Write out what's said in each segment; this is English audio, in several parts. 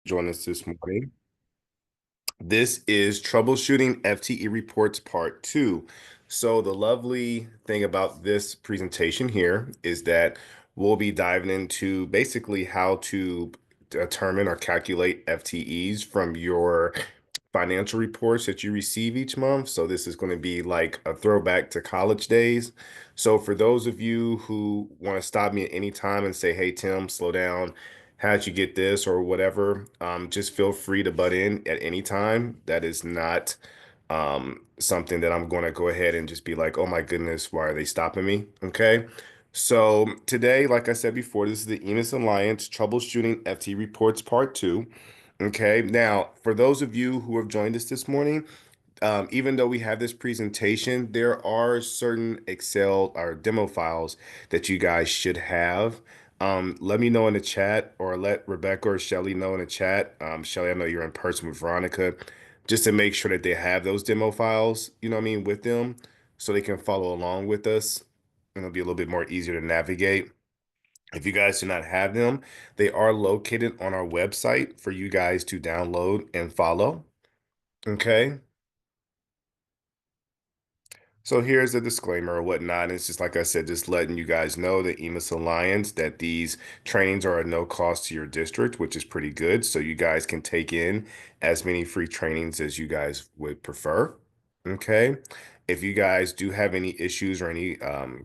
join us this morning. This is Troubleshooting FTE Reports Part 2. So the lovely thing about this presentation here is that we'll be diving into basically how to determine or calculate FTEs from your financial reports that you receive each month. So this is going to be like a throwback to college days. So for those of you who want to stop me at any time and say, "Hey, Tim, slow down. How'd you get this?" or whatever, just feel free to butt in at any time. That is not something that I'm going to go ahead and just be like, "Oh my goodness, why are they stopping me?" Okay. So today, like I said before, this is the EMIS Alliance Troubleshooting FT Reports Part 2. Okay. Now, for those of you who have joined us this morning, even though we have this presentation, there are certain Excel or demo files that you guys should have. Let me know in the chat or let Rebecca or Shelly know in the chat. Shelly, I know you're in person with Veronica, just to make sure that they have those demo files, you know what I mean, with them so they can follow along with us. And it'll be a little bit more easier to navigate. If you guys do not have them, they are located on our website for you guys to download and follow. Okay. So here's a disclaimer or whatnot. It's just like I said, just letting you guys know the EMIS Alliance that these trainings are at no cost to your district, which is pretty good. So you guys can take in as many free trainings as you guys would prefer. Okay. If you guys do have any issues or any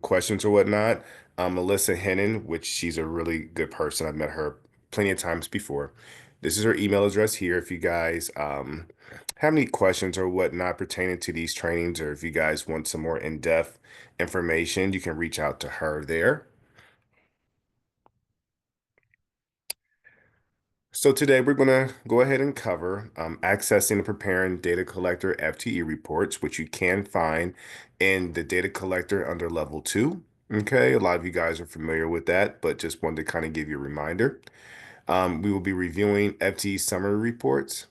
questions or whatnot, Melissa Hennon, which she's a really good person. I've met her plenty of times before. This is her email address here. If you guys have any questions or whatnot pertaining to these trainings, or if you guys want some more in-depth information, you can reach out to her there. So today we're going to go ahead and cover accessing and preparing data collector FTE reports, which you can find in the data collector under level 2. Okay, a lot of you guys are familiar with that, but just wanted to kind of give you a reminder. We will be reviewing FTE summary reports,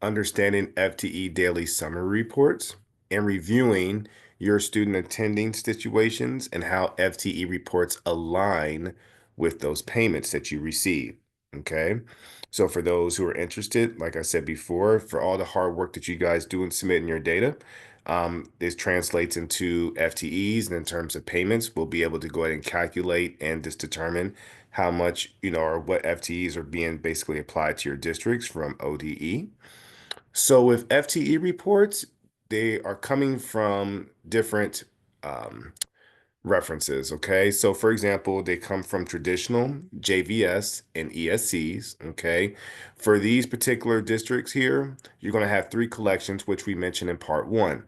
understanding FTE daily summary reports, and reviewing your student attending situations and how FTE reports align with those payments that you receive. Okay. So for those who are interested, like I said before, for all the hard work that you guys do in submitting your data, this translates into FTEs, and in terms of payments, we'll be able to go ahead and calculate and just determine how much, or what FTEs are being basically applied to your districts from ODE. So with FTE reports, they are coming from different um, references. Okay. So for example, they come from traditional JVS and ESCs. Okay. For these particular districts here, you're going to have three collections, which we mentioned in part 1.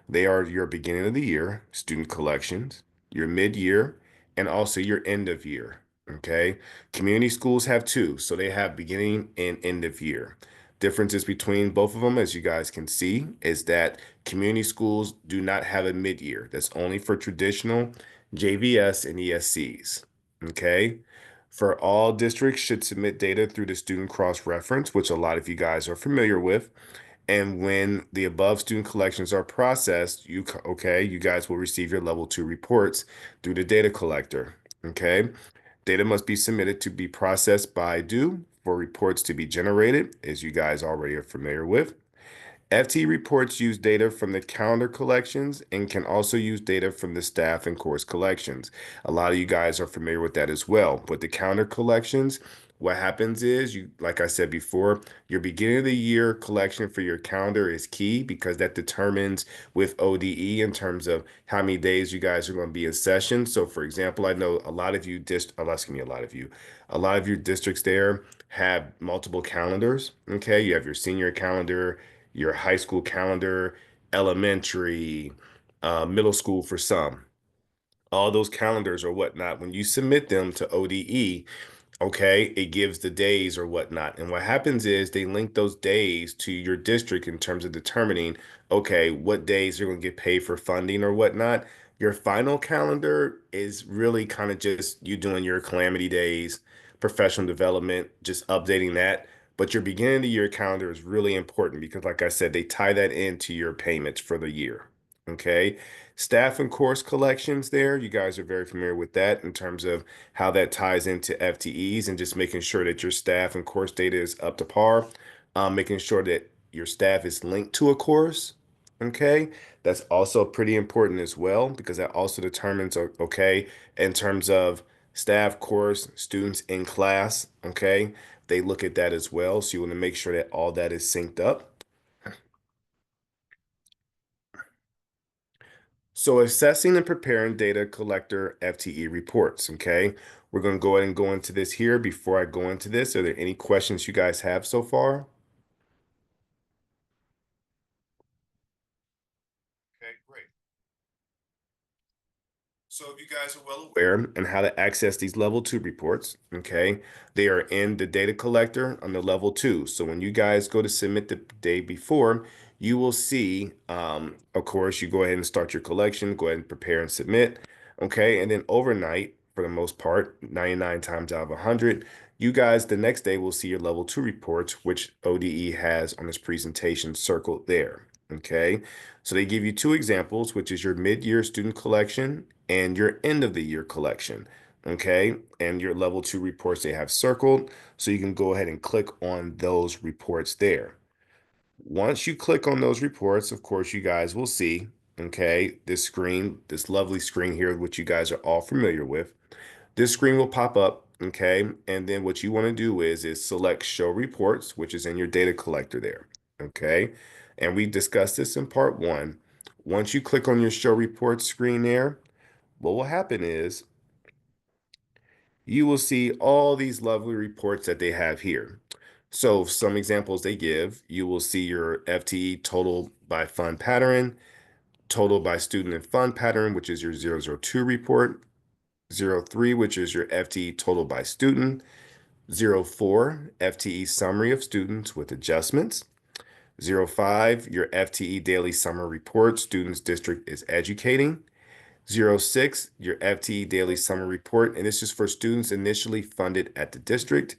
They are your beginning of the year student collections, your mid-year, and also your end of year. Okay. Community schools have two. So they have beginning and end of year. Differences between both of them, as you guys can see, is that community schools do not have a mid-year. That's only for traditional JVS and ESCs. Okay. For all districts should submit data through the student cross-reference, which a lot of you guys are familiar with. And when the above student collections are processed, you guys will receive your level 2 reports through the data collector. Okay. Data must be submitted to be processed by due for reports to be generated, as you guys already are familiar with. FT reports use data from the calendar collections and can also use data from the staff and course collections. A lot of you guys are familiar with that as well. With the calendar collections, what happens is like I said before, your beginning of the year collection for your calendar is key because that determines with ODE in terms of how many days you guys are going to be in session. So for example, I know a lot of you a lot of your districts there have multiple calendars. Okay, you have your senior calendar, your high school calendar, elementary, middle school for some. All those calendars or whatnot, when you submit them to ODE, okay, it gives the days or whatnot. And what happens is they link those days to your district in terms of determining, okay, what days you're going to get paid for funding or whatnot. Your final calendar is really kind of just you doing your calamity days, professional development, just updating that. But your beginning of the year calendar is really important because, like I said, they tie that into your payments for the year. Okay. Staff and course collections there. You guys are very familiar with that in terms of how that ties into FTEs and just making sure that your staff and course data is up to par. Making sure that your staff is linked to a course. Okay. That's also pretty important as well because that also determines, okay, in terms of staff, course, students in class. Okay. They look at that as well. So you want to make sure that all that is synced up. So assessing and preparing data collector FTE reports, okay? We're going to go ahead and go into this here. Before I go into this, are there any questions you guys have so far? Okay, great. So if you guys are well aware and how to access these level two reports, okay, they are in the data collector on the level two. So when you guys go to submit the day before, you will see, of course, you go ahead and start your collection, go ahead and prepare and submit, okay, and then overnight, for the most part, 99 times out of 100, you guys the next day will see your level two reports, which ODE has on this presentation circled there, okay? So they give you two examples, which is your mid-year student collection and your end of the year collection. Okay. And your level two reports they have circled. So you can go ahead and click on those reports there. Once you click on those reports, of course, you guys will see, okay, this screen, this lovely screen here, which you guys are all familiar with. This screen will pop up, okay? And then what you want to do is select show reports, which is in your data collector there, okay? And we discussed this in part one. Once you click on your show reports screen there, what will happen is you will see all these lovely reports that they have here. So some examples they give, you will see your FTE total by fund pattern, total by student and fund pattern, which is your 002 report, 03, which is your FTE total by student, 04, FTE summary of students with adjustments, 05, your FTE daily summer report, students district is educating, 06, your FTE daily summer report, and this is for students initially funded at the district.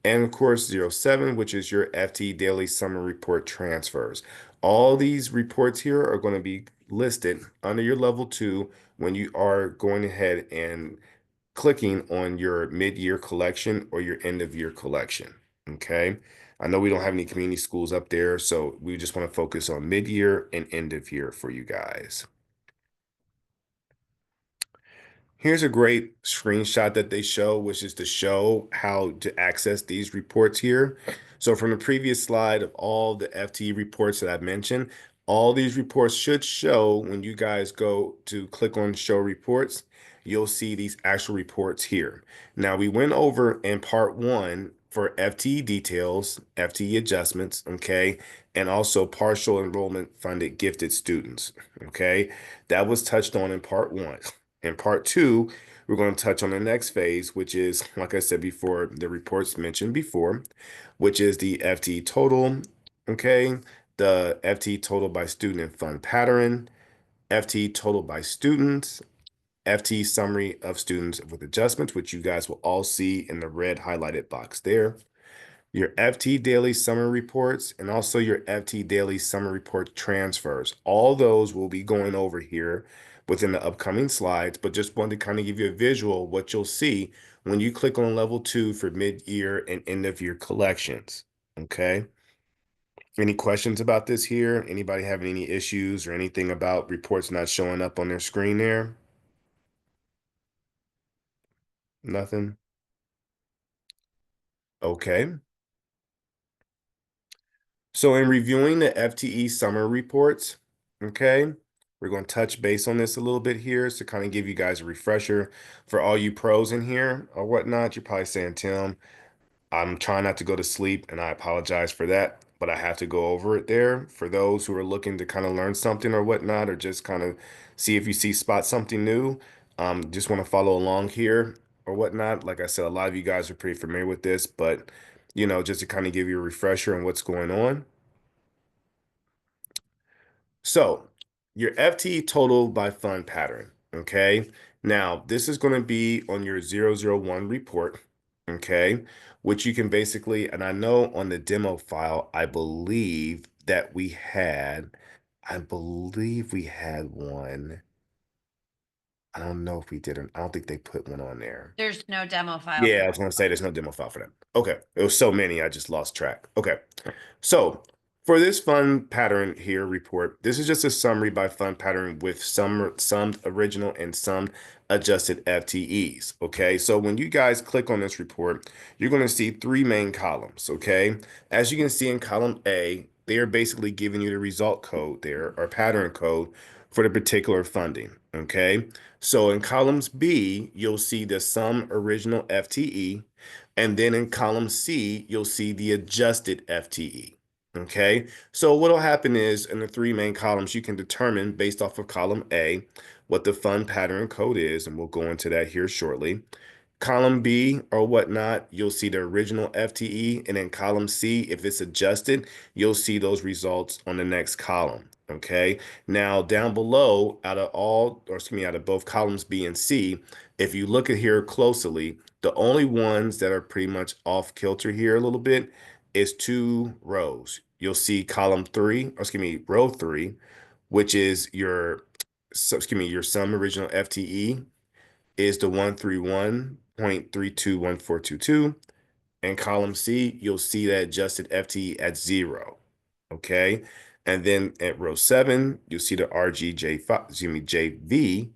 And of course, 07, which is your FTE daily summer report transfers. All these reports here are going to be listed under your level two when you are going ahead and clicking on your mid-year collection or your end-of-year collection. Okay. I know we don't have any community schools up there, so we just want to focus on mid-year and end of year for you guys. Here's a great screenshot that they show, which is to show how to access these reports here. So from the previous slide of all the FTE reports that I've mentioned, all these reports should show when you guys go to click on show reports, you'll see these actual reports here. Now we went over in part one for FTE details, FTE adjustments, okay, and also partial enrollment funded gifted students, okay. That was touched on in part one. In part two, we're going to touch on the next phase, which is, like I said before, the reports mentioned before, which is the FTE total, okay? The FTE total by student and fund pattern, FTE total by students, FTE summary of students with adjustments, which you guys will all see in the red highlighted box there, your FT daily summer reports, and also your FT daily summer report transfers. All those will be going over here within the upcoming slides, but just wanted to kind of give you a visual of what you'll see when you click on level two for mid-year and end-of-year collections. Okay. Any questions about this here? Anybody having any issues or anything about reports not showing up on their screen there? Nothing? Okay. So in reviewing the FTE summer reports, okay, we're going to touch base on this a little bit here to kind of give you guys a refresher for all you pros in here or whatnot. You're probably saying, Tim, I'm trying not to go to sleep and I apologize for that, but I have to go over it there for those who are looking to kind of learn something or whatnot, or just kind of see if you spot something new. Just want to follow along here or whatnot. Like I said, a lot of you guys are pretty familiar with this, but just to kind of give you a refresher on what's going on. So your FTE total by fund pattern, okay? Now, this is going to be on your 001 report, okay? Which you can basically, and I know on the demo file, I believe that we had, I believe we had one. I don't know if we did or I don't think they put one on there. There's no demo file Yeah, for I was gonna say there's no demo file for that. Okay. It was so many, I just lost track. Okay. So for this fund pattern here report, this is just a summary by fund pattern with some original and some adjusted FTEs. Okay. So when you guys click on this report, you're going to see three main columns. Okay. As you can see in column A, they are basically giving you the result code there or pattern code for the particular funding. Okay. So in columns B, you'll see the sum original FTE. And then in column C, you'll see the adjusted FTE. Okay. So what'll happen is in the three main columns, you can determine based off of column A what the fund pattern code is. And we'll go into that here shortly. Column B or whatnot, you'll see the original FTE. And then column C, if it's adjusted, you'll see those results on the next column. Okay. Now down below, out of both columns B and C, if you look at here closely, the only ones that are pretty much off kilter here a little bit is two rows. You'll see row three, which is your sum original FTE is the 131.321422. In column C, you'll see that adjusted FTE at 0. Okay. And then at row 7, you'll see the JV.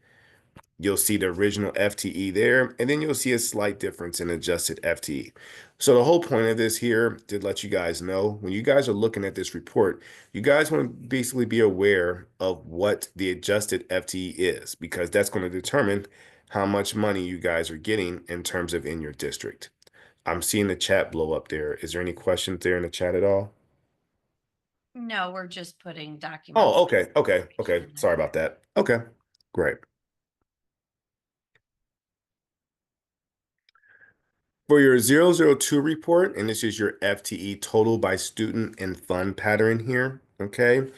You'll see the original FTE there, and then you'll see a slight difference in adjusted FTE. So the whole point of this here to let you guys know, when you guys are looking at this report, you guys want to basically be aware of what the adjusted FTE is, because that's going to determine how much money you guys are getting in terms of in your district. I'm seeing the chat blow up there. Is there any questions there in the chat at all? No, we're just putting Oh, documents. okay. In Sorry there. about that. Okay, great. For your 002 report, and this is your FTE total by student and fund pattern here, okay?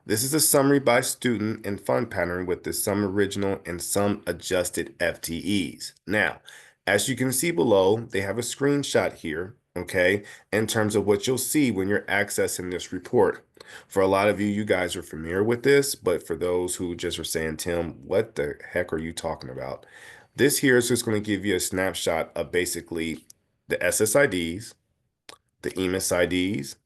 This is a summary by student and fund pattern with the some original and some adjusted FTEs. Now, as you can see below, they have a screenshot here, okay, in terms of what you'll see when you're accessing this report. For a lot of you, you guys are familiar with this, but for those who just are saying, Tim, what the heck are you talking about? This here is just going to give you a snapshot of basically the SSIDs, the EMIS IDs,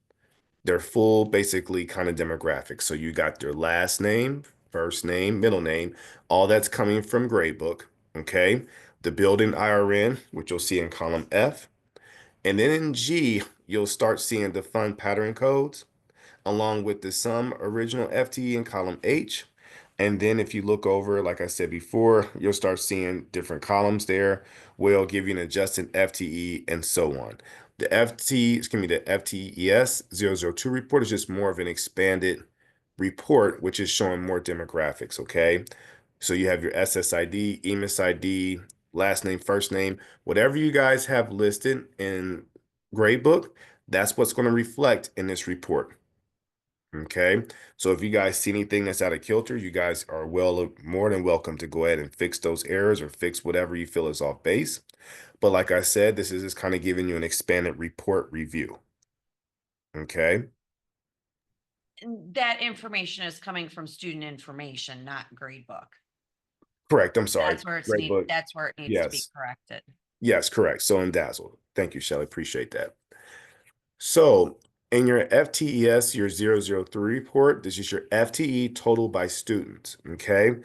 their full basically kind of demographics. So you got their last name, first name, middle name, all that's coming from Gradebook, okay? The building IRN, which you'll see in column F. And then in G, you'll start seeing the fund pattern codes along with the sum original FTE in column H. And then if you look over, like I said before, you'll start seeing different columns there where it'll give you an adjusted FTE and so on. The the FTES-002 report is just more of an expanded report, which is showing more demographics, okay? So you have your SSID, EMIS ID, last name, first name, whatever you guys have listed in Gradebook, that's what's going to reflect in this report. Okay, so if you guys see anything that's out of kilter, you guys are more than welcome to go ahead and fix those errors or fix whatever you feel is off base. But like I said, this is just kind of giving you an expanded report review. Okay, And that information is coming from student information, not grade book. correct. I'm sorry. Great book. That's where it needs to be Yes, corrected. yes, correct. So in Dazzle. Thank you, Shelly. Appreciate that. So in your FTES, your 003 report, this is your FTE total by students. Okay.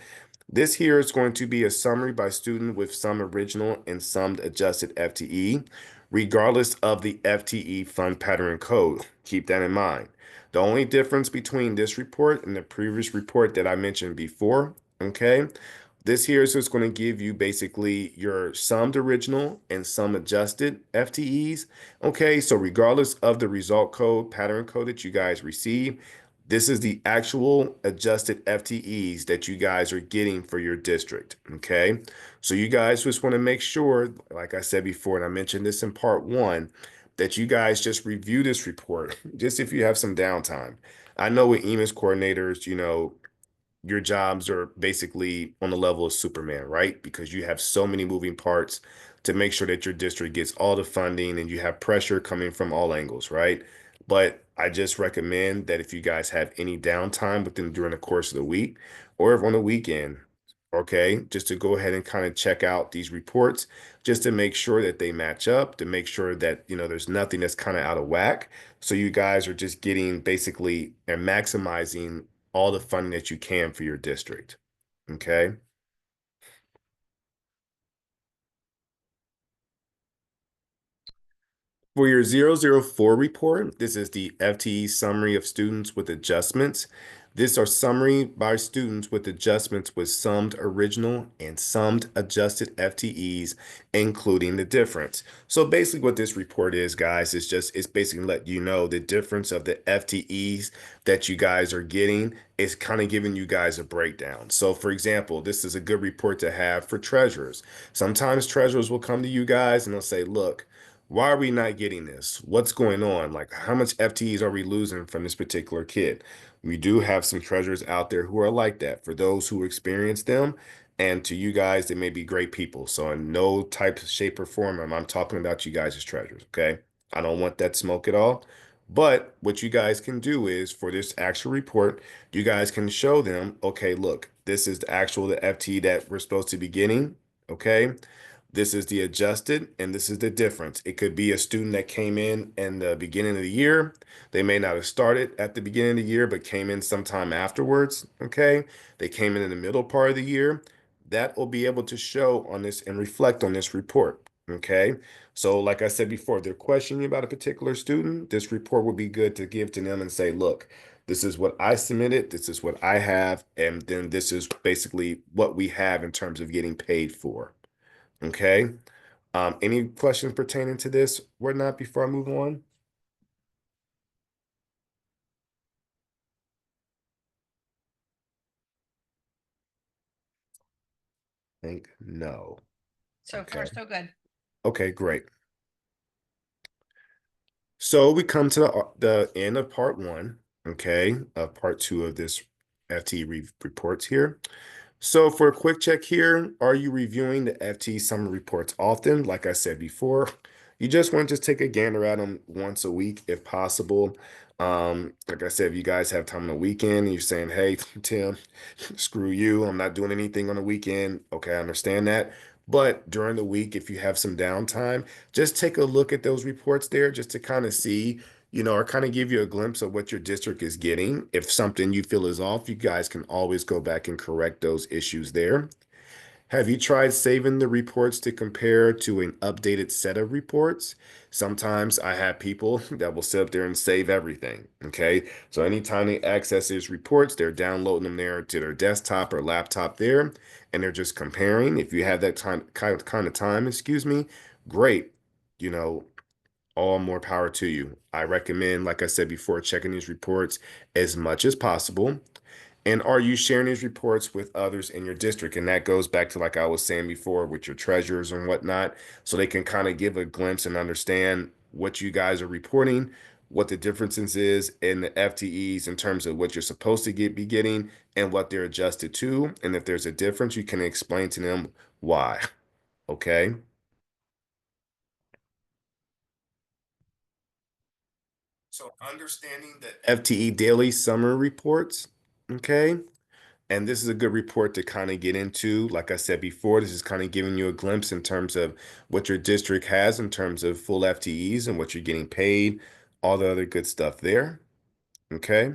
This here is going to be a summary by student with some original and some adjusted FTE, regardless of the FTE fund pattern code. Keep that in mind. The only difference between this report and the previous report that I mentioned before, okay, this here is just going to give you basically your summed original and some adjusted FTEs. Okay, so regardless of the result code, pattern code that you guys receive, this is the actual adjusted FTEs that you guys are getting for your district. Okay, so you guys just want to make sure, like I said before, and I mentioned this in part one, that you guys just review this report, just if you have some downtime. I know with EMIS coordinators, your jobs are basically on the level of Superman, right? Because you have so many moving parts to make sure that your district gets all the funding and you have pressure coming from all angles, right? But I just recommend that if you guys have any downtime within during the course of the week or if on the weekend, okay, just to go ahead and kind of check out these reports just to make sure that they match up, to make sure that, there's nothing that's kind of out of whack. So you guys are just getting basically and maximizing all the funding that you can for your district. Okay. For your 004 report, this is the FTE summary of students with adjustments. These are summary by students with adjustments with summed original and summed adjusted FTEs, including the difference. So basically what this report is, guys, it's basically let you know the difference of the FTEs that you guys are getting is kind of giving you guys a breakdown. So for example, this is a good report to have for treasurers. Sometimes treasurers will come to you guys and they'll say, look, why are we not getting this? What's going on? Like, how much FTEs are we losing from this particular kid? We do have some treasurers out there who are like that. For those who experience them, and to you guys, they may be great people. So, in no type, shape, or form, I'm talking about you guys as treasurers, okay? I don't want that smoke at all. But what you guys can do is for this actual report, you guys can show them, okay, look, this is the FTE that we're supposed to be getting, okay? This is the adjusted, and this is the difference. It could be a student that came in the beginning of the year. They may not have started at the beginning of the year, but came in sometime afterwards. Okay. They came in the middle part of the year. That will be able to show on this and reflect on this report. Okay. So, like I said before, if they're questioning about a particular student, this report would be good to give to them and say, look, this is what I submitted, this is what I have, and then this is basically what we have in terms of getting paid for. Okay. Any questions pertaining to this or not before I move on? Think no. So far, Okay. so good. Okay, great. So we come to the end of part one, okay, of part two of this FT reports here. So for a quick check here, are you reviewing the FT summary reports often? Like I said before, you just want to just take a gander at them once a week if possible. Like I said, if you guys have time on the weekend and you're saying, hey, Tim, screw you, I'm not doing anything on the weekend. Okay, I understand that. But during the week, if you have some downtime, just take a look at those reports there just to kind of see, or kind of give you a glimpse of what your district is getting. If something you feel is off, you guys can always go back and correct those issues there. Have you tried saving the reports to compare to an updated set of reports? Sometimes I have people that will sit up there and save everything. Okay. So anytime they access these reports, they're downloading them there to their desktop or laptop there, and they're just comparing. If you have that kind of time, excuse me, great. You know, all more power to you. I recommend, like I said before, checking these reports as much as possible. And are you sharing these reports with others in your district? And that goes back to, like I was saying before, with your treasurers and whatnot, so they can kind of give a glimpse and understand what you guys are reporting, what the differences is in the FTEs in terms of what you're supposed to be getting and what they're adjusted to. And if there's a difference, you can explain to them why. Okay. So understanding the FTE daily summary reports, okay? And this is a good report to kind of get into. Like I said before, this is kind of giving you a glimpse in terms of what your district has in terms of full FTEs and what you're getting paid, all the other good stuff there. Okay.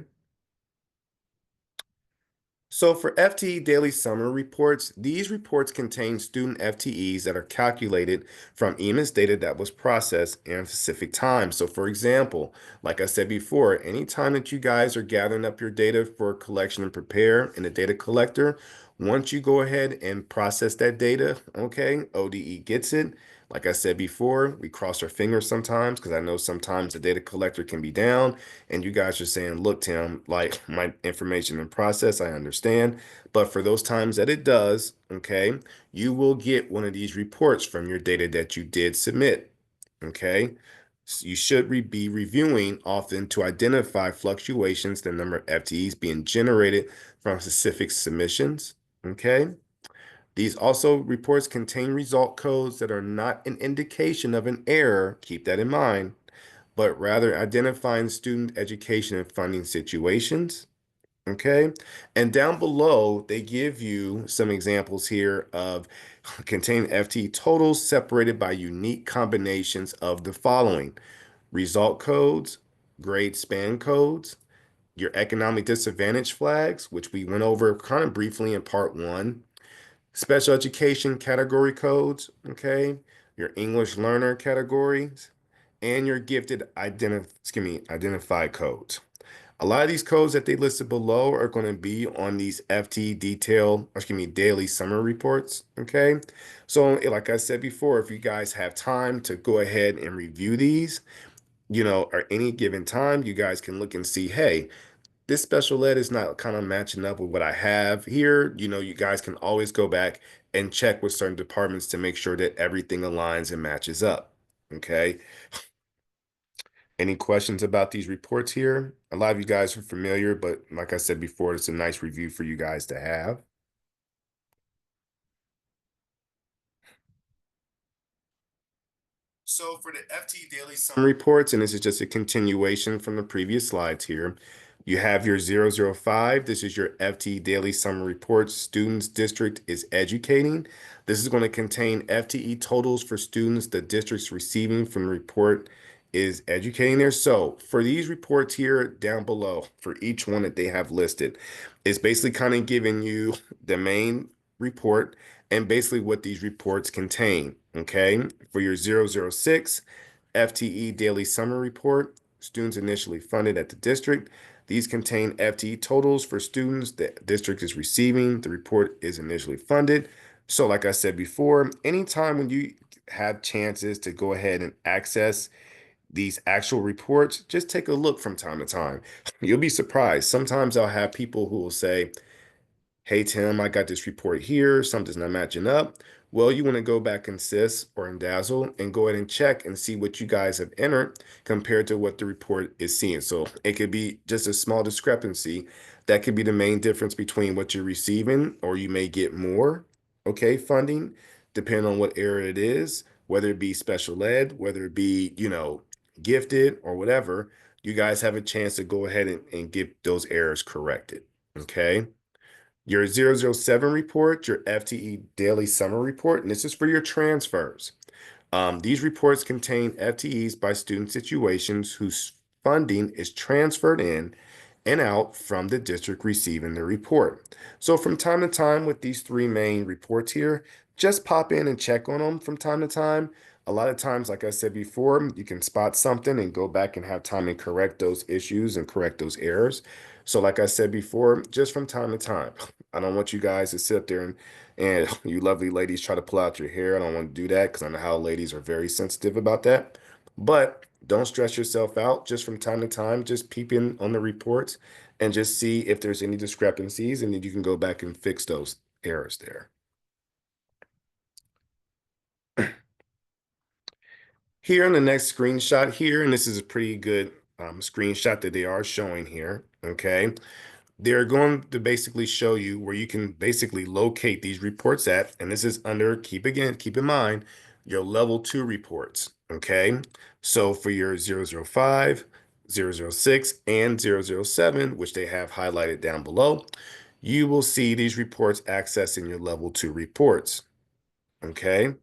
So for FTE daily summary reports, these reports contain student FTEs that are calculated from EMIS data that was processed in a specific time. So for example, like I said before, anytime that you guys are gathering up your data for collection and prepare in the data collector, once you go ahead and process that data, okay, ODE gets it. Like I said before, we cross our fingers sometimes because I know sometimes the data collector can be down and you guys are saying, look, Tim, like my information in process, I understand. But for those times that it does, okay, you will get one of these reports from your data that you did submit. Okay. So you should be reviewing often to identify fluctuations, the number of FTEs being generated from specific submissions. Okay. These also reports contain result codes that are not an indication of an error. Keep that in mind, but rather identifying student education and funding situations. Okay. And down below, they give you some examples here of contain FT totals separated by unique combinations of the following: result codes, grade span codes, your economic disadvantage flags, which we went over kind of briefly in part one, special education category codes, okay, your English learner categories, and your gifted identify codes. A lot of these codes that they listed below are going to be on these FT daily summary reports. Okay. So, like I said before, if you guys have time to go ahead and review these, at any given time, you guys can look and see, hey, this special ed is not kind of matching up with what I have here. You guys can always go back and check with certain departments to make sure that everything aligns and matches up. Okay. Any questions about these reports here? A lot of you guys are familiar, but like I said before, it's a nice review for you guys to have. So for the FT Daily Summary Reports, and this is just a continuation from the previous slides here, you have your 005. This is your FT Daily Summary Reports. Students District is educating. This is going to contain FTE totals for students the district's receiving from the report is educating there. So for these reports here down below, for each one that they have listed, it's basically kind of giving you the main report and basically what these reports contain. Okay. For your 006 FTE Daily Summary Report, students initially funded at the district. These contain FTE totals for students the district is receiving. The report is initially funded. So, like I said before, anytime when you have chances to go ahead and access these actual reports, just take a look from time to time. You'll be surprised. Sometimes I'll have people who will say, hey, Tim, I got this report here. Something's not matching up. Well, you want to go back in SIS or in Dazzle and go ahead and check and see what you guys have entered compared to what the report is seeing. So it could be just a small discrepancy. That could be the main difference between what you're receiving, or you may get more, okay, funding, depending on what area it is, whether it be special ed, whether it be, gifted or whatever. You guys have a chance to go ahead and get those errors corrected, okay? Your 007 report, your FTE daily summary report, and this is for your transfers. These reports contain FTEs by student situations whose funding is transferred in and out from the district receiving the report. So from time to time with these three main reports here, just pop in and check on them from time to time. A lot of times, like I said before, you can spot something and go back and have time and correct those issues and correct those errors. So like I said before, just from time to time. I don't want you guys to sit there and you lovely ladies try to pull out your hair. I don't want to do that because I know how ladies are very sensitive about that. But don't stress yourself out. Just from time to time, just peep in on the reports and just see if there's any discrepancies, and then you can go back and fix those errors there. Here on the next screenshot here, and this is a pretty good screenshot that they are showing here, okay? They're going to basically show you where you can basically locate these reports at, and this is under, keep in mind, your level 2 reports, okay? So for your 005, 006, and 007, which they have highlighted down below, you will see these reports accessing your level 2 reports, okay?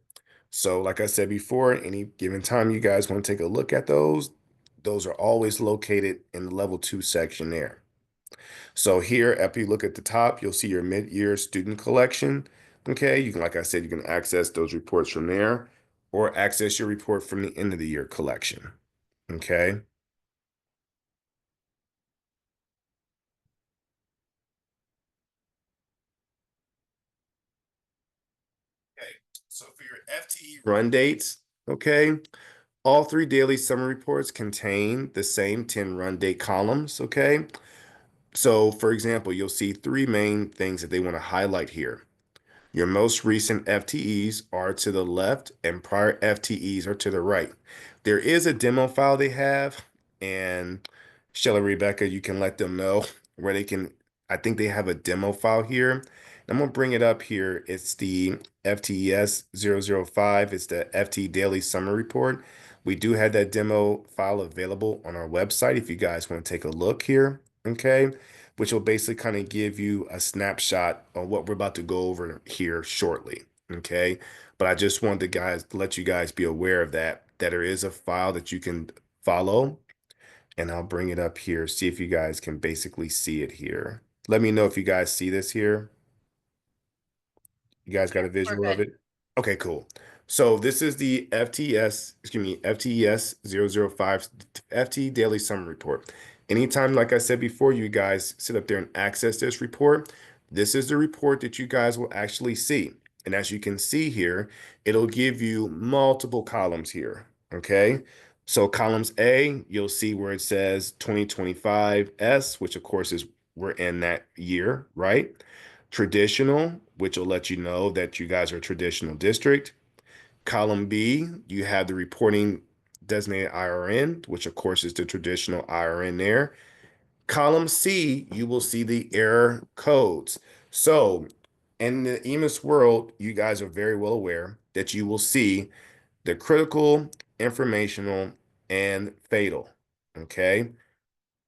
So like I said before, any given time you guys want to take a look at those are always located in the level 2 section there. So here, after you look at the top, you'll see your mid-year student collection. Okay, you can, like I said, you can access those reports from there or access your report from the end of the year collection. Okay. Okay. So for your FTE run dates, okay, all three daily summary reports contain the same 10 run date columns. Okay. So for example, you'll see three main things that they want to highlight here. Your most recent FTEs are to the left and prior FTEs are to the right. There is a demo file they have, and Shelly, Rebecca, you can let them know where they can. I think they have a demo file here. I'm going to bring it up here. It's the FTES-005. It's the FT Daily Summary Report. We do have that demo file available on our website if you guys want to take a look here, okay? Which will basically kind of give you a snapshot of what we're about to go over here shortly, okay? But I just wanted to guys let you guys be aware of that there is a file that you can follow, and I'll bring it up here, see if you guys can basically see it here. Let me know if you guys see this here. You guys got a We're visual of good. it? Okay, cool. So this is the FTS, excuse me, FTES-005 FT Daily Summary Report. Anytime, like I said before, you guys sit up there and access this report, this is the report that you guys will actually see. And as you can see here, it'll give you multiple columns here, okay? So columns A, you'll see where it says 2025 S, which of course is we're in that year, right? Traditional, which will let you know that you guys are a traditional district. Column B, you have the reporting designated IRN, which of course is the traditional IRN there. Column C, you will see the error codes. So in the EMIS world, you guys are very well aware that you will see the critical, informational, and fatal. Okay.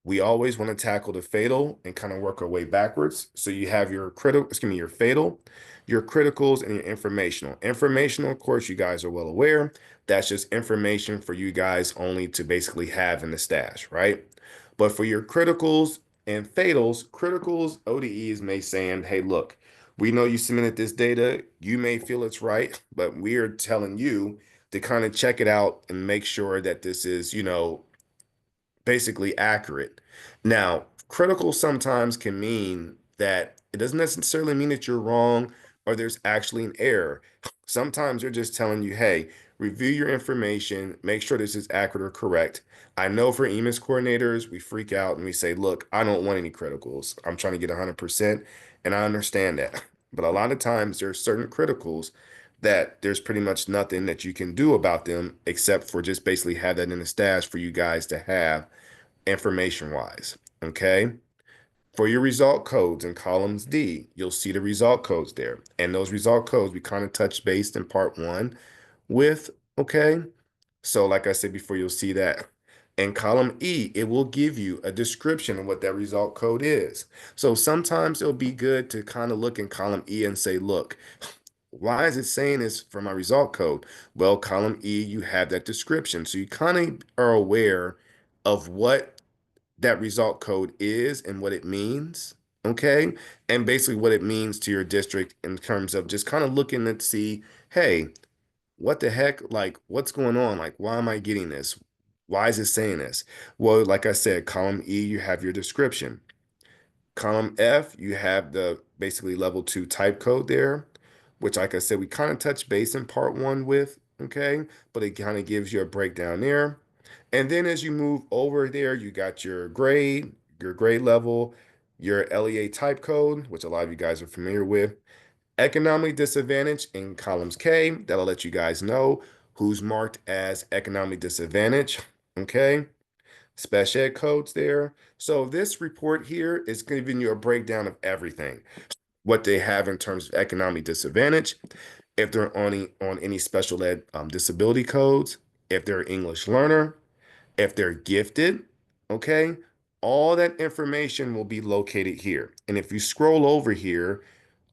We always want to tackle the fatal and kind of work our way backwards. So you have your critical, excuse me, your fatal, your criticals, and your informational. Informational, of course, you guys are well aware. That's just information for you guys only to basically have in the stash, right? But for your criticals and fatals, criticals, ODEs may saying, hey, look, we know you submitted this data. You may feel it's right, but we're telling you to kind of check it out and make sure that this is, basically accurate. Now, critical sometimes can mean that it doesn't necessarily mean that you're wrong or there's actually an error. Sometimes they're just telling you, hey, review your information, make sure this is accurate or correct. I know for EMIS coordinators, we freak out and we say, look, I don't want any criticals. I'm trying to get 100%, and I understand that. But a lot of times there are certain criticals that there's pretty much nothing that you can do about them except for just basically have that in the stash for you guys to have information wise. Okay. For your result codes in columns D, you'll see the result codes there. And those result codes we kind of touched base in part one with. Okay. So, like I said before, you'll see that. In column E, it will give you a description of what that result code is. So sometimes it'll be good to kind of look in column E and say, look, why is it saying this for my result code? Well, column E, you have that description. So you kind of are aware of what that result code is and what it means. Okay. And basically what it means to your district in terms of just kind of looking to see, hey, what the heck? Like, what's going on? Like, why am I getting this? Why is it saying this? Well, like I said, column E, you have your description. Column F, you have the basically level two type code there, which, like I said, we kind of touched base in part one with, okay? But it kind of gives you a breakdown there. And then as you move over there, you got your grade level, your LEA type code, which a lot of you guys are familiar with. Economically disadvantaged in columns K, that'll let you guys know who's marked as economically disadvantaged, okay? Special ed codes there. So this report here is giving you a breakdown of everything, what they have in terms of economic disadvantage, if they're on any special ed disability codes, if they're English learner, if they're gifted, okay? All that information will be located here. And if you scroll over here,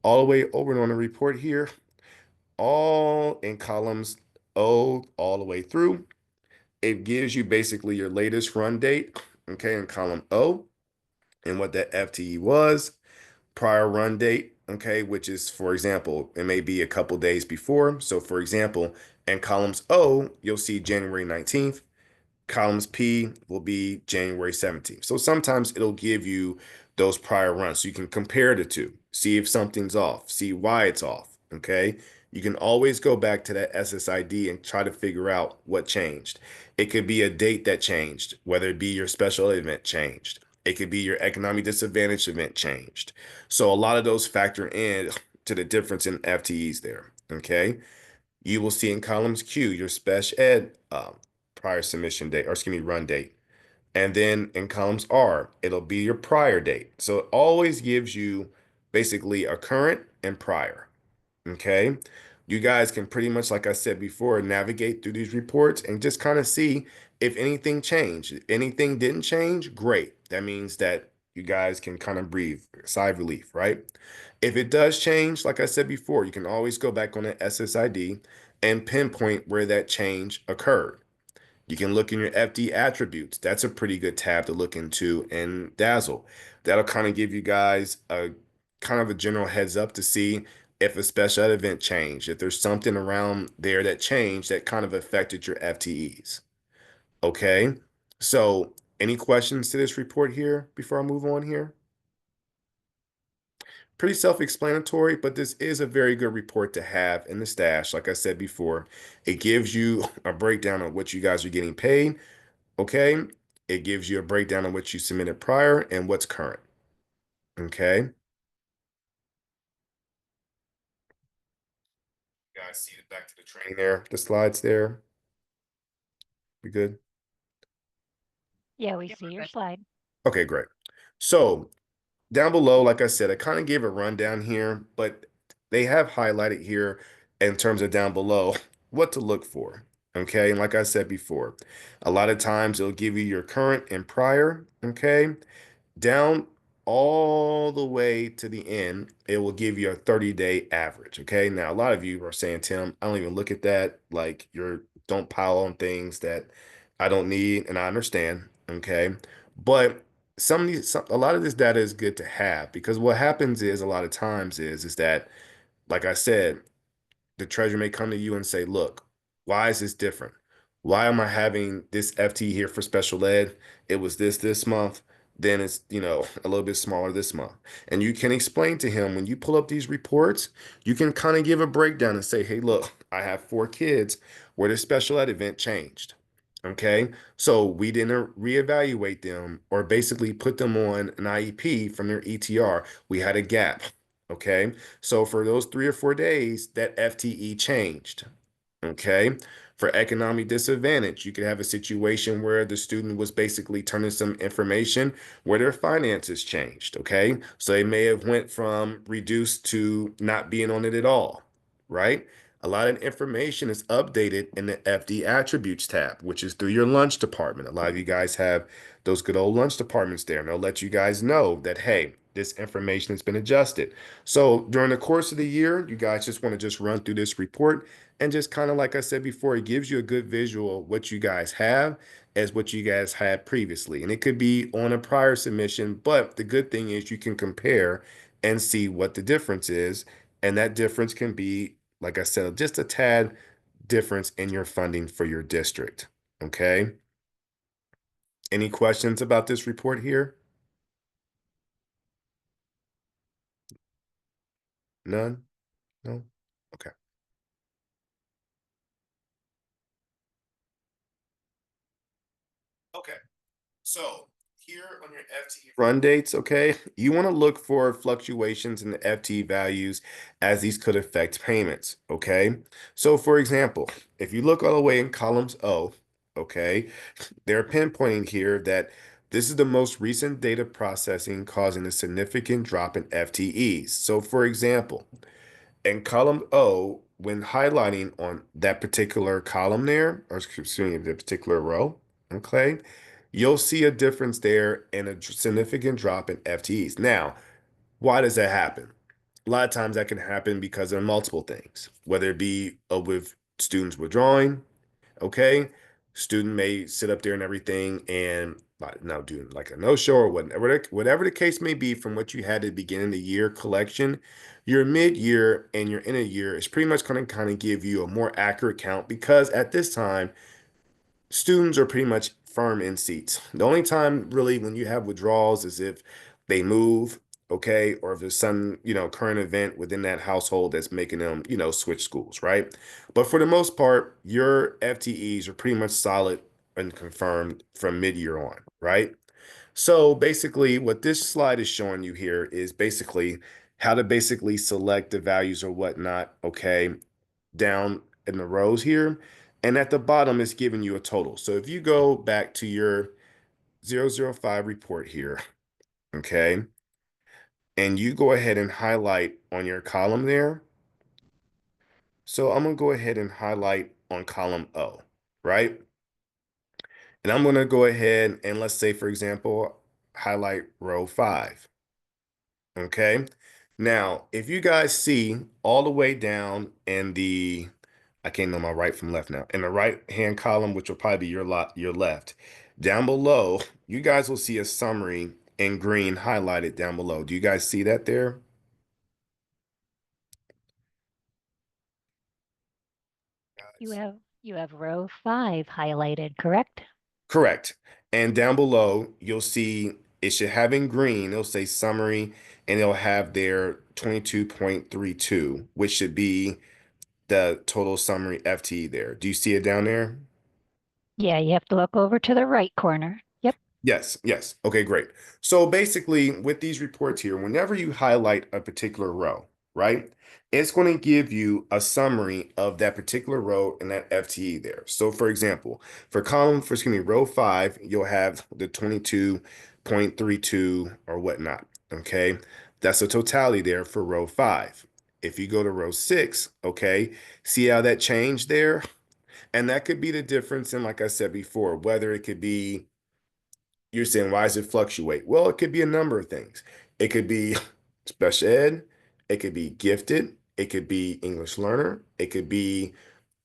all the way over on the report here, all in columns O all the way through, it gives you basically your latest run date, okay, in column O, and what that FTE was, prior run date, okay, which is, for example, it may be a couple days before. So, for example, in columns O, you'll see January 19th. Columns P will be January 17th. So sometimes it'll give you those prior runs. So you can compare the two, see if something's off, see why it's off. Okay. You can always go back to that SSID and try to figure out what changed. It could be a date that changed, whether it be your special event changed. It could be your economic disadvantage event changed. So a lot of those factor in to the difference in FTEs there. Okay. You will see in columns Q your special ed prior submission date, or excuse me, run date. And then in columns R, it'll be your prior date. So it always gives you basically a current and prior. Okay. You guys can pretty much, like I said before, navigate through these reports and just kind of see if anything changed. If anything didn't change, great. That means that you guys can kind of breathe, sigh of relief, right? If it does change, like I said before, you can always go back on the SSID and pinpoint where that change occurred. You can look in your FD attributes. That's a pretty good tab to look into in Dazzle. That'll kind of give you guys a kind of a general heads up to see if a special ed event changed, if there's something around there that changed that kind of affected your FTEs. Okay. So any questions to this report here before I move on here? Pretty self-explanatory, but this is a very good report to have in the stash. Like I said before, it gives you a breakdown of what you guys are getting paid. Okay. It gives you a breakdown of what you submitted prior and what's current. Okay. You guys see it back to the training there, the slides there. We good? Yeah, we Yeah, see we're your good. slide. Okay, great. So down below, like I said, I kind of gave a rundown here, but they have highlighted here in terms of down below what to look for. Okay. And like I said before, a lot of times it'll give you your current and prior. Okay. Down all the way to the end, it will give you a 30-day average. Okay. Now, a lot of you are saying, Tim, I don't even look at that. Like, don't pile on things that I don't need. And I understand. Okay. But a lot of this data is good to have because what happens is a lot of times is that, like I said, the treasurer may come to you and say, look, why is this different? Why am I having this FT here for special ed? It was this month, then it's, a little bit smaller this month. And you can explain to him when you pull up these reports, you can kind of give a breakdown and say, hey, look, I have 4 kids where the special ed event changed. Okay. So we didn't reevaluate them or basically put them on an IEP from their ETR. We had a gap. Okay. So for those 3 or 4 days, that FTE changed. Okay. For economic disadvantage, you could have a situation where the student was basically turning some information where their finances changed. Okay. So they may have went from reduced to not being on it at all. Right. A lot of information is updated in the FD attributes tab, which is through your lunch department. A lot of you guys have those good old lunch departments there, and they'll let you guys know that, hey, this information has been adjusted. So during the course of the year, you guys just want to just run through this report and just kind of like I said before, it gives you a good visual of what you guys have as what you guys had previously. And it could be on a prior submission, but the good thing is you can compare and see what the difference is. And that difference can be, like I said, just a tad difference in your funding for your district. Okay. Any questions about this report here? None? No? Okay. Okay. So here on your FTE run dates, okay, you want to look for fluctuations in the FTE values as these could affect payments, okay? So for example, if you look all the way in columns O, okay, they're pinpointing here that this is the most recent data processing causing a significant drop in FTEs. So for example, in column O, when highlighting on that particular column there, or excuse me, the particular row, okay, you'll see a difference there and a significant drop in FTEs. Now, why does that happen? A lot of times that can happen because of multiple things, whether it be with students withdrawing, okay, student may sit up there and everything and like now doing like a no-show or whatever the case may be from what you had at the beginning of the year collection, your mid-year and your end of year is pretty much going to kind of give you a more accurate count because at this time students are pretty much firm in seats. The only time really when you have withdrawals is if they move, okay, or if there's some, current event within that household that's making them, switch schools, right? But for the most part, your FTEs are pretty much solid and confirmed from mid-year on, right? So basically, what this slide is showing you here is basically how to basically select the values or whatnot, okay, down in the rows here. And at the bottom, it's giving you a total. So if you go back to your 005 report here, okay, and you go ahead and highlight on your column there. So I'm going to go ahead and highlight on column O, right? And I'm going to go ahead and let's say, for example, highlight row 5. Okay. Now, if you guys see all the way down in the, I can't know my right from left now, in the right hand column, which will probably be your left, down below, you guys will see a summary in green highlighted down below. Do you guys see that there? You have row 5 highlighted, correct? Correct. And down below, you'll see it should have in green, it'll say summary, and it'll have their 22.32, which should be the total summary FTE there. Do you see it down there? Yeah, you have to look over to the right corner. Yep. Yes, yes. Okay, great. So basically, with these reports here, whenever you highlight a particular row, right, it's going to give you a summary of that particular row and that FTE there. So for example, excuse me, row 5, you'll have the 22.32 or whatnot. Okay, that's the totality there for row 5. If you go to row 6, okay, see how that changed there? And that could be the difference in, like I said before, whether it could be you're saying, why does it fluctuate? Well, it could be a number of things. It could be special ed, it could be gifted, it could be English learner, it could be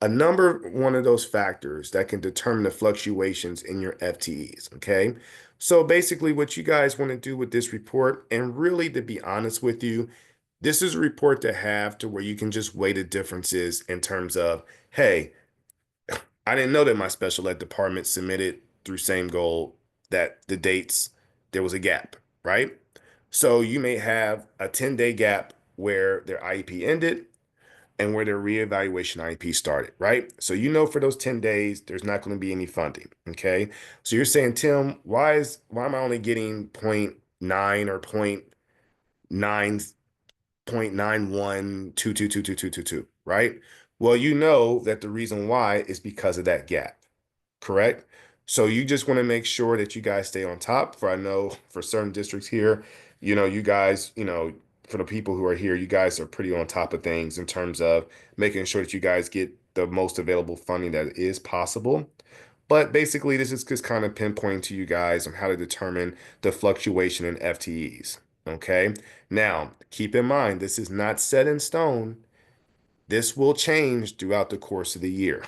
a number one of those factors that can determine the fluctuations in your FTEs. Okay. So basically, what you guys want to do with this report, and really to be honest with you, this is a report to have to where you can just weigh the differences in terms of, hey, I didn't know that my special ed department submitted through same goal that the dates there was a gap, right? So you may have a 10-day gap where their IEP ended and where their reevaluation IEP started, right? So you know for those 10 days there's not going to be any funding, okay? So you're saying, Tim, why am I only getting point 0.9 or 0.9 0.91222222, right? Well, you know that the reason why is because of that gap, correct? So you just want to make sure that you guys stay on top. For I know for certain districts here, you guys, for the people who are here, you guys are pretty on top of things in terms of making sure that you guys get the most available funding that is possible. But basically, this is just kind of pinpointing to you guys on how to determine the fluctuation in FTEs. Okay. Now, keep in mind, this is not set in stone. This will change throughout the course of the year.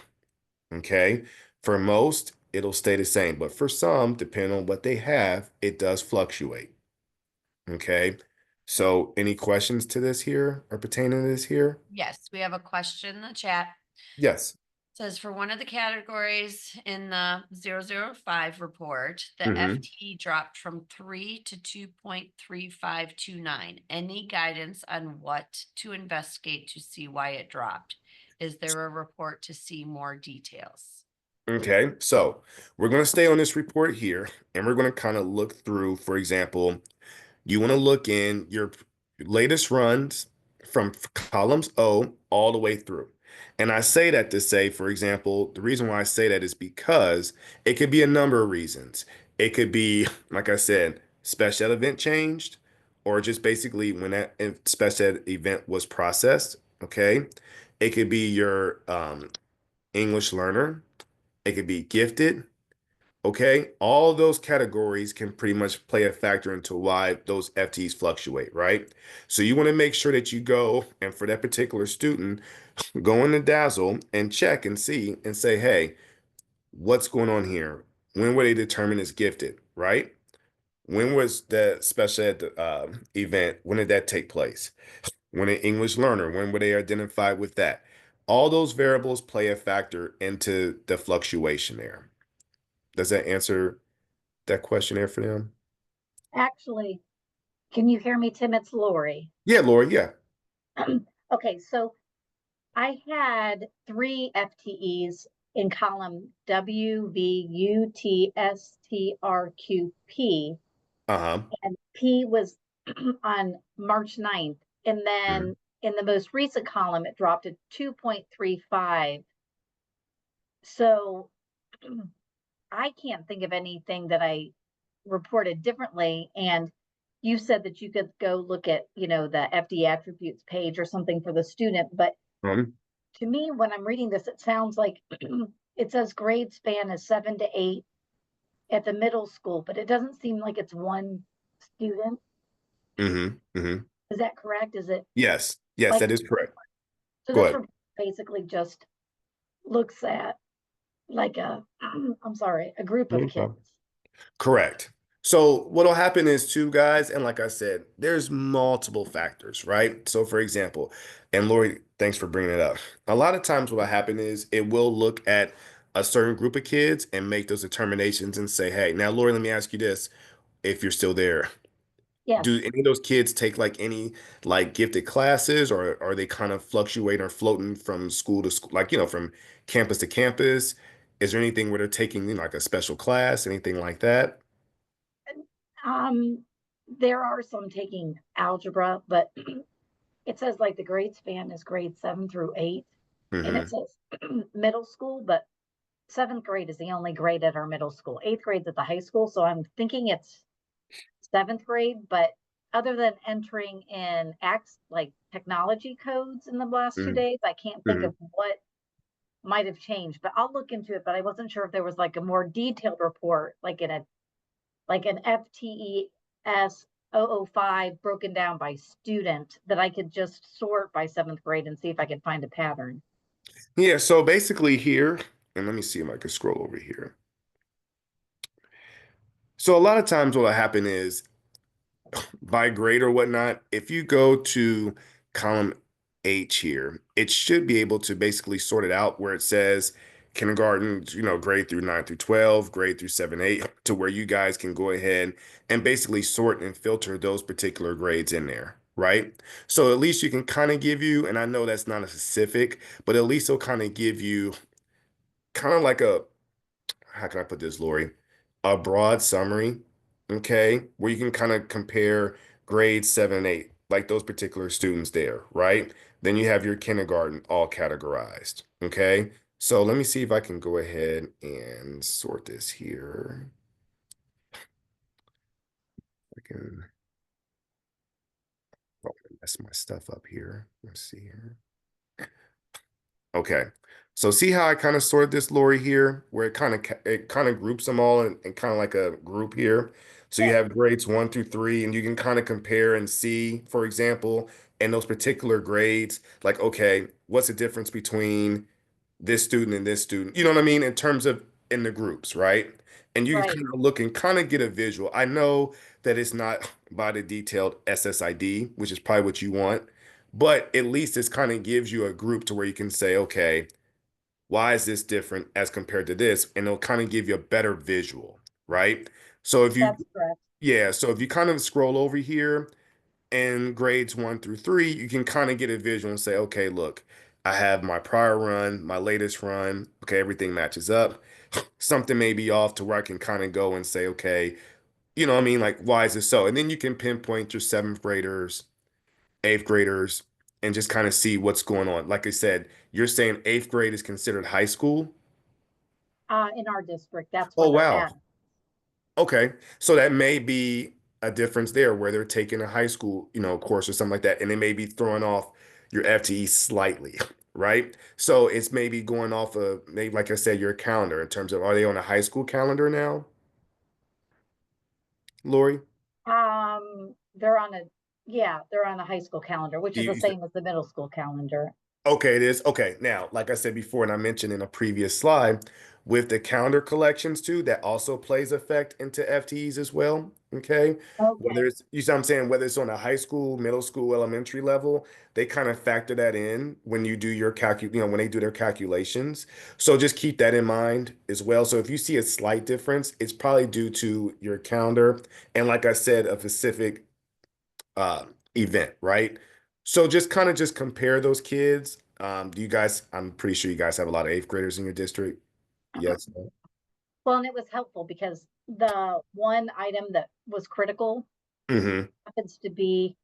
Okay. For most, it'll stay the same, but for some, depending on what they have, it does fluctuate. Okay. So, any questions to this here or pertaining to this here? Yes, we have a question in the chat. Yes. Says for one of the categories in the 005 report, the Mm-hmm. FTE dropped from 3 to 2.3529. Any guidance on what to investigate to see why it dropped? Is there a report to see more details? Okay. So, we're going to stay on this report here and we're going to kind of look through, for example, you want to look in your latest runs from columns O all the way through. And I say that to say, for example, the reason why I say that is because it could be a number of reasons. It could be, like I said, special ed event changed, or just basically when that special ed event was processed. Okay. It could be your English learner. It could be gifted. Okay, all those categories can pretty much play a factor into why those FTs fluctuate, right? So you want to make sure that you go and for that particular student, go into Dazzle and check and see and say, hey, what's going on here? When were they determined as gifted, right? When was the special ed event? When did that take place? When an English learner, when were they identified with that? All those variables play a factor into the fluctuation there. Does that answer that questionnaire for them? Actually, can you hear me, Tim? It's Lori. Yeah, Laura, yeah. Okay, so I had 3 FTEs in column W, V, U, T, S, T, R, Q, P, Uh-huh. and P was on March 9th. And Mhm. then in the most recent column, it dropped to 2.35. So I can't think of anything that I reported differently. And you said that you could go look at, the FD attributes page or something for the student, but Um, to me, when I'm reading this, it sounds like it says grade span is 7 to 8 at the middle school, but it doesn't seem like it's one student. Is that correct? Is it Yes, yes, like, that is correct. so Go this ahead. basically just looks at like a, I'm sorry, a group of Okay. kids. Correct. So what'll happen is too, guys, and like I said, there's multiple factors, right? So for example, and Lori, thanks for bringing it up. A lot of times what'll happen is it will look at a certain group of kids and make those determinations and say, hey, now Lori, let me ask you this, if you're still there. Yes. Do any of those kids take like any like gifted classes, or are they kind of fluctuating or floating from school to school, like, from campus to campus? Is there anything where they're taking like a special class, anything like that? Um, there are some taking algebra, but it says like the grade span is grade 7 through 8, and it Hmm. says middle school, but seventh grade is the only grade at our middle school. Eighth grade's at the high school, so I'm thinking it's seventh grade. But other than entering in acts like technology codes in the last 2 days, I can't think Hmm. of what might have changed. But I'll look into it. But I wasn't sure if there was like a more detailed report, like in a like an FTES 005 broken down by student that I could just sort by seventh grade and see if I could find a pattern. Yeah, so basically here, and let me see if I can scroll over here. So a lot of times what'll happen is by grade or whatnot, if you go to column H here, it should be able to basically sort it out where it says kindergarten, grade through 9 through 12, grade through 7, 8, to where you guys can go ahead and basically sort and filter those particular grades in there, right? So at least you can kind of give you, and I know that's not a specific, but at least it'll kind of give you kind of like a, how can I put this, Lori? A broad summary, okay, where you can kind of compare grades 7 and 8, like those particular students there, right? Then you have your kindergarten all categorized, okay? So let me see if I can go ahead and sort this here. I can, oh, mess my stuff up here. Let's see here. Okay. So see how I kind of sorted this, Lori, here, where it kind of groups them all in kind of like a group here. So you Yeah. have grades 1 through 3, and you can kind of compare and see, for example, in those particular grades, like, okay, what's the difference between this student and this student? You know what I mean? In terms of in the groups, right? And you can Right. kind of look and kind of get a visual. I know that it's not by the detailed SSID, which is probably what you want, but at least this kind of gives you a group to where you can say, okay, why is this different as compared to this? And it'll kind of give you a better visual, right? So if you, That's correct. yeah, so if you kind of scroll over here in grades 1 through 3, you can kind of get a visual and say, okay, look, I have my prior run, my latest run. Okay, everything matches up. Something may be off to where I can kind of go and say, okay, you know what I mean? Like, why is this so? And then you can pinpoint your seventh graders, eighth graders, and just kind of see what's going on. Like I said, you're saying eighth grade is considered high school? In our district, that's where Oh, they're wow. at. Okay. So that may be a difference there where they're taking a high school, course or something like that, and they may be throwing off your FTE slightly, right? So it's maybe going off of maybe, like I said, your calendar in terms of, are they on a high school calendar now, Lori? They're on a, yeah, they're on the high school calendar, which is the You, same as the middle school calendar. Okay, it is. Okay, now, like I said before, and I mentioned in a previous slide, with the calendar collections too, that also plays effect into FTEs as well. Okay. Whether Okay. it's, you see what I'm saying, whether it's on a high school, middle school, elementary level, they kind of factor that in when you do your when they do their calculations. So just keep that in mind as well. So if you see a slight difference, it's probably due to your calendar. And like I said, a specific uh, event, right? So just kind of just compare those kids. Do you guys, I'm pretty sure you guys have a lot of eighth graders in your district. Yes. Well, and it was helpful because the one item that was critical Mm-hmm. happens to be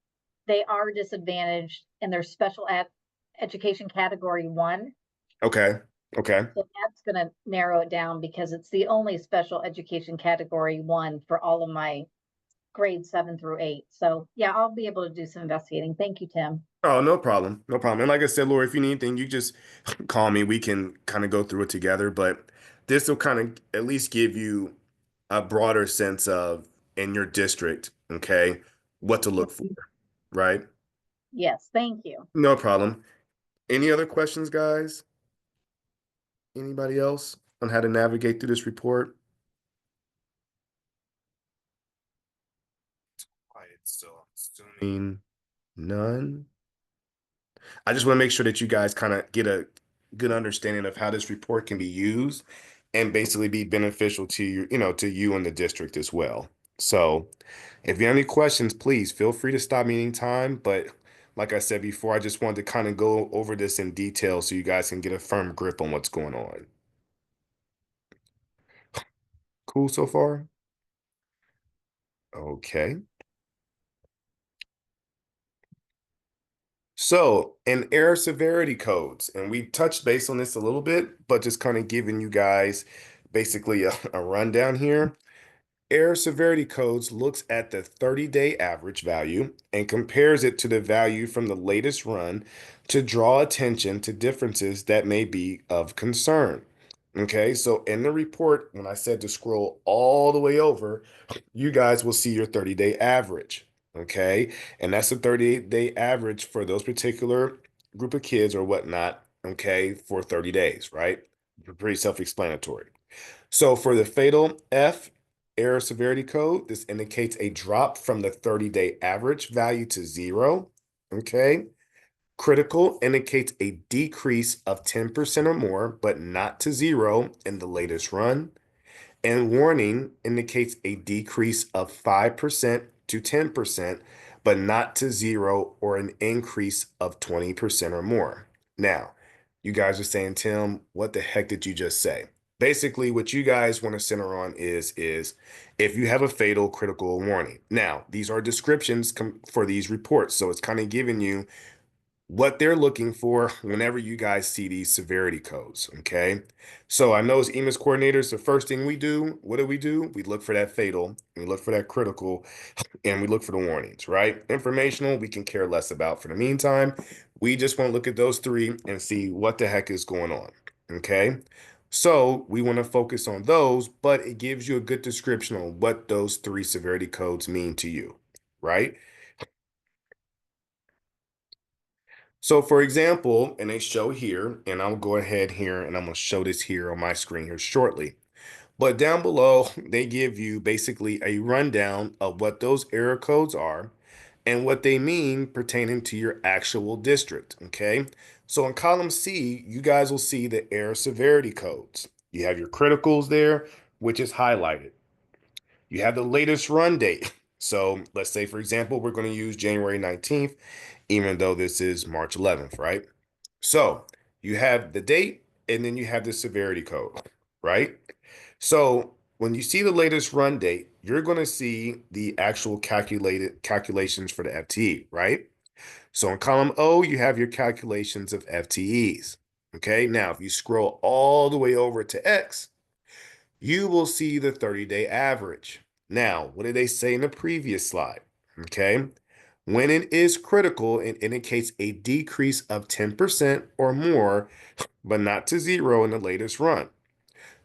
they are disadvantaged in their special ed education category 1. Okay. Okay. So that's going to narrow it down because it's the only special education category 1 for all of my grades 7 through 8. So yeah, I'll be able to do some investigating. Thank you, Tim. Oh, no problem. No problem. And like I said, Laura, if you need anything, you just call me. We can kind of go through it together. But this will kind of at least give you a broader sense of in your district, okay, what to look for, right? Yes, thank you. No problem. Any other questions, guys? Anybody else on how to navigate through this report? Quiet, so I'm assuming none. I just want to make sure that you guys kind of get a good understanding of how this report can be used and basically be beneficial to you, to you and the district as well. So if you have any questions, please feel free to stop me anytime. But like I said before, I just wanted to kind of go over this in detail so you guys can get a firm grip on what's going on. Cool so far? Okay. So, in error severity codes, and we touched base on this a little bit, but just kind of giving you guys basically a rundown here. Error severity codes looks at the 30-day average value and compares it to the value from the latest run to draw attention to differences that may be of concern. Okay, so in the report, when I said to scroll all the way over, you guys will see your 30-day average. Okay, and that's the 30-day average for those particular group of kids or whatnot. Okay, for 30 days, right? Pretty self-explanatory. So for the fatal F error severity code, this indicates a drop from the 30-day average value to 0. Okay. Critical indicates a decrease of 10% or more, but not to 0 in the latest run. And warning indicates a decrease of 5% to 10%, but not to 0 or an increase of 20% or more. Now, you guys are saying, Tim, what the heck did you just say? Basically, what you guys want to center on is if you have a fatal, critical, or warning. Now, these are descriptions for these reports, so it's kind of giving you what they're looking for whenever you guys see these severity codes, okay? So I know as EMIS coordinators, the first thing we do, what do? We look for that fatal, we look for that critical, and we look for the warnings, right? Informational, we can care less about for the meantime. We just want to look at those three and see what the heck is going on, okay? So we want to focus on those, but it gives you a good description on what those three severity codes mean to you, right? So for example, and they show here, and I'll go ahead here and I'm going to show this here on my screen here shortly. But down below, they give you basically a rundown of what those error codes are and what they mean pertaining to your actual district, okay? So in column C, you guys will see the error severity codes. You have your criticals there, which is highlighted. You have the latest run date. So let's say, for example, we're going to use January 19th, even though this is March 11th, right? So you have the date and then you have the severity code, right? So when you see the latest run date, you're going to see the actual calculated calculations for the FTE, right? So in column O, you have your calculations of FTEs. Okay, now if you scroll all the way over to X, you will see the 30-day average. Now, what did they say in the previous slide? Okay, when it is critical, it indicates a decrease of 10% or more, but not to 0 in the latest run.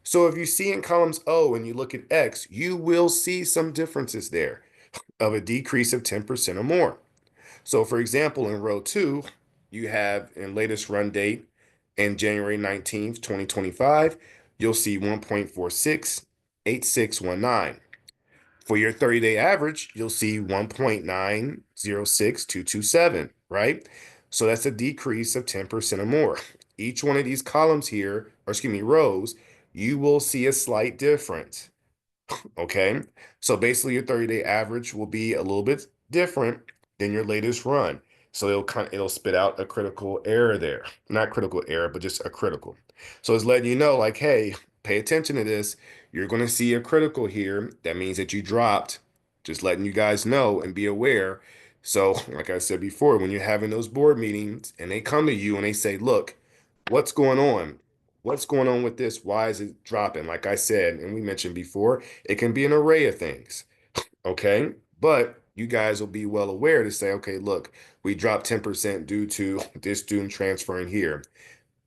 So if you see in columns O and you look at X, you will see some differences there of a decrease of 10% or more. So for example, in row 2, you have in latest run date in January 19th, 2025, you'll see 1.468619. For your 30-day average, you'll see 1.906227, right? So that's a decrease of 10% or more. Each one of these columns here, or excuse me, rows, you will see a slight difference. Okay, so basically your 30-day average will be a little bit different than your latest run. So it'll spit out a critical error there. Not critical error, but just a critical. So it's letting you know, like, hey, pay attention to this. You're going to see a critical here. That means that you dropped. Just letting you guys know and be aware. So, like I said before, when you're having those board meetings and they come to you and they say, look, what's going on? What's going on with this? Why is it dropping? Like I said, and we mentioned before, it can be an array of things. Okay. But you guys will be well aware to say, okay, look, we dropped 10% due to this student transferring here.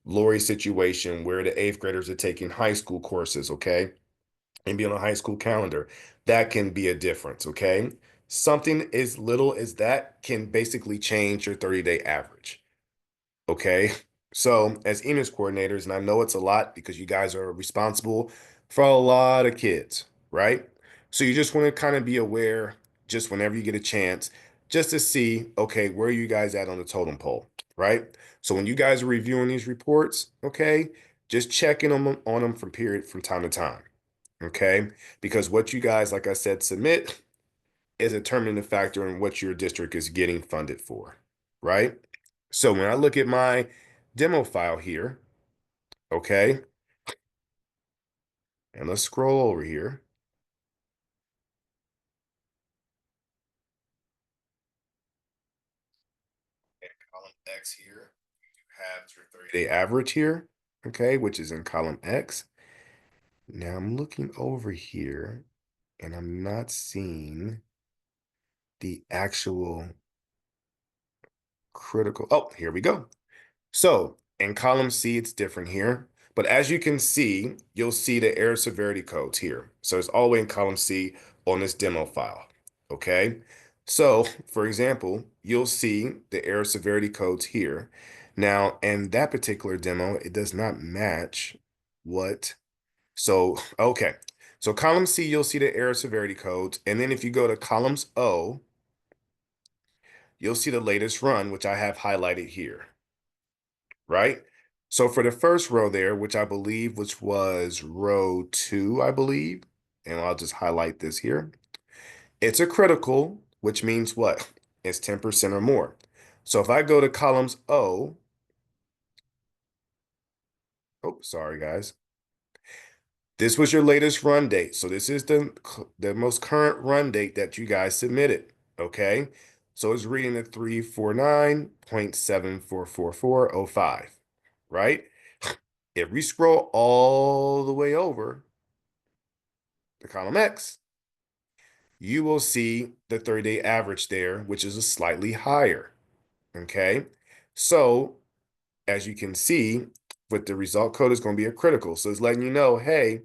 Lori's situation where the eighth graders are taking high school courses, okay, and be on a high school calendar. That can be a difference, okay? Something as little as that can basically change your 30-day average. Okay. So, as EMIS coordinators, and I know it's a lot because you guys are responsible for a lot of kids, right? So, you just want to kind of be aware just whenever you get a chance, just to see, okay, where are you guys at on the totem pole, right? So, when you guys are reviewing these reports, okay, just checking on them from time to time, okay? Because what you guys, like I said, submit is a determining factor in what your district is getting funded for, right? So when I look at my demo file here, okay, and let's scroll over here. And column X here, you have your 30-day average here, okay, which is in column X. Now I'm looking over here and I'm not seeing the actual critical. Oh, here we go. So in column C, it's different here. But as you can see, you'll see the error severity codes here. So it's all the way in column C on this demo file. Okay. So for example, you'll see the error severity codes here. Now, in that particular demo, it does not match what. So, okay. So column C, you'll see the error severity codes. And then if you go to columns O, you'll see the latest run, which I have highlighted here. Right? So for the first row there, which I believe which was row 2, I believe, and I'll just highlight this here. It's a critical, which means what? It's 10% or more. So if I go to columns O, oh, sorry guys. This was your latest run date. So this is the most current run date that you guys submitted, okay? So it's reading at 349.744405, right? If we scroll all the way over to column X, you will see the 30-day average there, which is a slightly higher, okay? So as you can see, with the result code is going to be a critical. So it's letting you know, hey,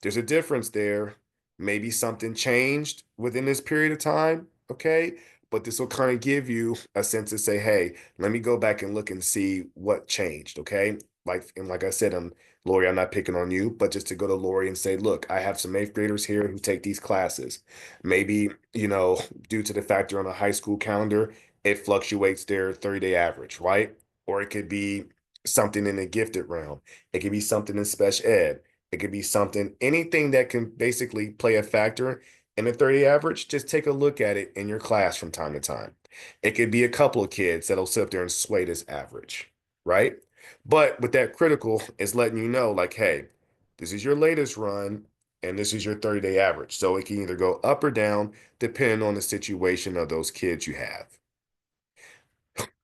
there's a difference there. Maybe something changed within this period of time, okay? But this will kind of give you a sense to say, hey, let me go back and look and see what changed, okay? Like I said, Lori, I'm not picking on you, but just to go to Lori and say, look, I have some eighth graders here who take these classes. Maybe, due to the fact they're on a high school calendar, it fluctuates their 30-day average, right? Or it could be something in the gifted realm. It could be something in special ed. It could be something, anything that can basically play a factor in the 30 average, just take a look at it in your class from time to time. It could be a couple of kids that'll sit up there and sway this average, right? But with that critical, it's letting you know, like, hey, this is your latest run and this is your 30-day average. So it can either go up or down depending on the situation of those kids you have.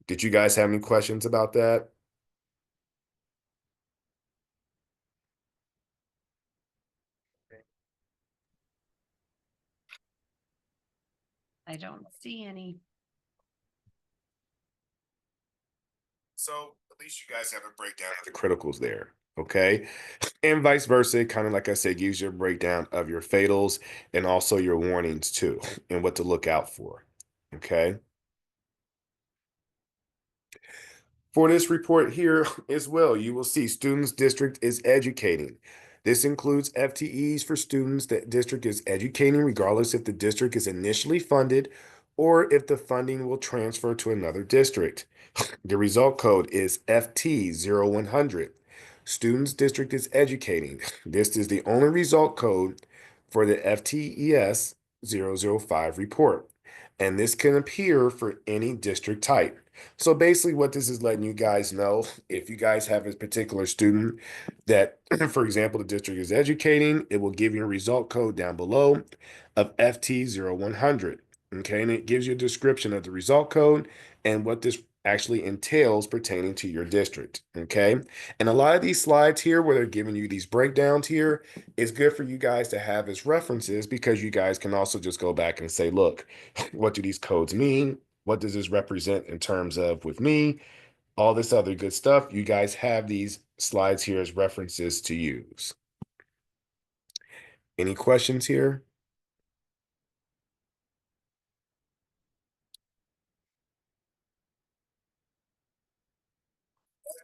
Did you guys have any questions about that? I don't see any. So at least you guys have a breakdown of the criticals there, okay? And vice versa, kind of like I said, use your breakdown of your fatals and also your warnings too, and what to look out for, okay? For this report here as well, you will see students district is educating. This includes FTEs for students that district is educating regardless if the district is initially funded or if the funding will transfer to another district. The result code is FT-0100. Students district is educating. This is the only result code for the FTES-005 report. And this can appear for any district type. So basically what this is letting you guys know, if you guys have a particular student that, for example, the district is educating, it will give you a result code down below of FT0100. Okay, and it gives you a description of the result code and what this actually entails pertaining to your district. Okay. And a lot of these slides here, where they're giving you these breakdowns here, is good for you guys to have as references, because you guys can also just go back and say, look, what do these codes mean? What does this represent in terms of with me? All this other good stuff. You guys have these slides here as references to use. Any questions here?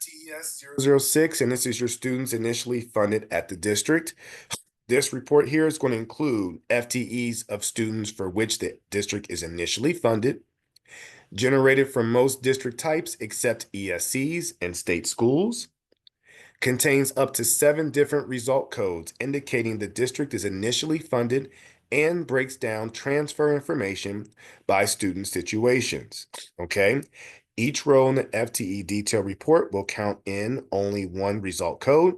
FTES-006, and this is your students initially funded at the district. This report here is going to include FTEs of students for which the district is initially funded, generated from most district types except ESCs and state schools, contains up to 7 different result codes indicating the district is initially funded, and breaks down transfer information by student situations. Okay. Each row in the FTE detail report will count in only one result code.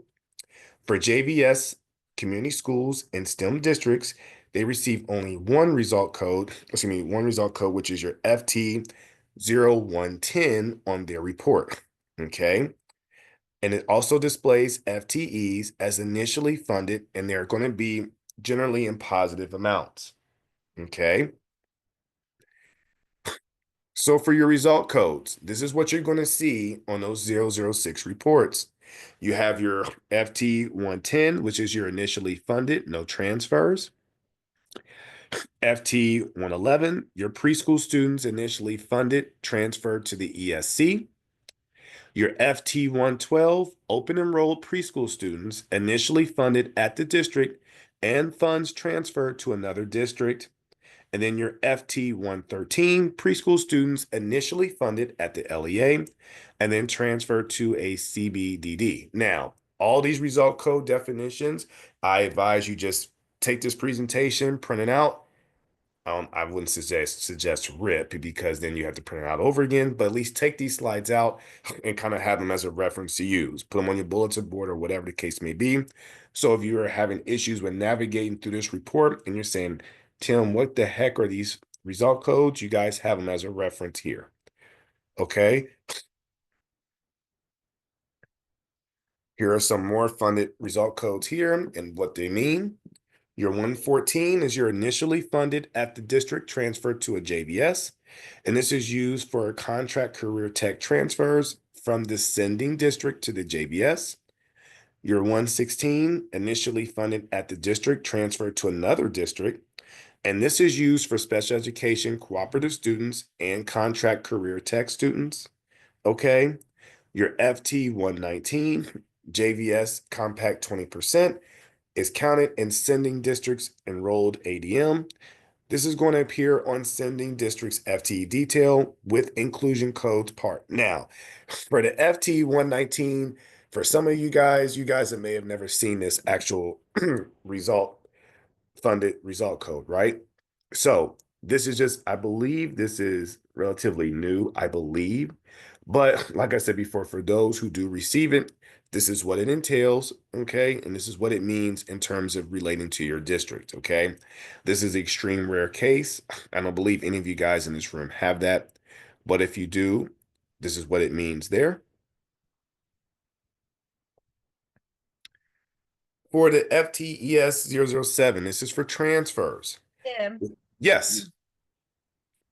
For JVS, community schools, and STEM districts, they receive only one result code, which is your FT0110 on their report. Okay. And it also displays FTEs as initially funded, and they're going to be generally in positive amounts. Okay. So for your result codes, this is what you're going to see on those 006 reports. You have your FT110, which is your initially funded, no transfers. FT111, your preschool students initially funded, transferred to the ESC. Your FT112, open enrolled preschool students initially funded at the district and funds transferred to another district. And then your FT113, preschool students initially funded at the LEA and then transferred to a CBDD. Now, all these result code definitions, I advise you just take this presentation, print it out. I wouldn't suggest RIP, because then you have to print it out over again, but at least take these slides out and kind of have them as a reference to use. Put them on your bulletin board or whatever the case may be. So if you are having issues with navigating through this report and you're saying, Tim, what the heck are these result codes? You guys have them as a reference here. Okay. Here are some more funded result codes here and what they mean. Your 114 is your initially funded at the district transferred to a JVS, and this is used for contract career tech transfers from the sending district to the JVS. Your 116, initially funded at the district transferred to another district, and this is used for special education cooperative students and contract career tech students. Okay. Your FT 119, JVS compact 20%, is counted in sending districts enrolled ADM. This is going to appear on sending districts FTE detail with inclusion codes part. Now, for the FT 119, for some of you guys that may have never seen this actual result funded result code, right? So this is just, I believe this is relatively new, I believe. But like I said before, for those who do receive it, this is what it entails, okay? And this is what it means in terms of relating to your district, okay? This is an extreme rare case. I don't believe any of you guys in this room have that. But if you do, this is what it means there. For the FTES-007, this is for transfers. Tim, Yes.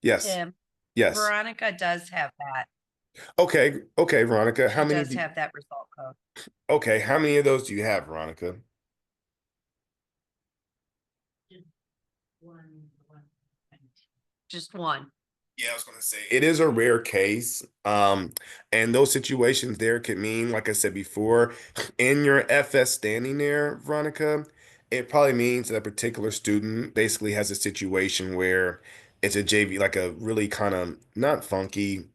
Yes. Tim, Yes. Veronica does have that. Okay. Okay, Veronica. How She many does have that result code. Okay, how many of those do you have, Veronica? Just one. Yeah, I was going to say it is a rare case. And those situations there could mean, like I said before, in your FS standing there, Veronica, it probably means that a particular student basically has a situation where it's a JV, like a really kind of not funky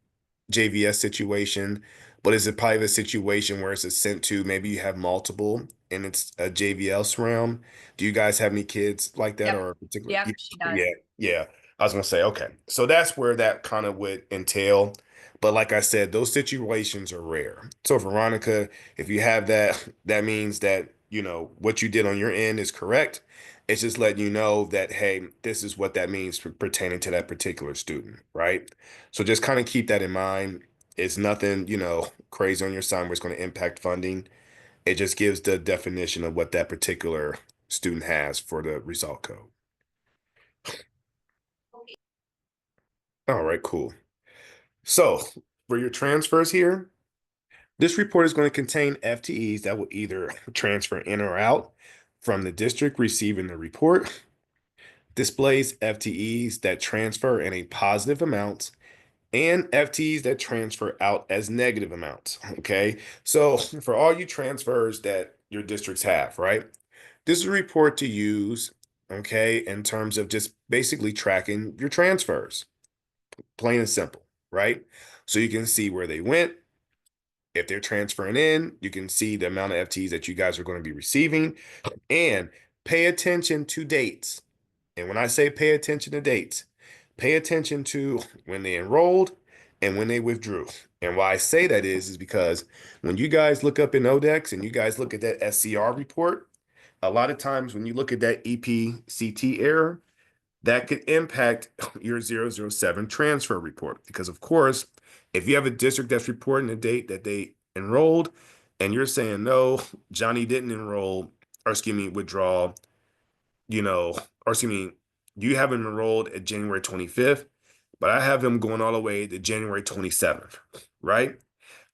JVS situation, but is it probably the situation where it's a sent to, maybe you have multiple and it's a JVS realm? Do you guys have any kids like that, Yep. or a particular? Yep, she does. Yeah, yeah. I was gonna say, okay. So that's where that kind of would entail. But like I said, those situations are rare. So Veronica, if you have that, that means that, what you did on your end is correct. It's just letting you know that, hey, this is what that means pertaining to that particular student, right? So just kind of keep that in mind. It's nothing, crazy on your sign where it's going to impact funding. It just gives the definition of what that particular student has for the result code. All right, cool. So for your transfers here, this report is going to contain FTEs that will either transfer in or out from the district receiving the report, displays FTEs that transfer in a positive amount, and FTEs that transfer out as negative amounts. Okay. So for all you transfers that your districts have, right? This is a report to use, okay, in terms of just basically tracking your transfers, plain and simple, right? So you can see where they went. If they're transferring in, you can see the amount of FTEs that you guys are going to be receiving, and pay attention to dates. And when I say pay attention to dates, pay attention to when they enrolled and when they withdrew. And why I say that is because when you guys look up in ODEX and you guys look at that SCR report, a lot of times when you look at that EPCT error, that could impact your 007 transfer report. Because of course, if you have a district that's reporting the date that they enrolled and you're saying, no, Johnny didn't enroll, or excuse me, withdraw, or excuse me, you have him enrolled at January 25th, but I have him going all the way to January 27th, right?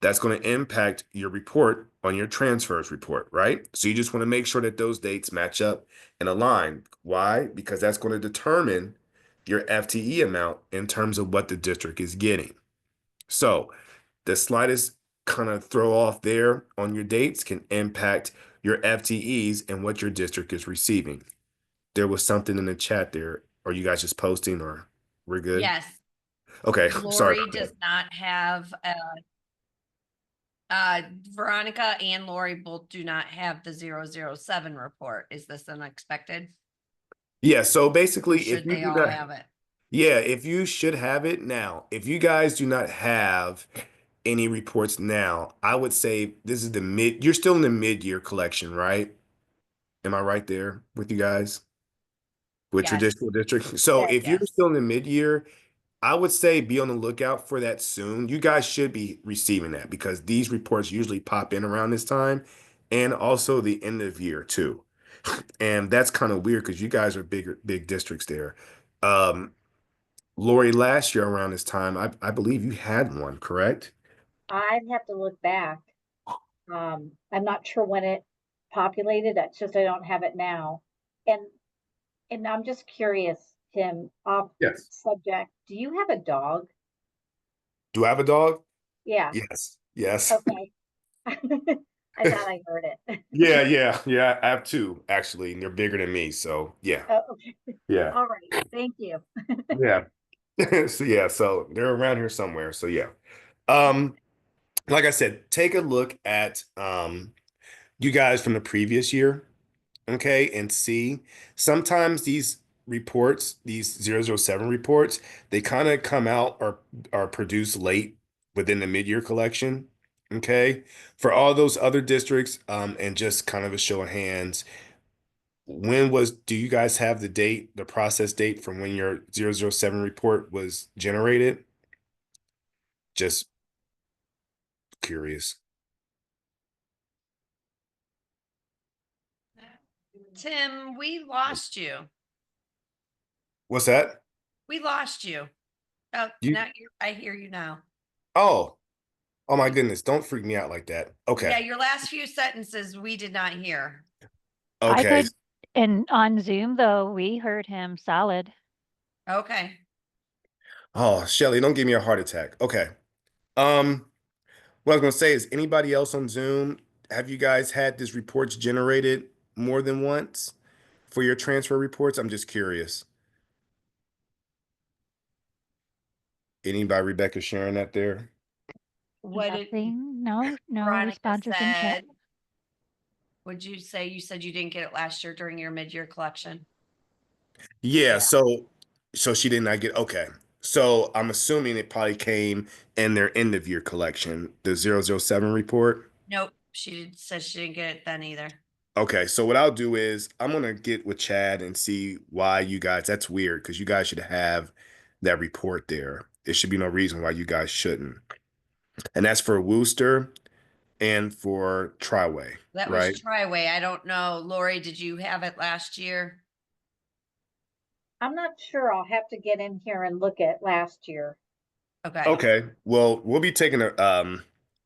That's going to impact your report on your transfers report, right? So you just want to make sure that those dates match up and align. Why? Because that's going to determine your FTE amount in terms of what the district is getting. So the slightest kind of throw off there on your dates can impact your FTEs and what your district is receiving. There was something in the chat there. Are you guys just posting or we're good? Yes, Okay, sorry Lori about that. does not have, Veronica and Lori both do not have the 007 report. Is this unexpected? Yeah, so Or basically, if should you they do all not, have it? yeah, if you should have it now, if you guys do not have any reports now, I would say this is you're still in the mid-year collection, right? Am I right there with you guys? With Yes, traditional district? So Yes. if you're yes. still in the mid-year, I would say be on the lookout for that soon. You guys should be receiving that because these reports usually pop in around this time and also the end of year too. And that's kind of weird because you guys are big districts there. Um, Lori, last year around this time, I believe you had one, correct? I'd have to look back. I'm not sure when it populated. That's just I don't have it now. And I'm just curious, Tim, off Yes. subject. Do you have a dog? Do I have a dog? Yeah. Yes. Yes. Okay. I thought I heard it. Yeah. I have two actually, and they're bigger than me. So yeah. Oh, okay. Yeah. All right. Thank you. Yeah. So they're around here somewhere. So yeah. Um, like I said, take a look at you guys from the previous year, okay, and see. Sometimes these reports, these 007 reports, they kind of come out or are produced late within the mid-year collection, okay? For all those other districts, and just kind of a show of hands, do you guys have the date, the process date from when your 007 report was generated? Just curious. Tim, we lost you. What's that? We lost you. Oh, You, I hear you now. oh, oh my goodness, don't freak me out like that. Okay. Yeah, your last few sentences we did not hear. I Okay. could, and on Zoom though, we heard him solid. Okay. Oh, Shelly, don't give me a heart attack. Okay. Um, what I was gonna say is anybody else on Zoom, have you guys had this reports generated more than once for your transfer reports? I'm just curious. Anybody, Rebecca, sharing that there? What did Nothing, no Veronica responses in chat. said? Would you say you said you didn't get it last year during your mid-year collection? Yeah, Yeah. so she did not get okay. So I'm assuming it probably came in their end of year collection, the 007 report. Nope, said she didn't get it then either. Okay, so what I'll do is I'm gonna get with Chad and see why you guys, that's weird because you guys should have that report there. There should be no reason why you guys shouldn't. And that's for Wooster and for Triway, That was right? Triway. I don't know. Lori, did you have it last year? I'm not sure. I'll have to get in here and look at last year. Okay. Okay. Well, we'll be taking a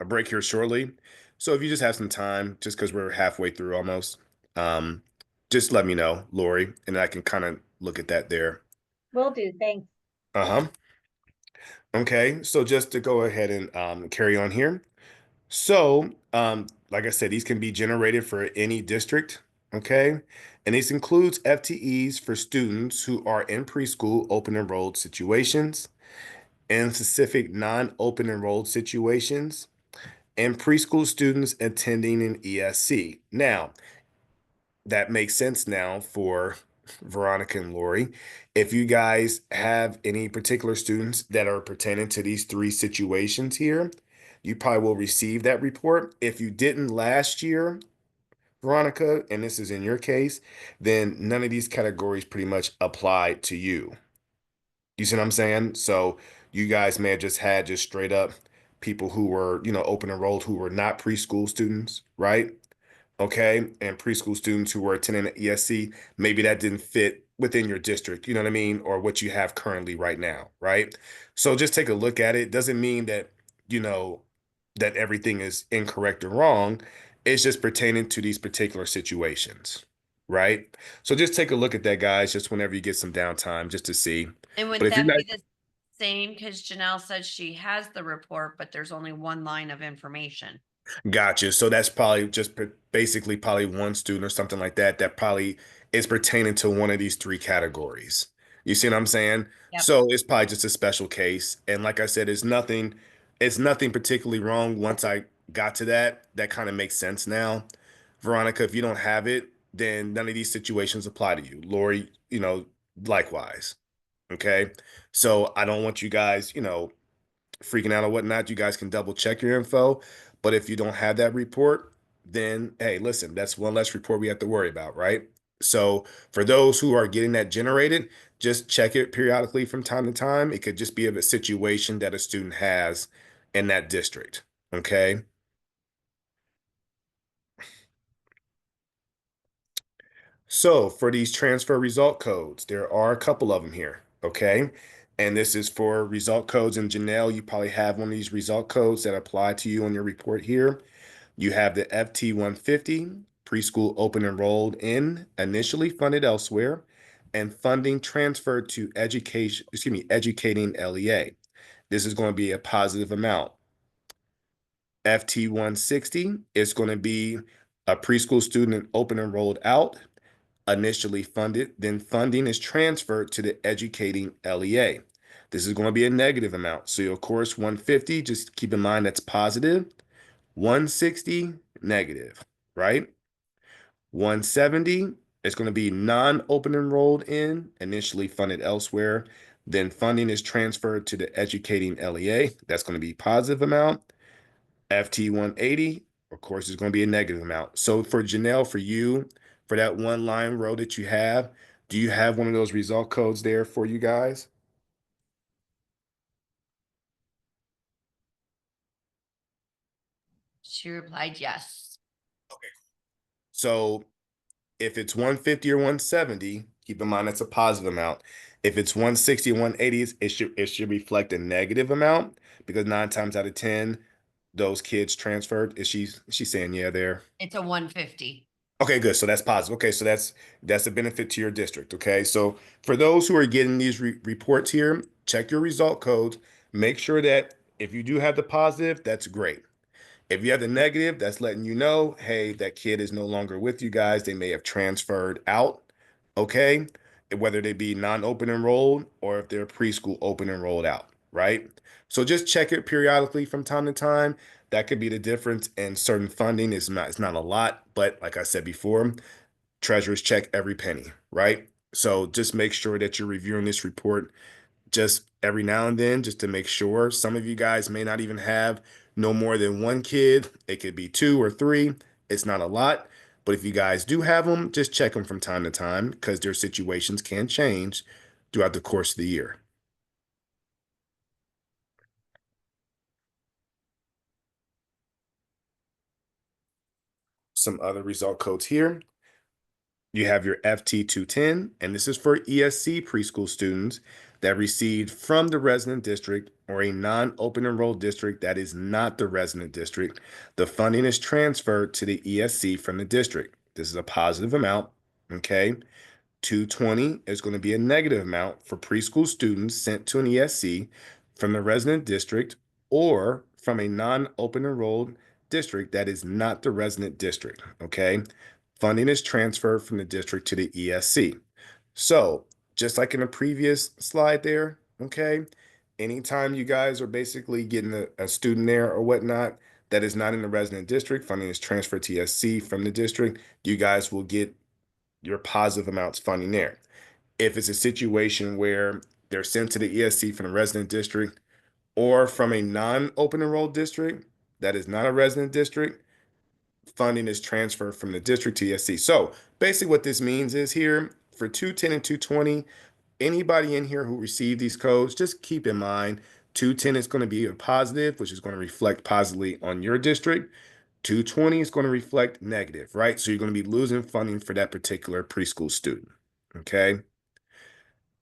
break here shortly. So if you just have some time, just because we're halfway through almost, um, just let me know, Lori, and I can kind of look at that there. Will do. Thanks. Uh-huh. Okay. So just to go ahead and carry on here. So, like I said, these can be generated for any district, okay? And this includes FTEs for students who are in preschool open enrolled situations and specific non-open enrolled situations and preschool students attending an ESC. Now, that makes sense now for Veronica and Lori. If you guys have any particular students that are pertaining to these three situations here, you probably will receive that report. If you didn't last year, Veronica, and this is in your case, then none of these categories pretty much apply to you. You see what I'm saying? So you guys may have just had just straight up people who were, open enrolled who were not preschool students, right? Okay, and preschool students who were attending the ESC, maybe that didn't fit within your district, you know what I mean, or what you have currently right now, right? So just take a look at it. Doesn't mean that, you know, that everything is incorrect or wrong. It's just pertaining to these particular situations, right? So just take a look at that, guys, just whenever you get some downtime, just to see. And But would if you're that not be the same? Because Janelle says she has the report, but there's only one line of information. Gotcha. So that's probably just basically probably one student or something like that that probably is pertaining to one of these three categories. You see what I'm saying? Yep. So it's probably just a special case. And like I said, it's nothing particularly wrong once I got to that. That kind of makes sense now. Veronica, if you don't have it, then none of these situations apply to you. Lori, likewise. Okay. So I don't want you guys, freaking out or whatnot, you guys can double check your info. But if you don't have that report, then hey, listen, that's one less report we have to worry about, right? So for those who are getting that generated, just check it periodically from time to time. It could just be a situation that a student has in that district. Okay. So for these transfer result codes, there are a couple of them here. Okay. And this is for result codes. And Janelle, you probably have one of these result codes that apply to you on your report here. You have the FT-150, preschool open enrolled in, initially funded elsewhere, and funding transferred to educating LEA. This is going to be a positive amount. FT-160 is going to be a preschool student open enrolled out, initially funded, then funding is transferred to the educating LEA. This is going to be a negative amount. So of course, 150, just keep in mind that's positive. 160, negative, right? 170 is going to be non-open enrolled in, initially funded elsewhere. Then funding is transferred to the educating LEA. That's going to be positive amount. FT 180, of course, is going to be a negative amount. So for Janelle, for you, for that one line row that you have, do you have one of those result codes there for you guys? She replied yes. So if it's 150 or 170, keep in mind that's a positive amount. If it's 160 or 180, it should reflect a negative amount because 9 times out of 10, those kids transferred. Is she saying yeah there? It's a 150. Okay, good. So that's positive. Okay, so that's a benefit to your district. Okay, so for those who are getting these reports here, check your result codes. Make sure that if you do have the positive, that's great. If you have the negative, that's letting you know, hey, that kid is no longer with you guys. They may have transferred out, okay? Whether they be non-open enrolled or if they're preschool open enrolled out, right? So just check it periodically from time to time. That could be the difference in certain funding. It's not a lot, but like I said before, treasurers check every penny, right? So just make sure that you're reviewing this report just every now and then just to make sure. Some of you guys may not even have no more than one kid. It could be two or three. It's not a lot. But if you guys do have them, just check them from time to time because their situations can change throughout the course of the year. some other result codes here. You have your FT210, and this is for ESC preschool students that received from the resident district or a non-open enrolled district that is not the resident district. The funding is transferred to the ESC from the district. This is a positive amount, okay? 220 is going to be a negative amount for preschool students sent to an ESC from the resident district or from a non-open enrolled district that is not the resident district, okay? Funding is transferred from the district to the ESC. So, just like in the previous slide there, okay, anytime you guys are basically getting a student there or whatnot that is not in the resident district, funding is transferred to ESC from the district, you guys will get your positive amounts funding there. If it's a situation where they're sent to the ESC from the resident district or from a non-open enrolled district that is not a resident district, funding is transferred from the district to ESC. So basically what this means is here for 210 and 220, anybody in here who received these codes, just keep in mind 210 is going to be a positive, which is going to reflect positively on your district. 220 is going to reflect negative, right? So you're going to be losing funding for that particular preschool student, okay?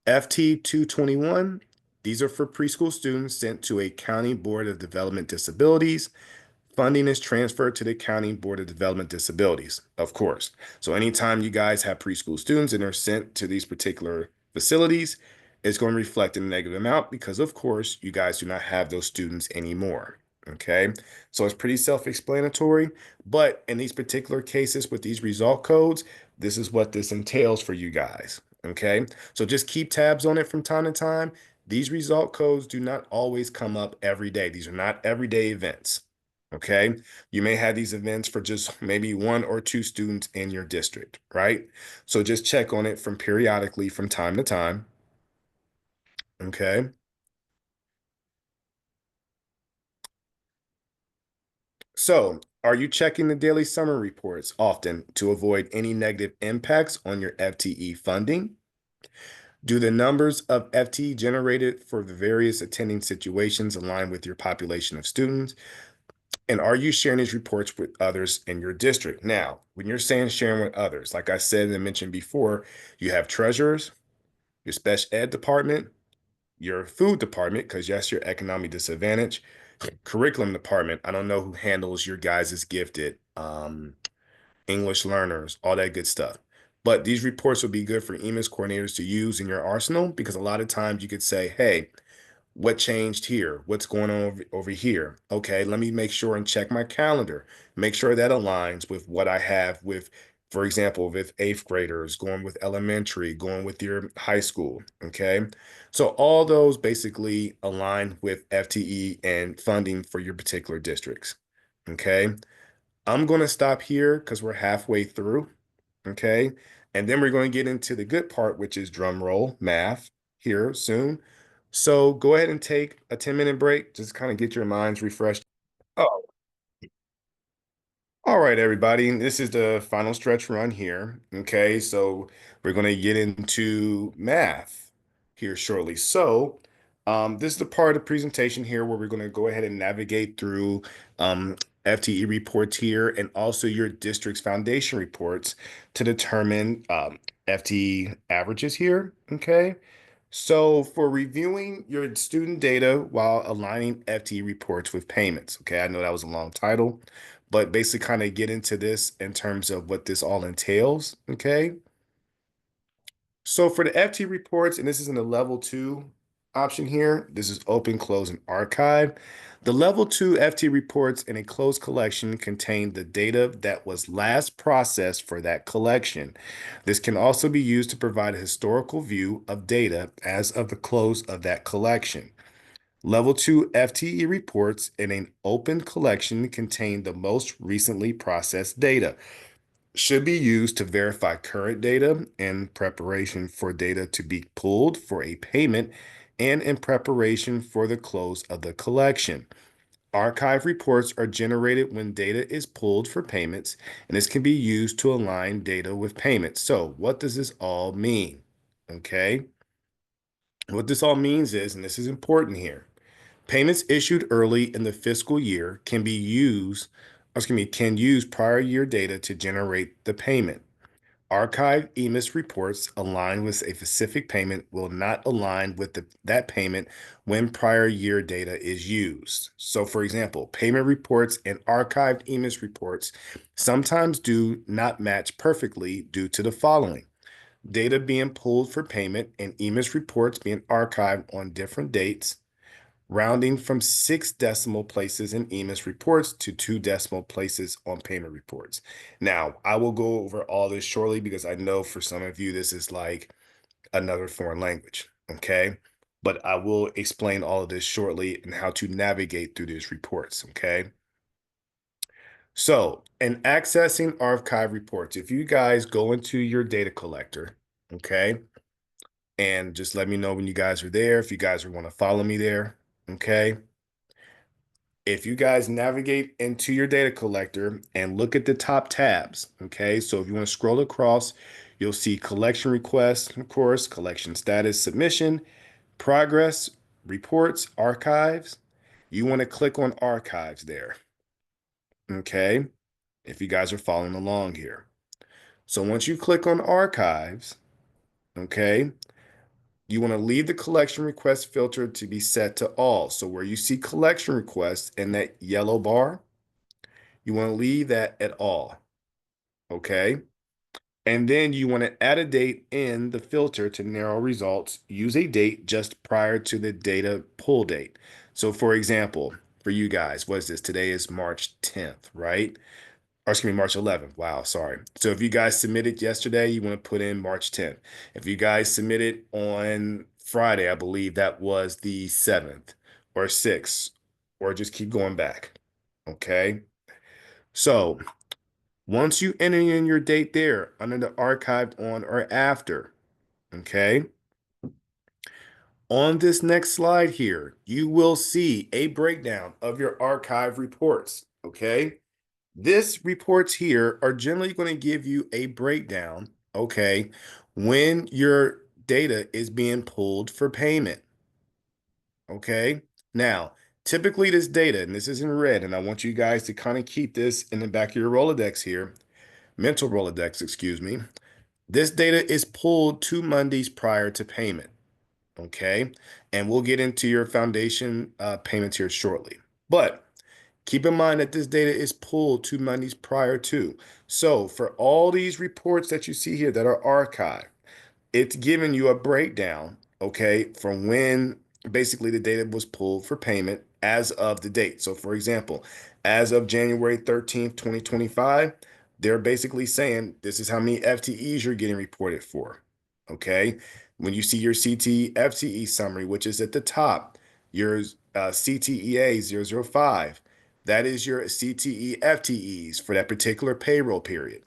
FT 221, these are for preschool students sent to a County Board of Development Disabilities. Funding is transferred to the County Board of Development Disabilities, of course. So anytime you guys have preschool students and they're sent to these particular facilities, it's going to reflect a negative amount because, of course, you guys do not have those students anymore. Okay, so it's pretty self-explanatory, but in these particular cases with these result codes, this is what this entails for you guys. Okay, so just keep tabs on it from time to time. These result codes do not always come up every day. These are not everyday events. Okay, you may have these events for just maybe one or two students in your district, right? So just check on it from periodically from time to time. Okay. So, are you checking the daily summary reports often to avoid any negative impacts on your FTE funding? Do the numbers of FTE generated for the various attending situations align with your population of students? And are you sharing these reports with others in your district? Now, when you're saying sharing with others, like I said and mentioned before, you have treasurers, your special ed department, your food department, because yes, your economic disadvantage, curriculum department. I don't know who handles your guys' gifted, English learners, all that good stuff. But these reports will be good for EMIS coordinators to use in your arsenal because a lot of times you could say, hey, what changed here? What's going on over here? Okay, let me make sure and check my calendar. Make sure that aligns with what I have with, for example, with eighth graders, going with elementary, going with your high school. Okay, so all those basically align with FTE and funding for your particular districts. Okay, I'm going to stop here because we're halfway through. Okay, and then we're going to get into the good part, which is drum roll math here soon. So go ahead and take a 10-minute break, just kind of get your minds refreshed. Oh, all right, everybody. This is the final stretch run here. Okay, so we're going to get into math here shortly. So this is the part of the presentation here where we're going to go ahead and navigate through FTE reports here and also your district's foundation reports to determine FTE averages here. Okay. So for reviewing your student data while aligning FTE reports with payments, okay, I know that was a long title, but basically kind of get into this in terms of what this all entails, okay? So for the FTE reports, and this is in the level 2 option here, this is open, close, and archive. The level 2 FTE reports in a closed collection contain the data that was last processed for that collection. This can also be used to provide a historical view of data as of the close of that collection. Level 2 FTE reports in an open collection contain the most recently processed data. Should be used to verify current data in preparation for data to be pulled for a payment and in preparation for the close of the collection. Archive reports are generated when data is pulled for payments, and this can be used to align data with payments. So what does this all mean? Okay. What this all means is, and this is important here, payments issued early in the fiscal year can be used can use prior year data to generate the payment. Archived EMIS reports aligned with a specific payment will not align with that payment when prior year data is used. So, for example, payment reports and archived EMIS reports sometimes do not match perfectly due to the following: data being pulled for payment and EMIS reports being archived on different dates, rounding from 6 decimal places in EMIS reports to 2 decimal places on payment reports. Now, I will go over all this shortly because I know for some of you this is like another foreign language, okay? But I will explain all of this shortly and how to navigate through these reports, okay? So, in accessing archive reports, if you guys go into your data collector, okay? And just let me know when you guys are there, if you guys want to follow me there, okay? If you guys navigate into your data collector and look at the top tabs, okay? So if you want to scroll across, you'll see collection requests, of course, collection status, submission, progress, reports, archives. You want to click on archives there, okay? If you guys are following along here. So once you click on archives, okay, you want to leave the collection request filter to be set to all. So where you see collection requests in that yellow bar, you want to leave that at all, okay? And then you want to add a date in the filter to narrow results. Use a date just prior to the data pull date. So for example, for you guys, what is this? Today is March 10th, right? Or excuse me, March 11th. Wow, sorry. So if you guys submitted yesterday, you want to put in March 10th. If you guys submitted on Friday, I believe that was the 7th or 6th, or just keep going back, okay? So once you enter in your date there under the archived on or after, okay? On this next slide here, you will see a breakdown of your archive reports, okay? This reports here are generally going to give you a breakdown, okay, when your data is being pulled for payment, okay? Now, typically this data, and this is in red, and I want you guys to kind of keep this in the back of your Rolodex here, mental Rolodex, excuse me. This data is pulled 2 Mondays prior to payment, okay? And we'll get into your foundation payments here shortly. But keep in mind that this data is pulled 2 Mondays prior to. So for all these reports that you see here that are archived, it's giving you a breakdown, okay, from when basically the data was pulled for payment as of the date. So for example, as of January 13th, 2025, they're basically saying this is how many FTEs you're getting reported for, okay? When you see your CTE FTE summary, which is at the top, your CTEA 005, that is your CTE FTEs for that particular payroll period,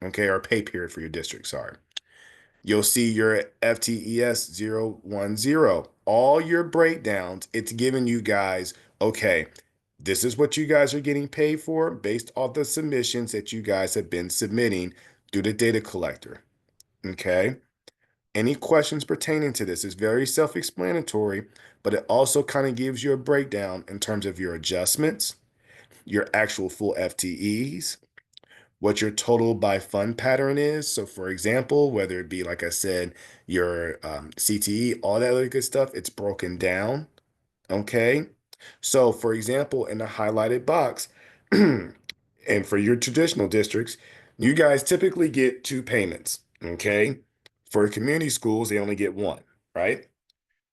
okay, or pay period for your district, sorry. You'll see your FTES-010, all your breakdowns. It's giving you guys, okay, this is what you guys are getting paid for based off the submissions that you guys have been submitting through the data collector, okay? Any questions pertaining to this is very self-explanatory, but it also kind of gives you a breakdown in terms of your adjustments, your actual full FTEs, what your total by fund pattern is. So for example, whether it be, like I said, your CTE, all that other good stuff, it's broken down, okay? So for example, in the highlighted box, and for your traditional districts, you guys typically get 2 payments, okay? For community schools, they only get 1, right?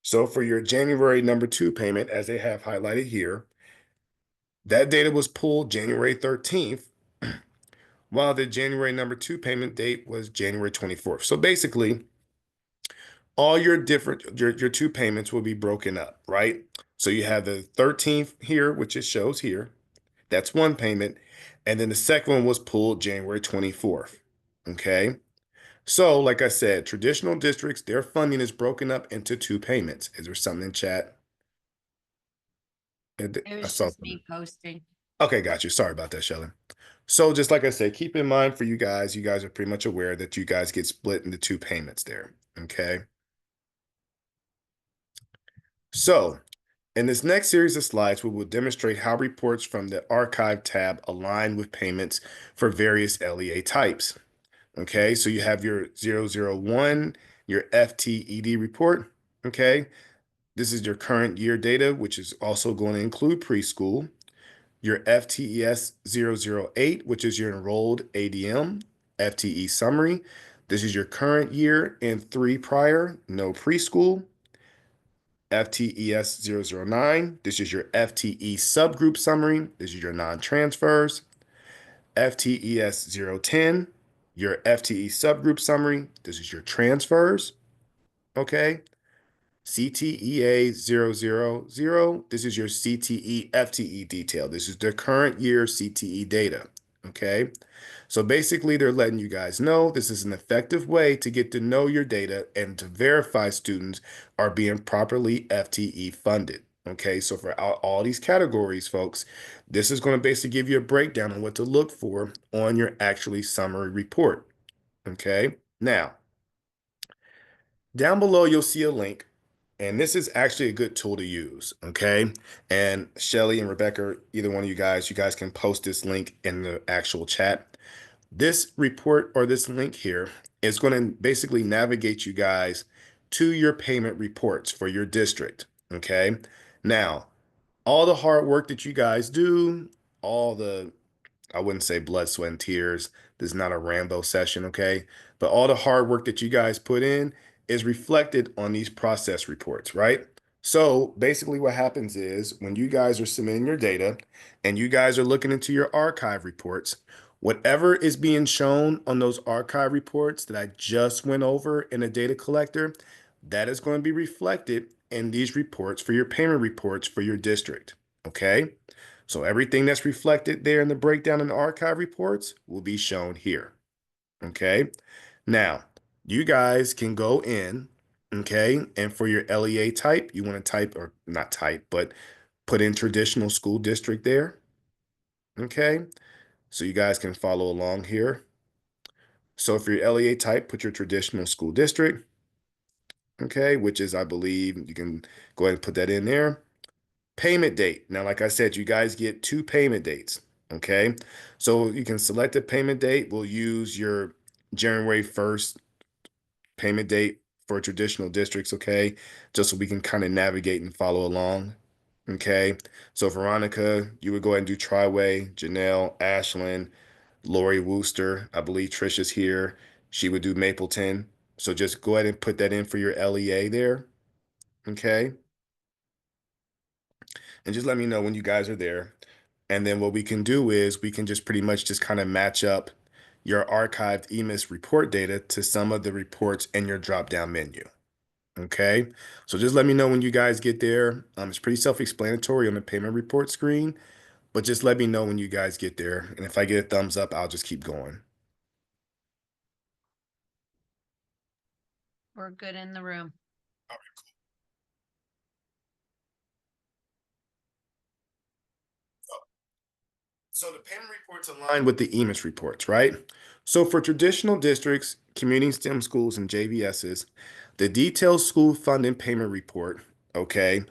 So for your January number 2 payment, as they have highlighted here, that data was pulled January 13th, while the January number 2 payment date was January 24th. So basically, all your different your 2 payments will be broken up, right? So you have the 13th here, which it shows here. That's 1 payment. And then the second one was pulled January 24th. Okay. So, like I said, traditional districts, their funding is broken up into 2 payments. Is there something in chat? It I was saw just something. me posting. Okay, got you. Sorry about that, Shelly. So just like I said, keep in mind for you guys are pretty much aware that you guys get split into 2 payments there, okay? So In this next series of slides, we will demonstrate how reports from the Archive tab align with payments for various LEA types. Okay, so you have your 001, your FTED report. Okay, this is your current year data, which is also going to include preschool. Your FTES-008, which is your enrolled ADM, FTE summary. This is your current year and 3 prior, no preschool. FTES-009, this is your FTE subgroup summary. This is your non-transfers. FTES-010, your FTE subgroup summary. This is your transfers. Okay. CTEA-000, this is your CTE FTE detail. This is the current year CTE data. Okay. So basically, they're letting you guys know this is an effective way to get to know your data and to verify students are being properly FTE funded. Okay, so for all these categories, folks, this is going to basically give you a breakdown on what to look for on your actually summary report. Okay, now down below, you'll see a link, and this is actually a good tool to use. Okay, and Shelly and Rebecca, either one of you guys can post this link in the actual chat. This report or this link here is going to basically navigate you guys to your payment reports for your district. Okay. Now, all the hard work that you guys do, all the I wouldn't say blood, sweat, and tears. This is not a Rambo session, okay? But all the hard work that you guys put in is reflected on these process reports, right? So basically what happens is when you guys are submitting your data and you guys are looking into your archive reports, whatever is being shown on those archive reports that I just went over in a data collector, that is going to be reflected in these reports for your payment reports for your district, okay? So everything that's reflected there in the breakdown in the archive reports will be shown here. Okay. Now, you guys can go in, okay, and for your LEA type, you want to type, or not type, but put in traditional school district there. Okay. So you guys can follow along here. So for your LEA type, put your traditional school district. Okay, which is, I believe, you can go ahead and put that in there. Payment date. Now, like I said, you guys get 2 payment dates. Okay. So you can select a payment date. We'll use your January 1st payment date for traditional districts. Okay. Just so we can kind of navigate and follow along. Okay. So Veronica, you would go ahead and do Triway, Janelle, Ashland, Lori Wooster. I believe Trisha's here. She would do Mapleton. So just go ahead and put that in for your LEA there. Okay. And just let me know when you guys are there. And then what we can do is we can just pretty much just kind of match up your archived EMIS report data to some of the reports in your drop-down menu. Okay, so just let me know when you guys get there. It's pretty self-explanatory on the payment report screen, but just let me know when you guys get there. And if I get a thumbs up, I'll just keep going. We're good in the room. So the payment reports align with the EMIS reports, right? So for traditional districts, community STEM schools, and JVSs, the detailed school funding payment report, okay,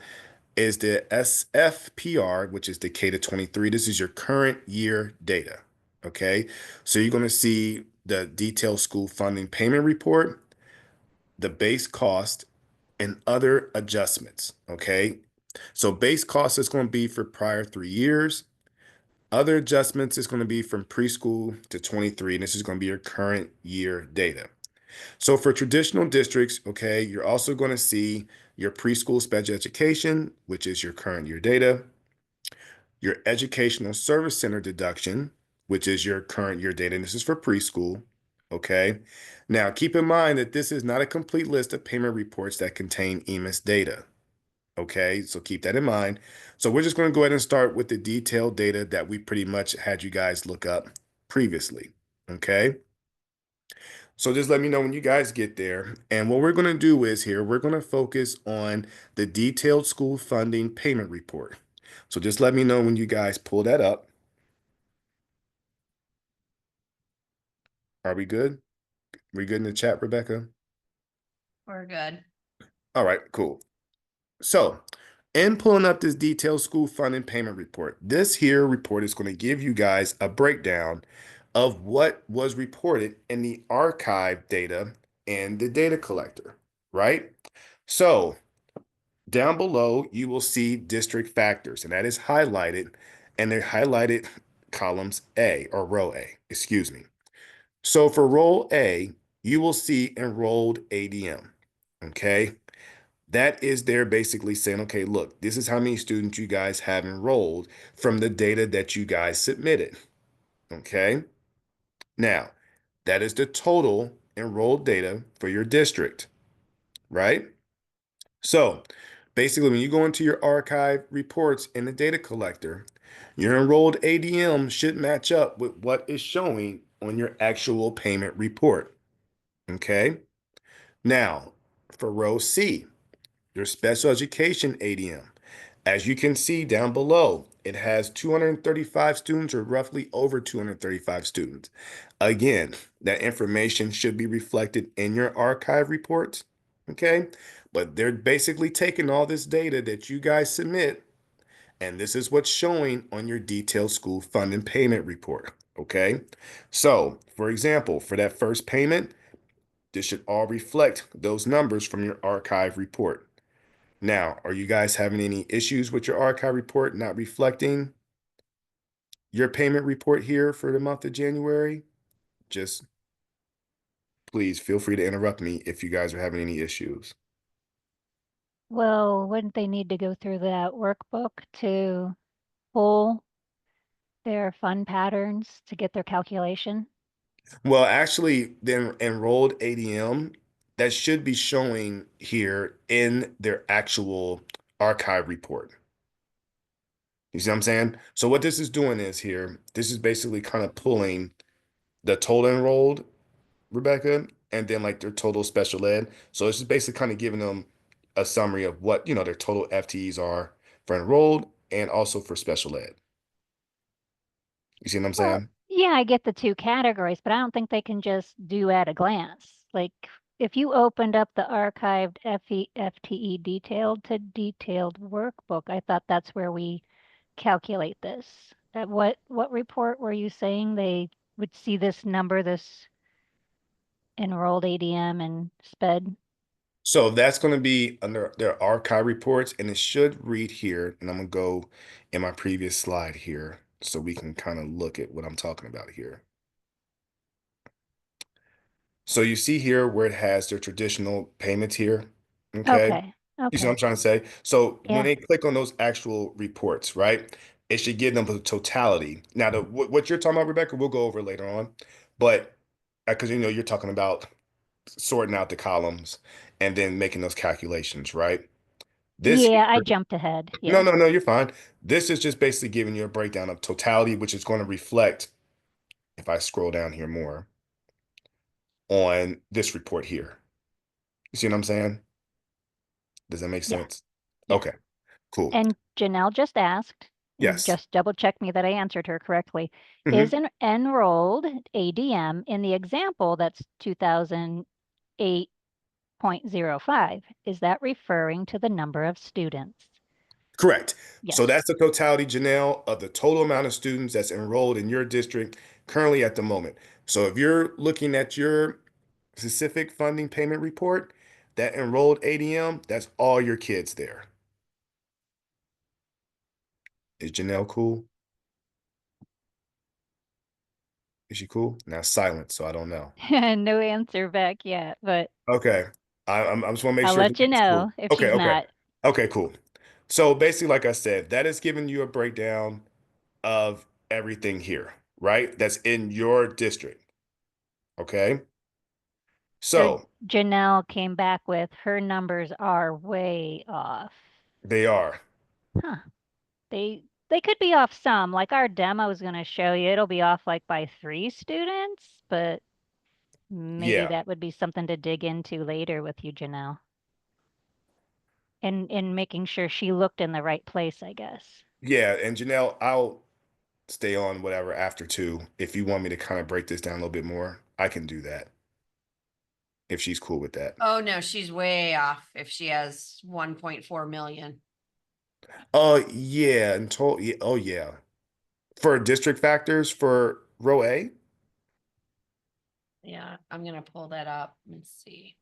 is the SFPR, which is the K to 23. This is your current year data, okay? So you're going to see the detailed school funding payment report, the base cost, and other adjustments, okay? So base cost is going to be for prior 3 years. Other adjustments is going to be from preschool to 23, and this is going to be your current year data. So for traditional districts, okay, you're also going to see your preschool special education, which is your current year data, your educational service center deduction, which is your current year data, and this is for preschool, okay? Now, keep in mind that this is not a complete list of payment reports that contain EMIS data. Okay, so keep that in mind. So we're just going to go ahead and start with the detailed data that we pretty much had you guys look up previously. Okay, so just let me know when you guys get there. And what we're going to do is here, we're going to focus on the detailed school funding payment report. So just let me know when you guys pull that up. Are we good? We good in the chat, Rebecca? We're good. All right, cool. So and pulling up this detailed school funding payment report. This here report is going to give you guys a breakdown of what was reported in the archive data and the data collector, right? So down below, you will see district factors, and that is highlighted, and they're highlighted columns A, or row A, excuse me. So for row A, you will see enrolled ADM, okay? That is there basically saying, okay, look, this is how many students you guys have enrolled from the data that you guys submitted. Okay. Now, that is the total enrolled data for your district, right? So basically, when you go into your archive reports in the data collector, your enrolled ADM should match up with what is showing on your actual payment report. Okay. Now, for row C, your special education ADM. As you can see down below, it has 235 students, or roughly over 235 students. Again, that information should be reflected in your archive reports, okay? But they're basically taking all this data that you guys submit, and this is what's showing on your detailed school funding payment report, okay? So, for example, for that first payment, this should all reflect those numbers from your archive report. Now, are you guys having any issues with your archive report not reflecting your payment report here for the month of January? Just please feel free to interrupt me if you guys are having any issues. Well, wouldn't they need to go through that workbook to pull their fund patterns to get their calculation? Well, actually, the enrolled ADM, that should be showing here in their actual archive report. You see what I'm saying? So what this is doing is here, this is basically kind of pulling the total enrolled, Rebecca, and then like their total special ed. So it's just basically kind of giving them a summary of what, their total FTEs are for enrolled and also for special ed. You see what I'm Well, saying? yeah, I get the two categories, but I don't think they can just do at a glance. Like, if you opened up the archived FTE detailed to detailed workbook, I thought that's where we calculate this. What report were you saying they would see this number, this enrolled ADM and sped? So that's going to be under their archive reports, and it should read here. And I'm going to go in my previous slide here so we can kind of look at what I'm talking about here. So you see here where it has their traditional payments here. Okay. Okay, You see what I'm okay, trying to say? So when yeah. they click on those actual reports, right, it should give them the totality. Now, what you're talking about, Rebecca, we'll go over later on. But because you're talking about sorting out the columns and then making those calculations, right? This Yeah, I here, jumped ahead. no, Yeah. no, no, you're fine. This is just basically giving you a breakdown of totality, which is going to reflect, if I scroll down here more, on this report here. You see what I'm saying? Does that make Yeah, sense? yeah. Okay, cool. And Janelle just asked, and Yes. just double check me that I answered her correctly. Hmm. Is an enrolled ADM in the example that's 2008.05? Is that referring to the number of students? Correct. So Yes. that's the totality, Janelle, of the total amount of students that's enrolled in your district currently at the moment. So if you're looking at your specific funding payment report, that enrolled ADM, that's all your kids there. Is Janelle cool? Is she cool? Now silent, so I don't know. No answer back yet, but Okay. I just want to make I'll sure let you Janelle's cool. know if Okay, she's okay. not. Okay, cool. So basically, like I said, that is giving you a breakdown of everything here, right? That's in your district. Okay. So So Janelle came back with her numbers are way off. they are. Huh. They could be off some. Like our demo is going to show you, it'll be off like by 3 students, but maybe Yeah. that would be something to dig into later with you, Janelle. And in making sure she looked in the right place, I guess. Yeah. And Janelle, I'll stay on whatever after two. If you want me to kind of break this down a little bit more, I can do that if she's cool with that. Oh, no, she's way off if she has 1.4 million. Yeah, and total, yeah, oh yeah. For district factors for row A? Yeah, I'm gonna pull that up. Let's see.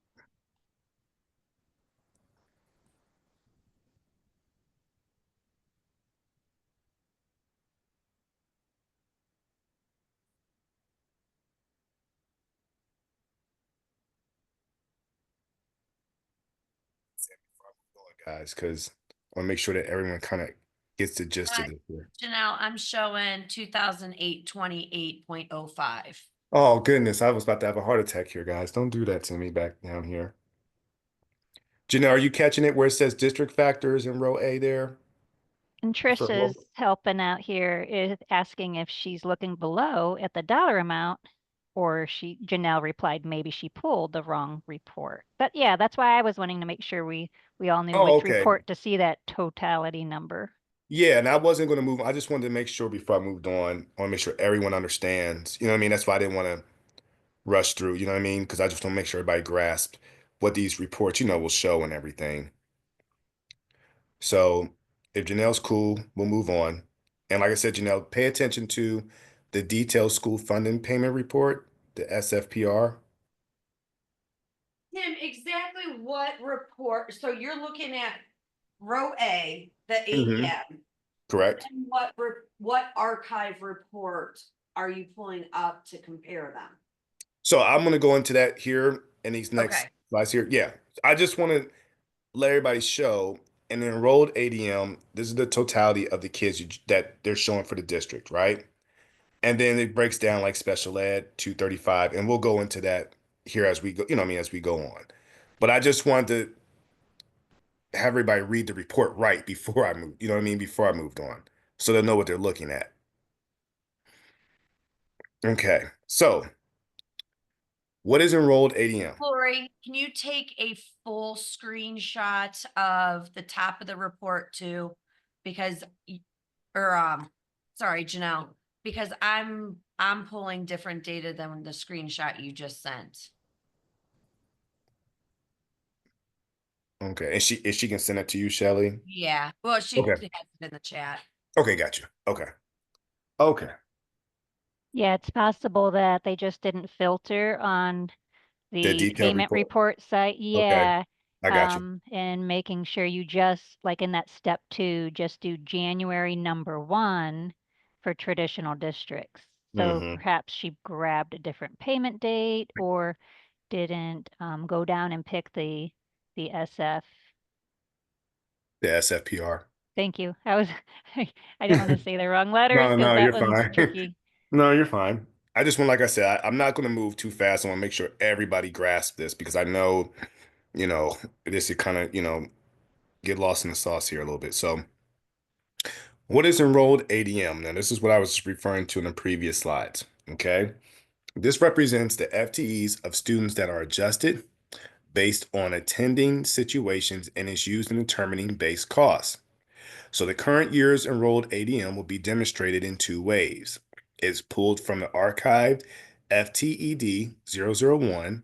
Guys, because I want to make sure that everyone kind of gets the gist of Uh, this here. Janelle, I'm showing 2008 28.05. Oh goodness, I was about to have a heart attack here, guys. Don't do that to me back down here. Janelle, are you catching it where it says district factors in row A there? And For row- Trisha's helping out here is asking if she's looking below at the dollar amount, or Janelle replied maybe she pulled the wrong report. But yeah, that's why I was wanting to make sure we all knew Oh, which okay. report to see that totality number. Yeah, and I wasn't going to move. I just wanted to make sure before I moved on. I want to make sure everyone understands. You know what I mean? That's why I didn't want to rush through. You know what I mean? Because I just want to make sure everybody grasped what these reports, will show and everything. So if Janelle's cool, we'll move on. And like I said, Janelle, pay attention to the detailed school funding payment report, the SFPR. Tim, exactly what report? So you're looking at row A, the Hmm. AEM. Correct. And what archive report are you pulling up to compare them? So I'm going to go into that here in these next Okay. slides here. Yeah, I just want to let everybody show an enrolled ADM. This is the totality of the kids that they're showing for the district, right? And then it breaks down like special ed, 235, and we'll go into that here as we go, as we go on. But I just wanted to have everybody read the report right before I moved, you know what I mean, before I moved on, so they'll know what they're looking at. Okay, so what is enrolled ADM? Lori, can you take a full screenshot of the top of the report too? Because, sorry, Janelle, because I'm pulling different data than the screenshot you just sent. Okay, and she can send it to you, Shelly. Yeah, well, she Okay. has it in the chat. Okay, got you. Okay. Okay. Yeah, it's possible that they just didn't filter on The the detailed payment report. report site. Okay, Yeah. I got you. And making sure you just, like in that step 2, just do January number 1 for traditional districts. So Hmm. perhaps she grabbed a different payment date or didn't go down and pick the SF. The SFPR. Thank you. I didn't want to say the wrong letters No, because no, that you're one's fine. tricky. No, you're fine. I just want, like I said, I'm not going to move too fast. I want to make sure everybody grasps this because I know, this is kind of, get lost in the sauce here a little bit. So, what is enrolled ADM? Now, this is what I was referring to in the previous slides. Okay. This represents the FTEs of students that are adjusted based on attending situations and is used in determining base costs. So the current year's enrolled ADM will be demonstrated in two ways. It's pulled from the archived FTED-001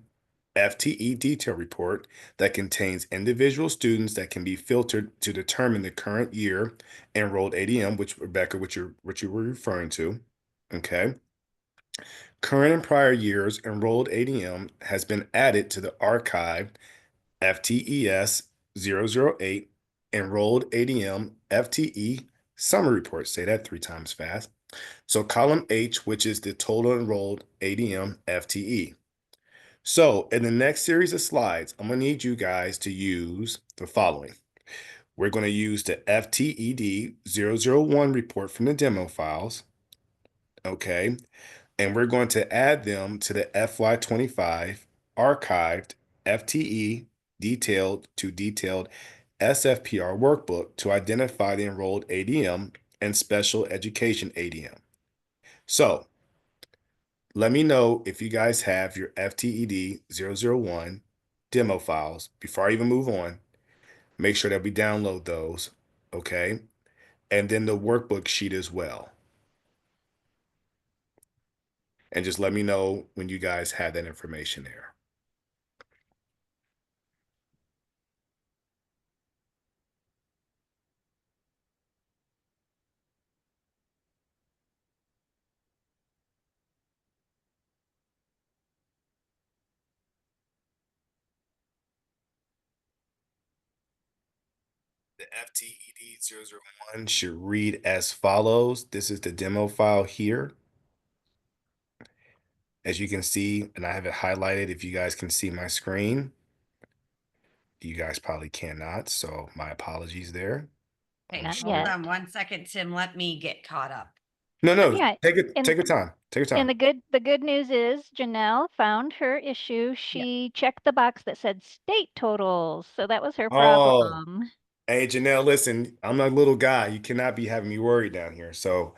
FTE detail report that contains individual students that can be filtered to determine the current year enrolled ADM, which Rebecca, which you were referring to. Okay. Current and prior years enrolled ADM has been added to the archived FTES-008 enrolled ADM FTE summary report. Say that 3 times fast. So column H, which is the total enrolled ADM FTE. So in the next series of slides, I'm going to need you guys to use the following. We're going to use the FTED-001 report from the demo files. Okay. And we're going to add them to the FY25 archived FTE detailed SFPR workbook to identify the enrolled ADM and special education ADM. So let me know if you guys have your FTED-001 demo files before I even move on. Make sure that we download those, okay? And then the workbook sheet as well. And just let me know when you guys have that information there. The FTED-001 should read as follows. This is the demo file here. As you can see, and I have it highlighted if you guys can see my screen. You guys probably cannot, so my apologies there. Okay, Not hold yet. on 1 second, Tim. Let me get caught up. No, Yeah, take it, and- take your time. Take your And time. the good news is Janelle found her issue. She checked the box that said state totals, so that was her Oh, problem. hey, Janelle, listen, I'm a little guy. You cannot be having me worried down here. So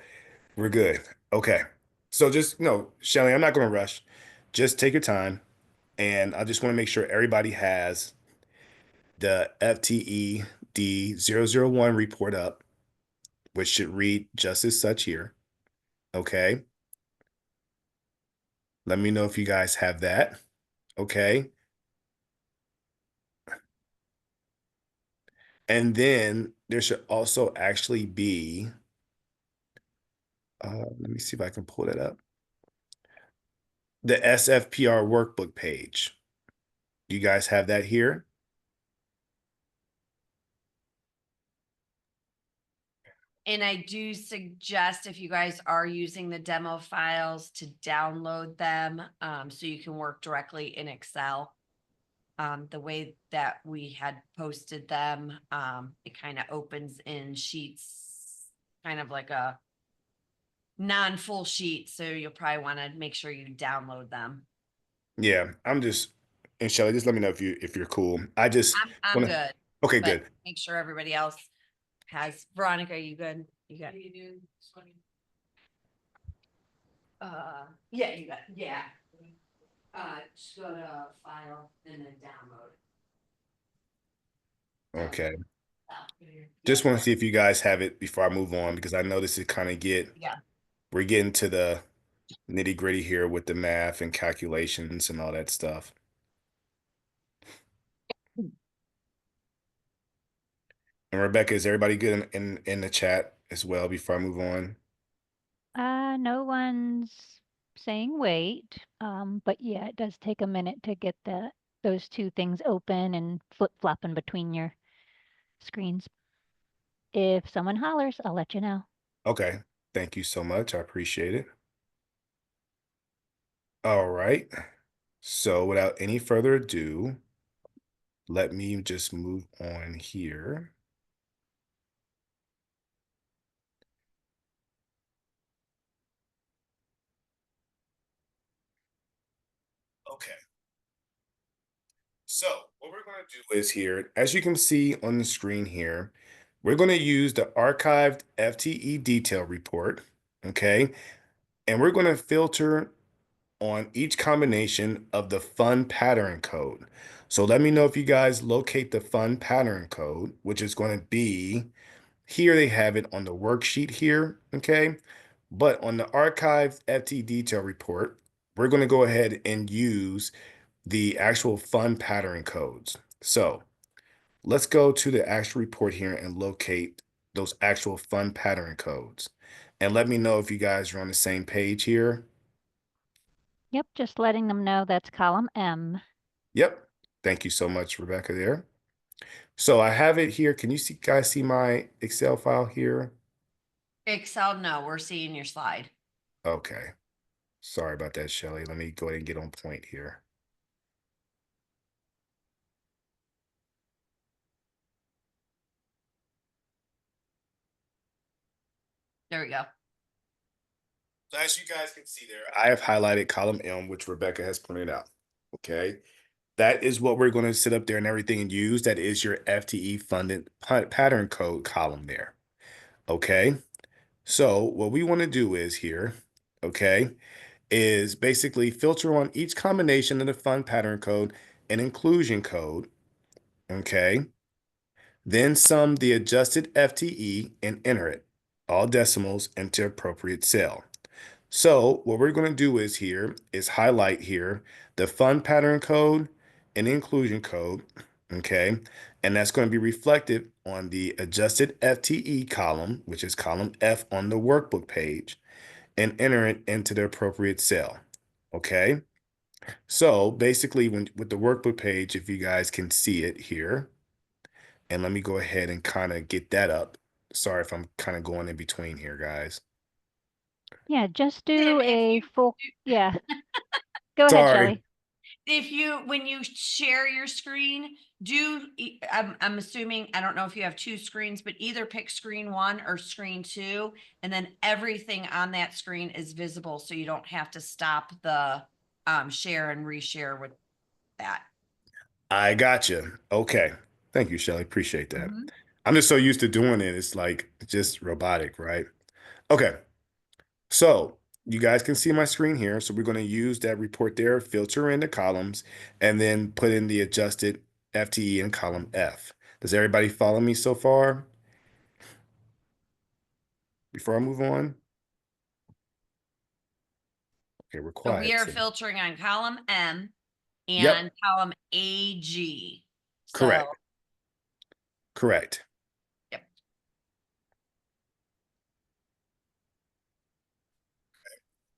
we're good. Okay. So just, no, Shelly, I'm not going to rush. Just take your time. And I just want to make sure everybody has the FTE D001 report up, which should read just as such here. Okay. Let me know if you guys have that. Okay. And then there should also actually be, let me see if I can pull that up. The SFPR workbook page. You guys have that here? And I do suggest if you guys are using the demo files to download them, so you can work directly in Excel. The way that we had posted them, it kind of opens in sheets, kind of like a non-full sheet. So you'll probably want to make sure you download them. Yeah, and Shelly, just let me know if you're cool. I just I'm wanna, good. okay, But good. make sure everybody else has. Veronica, are you good? You got. Yeah, you got. Yeah. Just go to file and then download. Okay. Yeah. Just want to see if you guys have it before I move on because I know this is Yeah. we're getting to the nitty gritty here with the math and calculations and all that stuff. And Rebecca, is everybody good in the chat as well before I move on? No one's saying wait, but yeah, it does take a minute to get those two things open and flip-flopping between your screens. If someone hollers, I'll let you know. Okay. Thank you so much. I appreciate it. All right. So without any further ado, let me just move on here. Okay. So what we're going to do is here, as you can see on the screen here, we're going to use the archived FTE detail report, okay? And we're going to filter on each combination of the fund pattern code. So let me know if you guys locate the fund pattern code, which is going to be, here they have it on the worksheet here, okay? But on the archived FTE detail report, we're going to go ahead and use the actual fund pattern codes. So let's go to the actual report here and locate those actual fund pattern codes. And let me know if you guys are on the same page here. Yep, just letting them know that's column M. Yep. Thank you so much, Rebecca, there. So I have it here. Can you guys see my Excel file here? Excel, no, we're seeing your slide. Okay. Sorry about that, Shelly. Let me go ahead and get on point here. There we go. So as you guys can see there, I have highlighted column M, which Rebecca has pointed out. Okay. That is what we're going to sit up there and everything and use. That is your FTE funded pattern code column there. Okay. So what we want to do is here, okay, is basically filter on each combination of the fund pattern code and inclusion code. Okay. Then sum the adjusted FTE and enter it, all decimals, into appropriate cell. So what we're going to do is here is highlight here the fund pattern code and inclusion code, okay? And that's going to be reflected on the adjusted FTE column, which is column F on the workbook page, and enter it into the appropriate cell, okay? So basically with the workbook page, if you guys can see it here, And let me go ahead and kind of get that up. Sorry if I'm kind of going in between here, guys. Yeah, just Then do if a you full, yeah. Go ahead, Sorry. Shelley. if you when you share your screen, I'm assuming, I don't know if you have two screens, but either pick screen one or screen two, and then everything on that screen is visible, so you don't have to stop the share and reshare with that. I got you. Okay. Thank you, Shelly. Appreciate that. Mhm. I'm just so used to doing it. It's like just robotic, right? Okay. So you guys can see my screen here. So we're going to use that report there, filter in the columns, and then put in the adjusted FTE in column F. Does everybody follow me so far? Before I move on? Okay, we're So we quiet. are filtering on column M and Yep, column AG. So, correct. Correct. yep.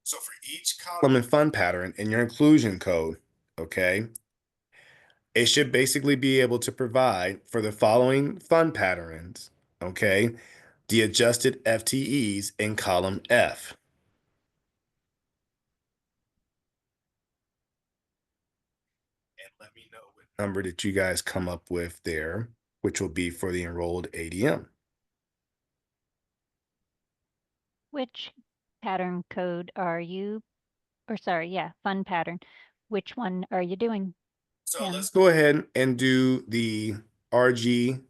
So for each column and fund pattern in your inclusion code, okay, it should basically be able to provide for the following fund patterns, okay, the adjusted FTEs in column F. And let me know what number that you guys come up with there, which will be for the enrolled ADM. Which pattern code are you, or sorry, yeah, fund pattern. Which one are you doing, So Tim? let's go ahead and do the RG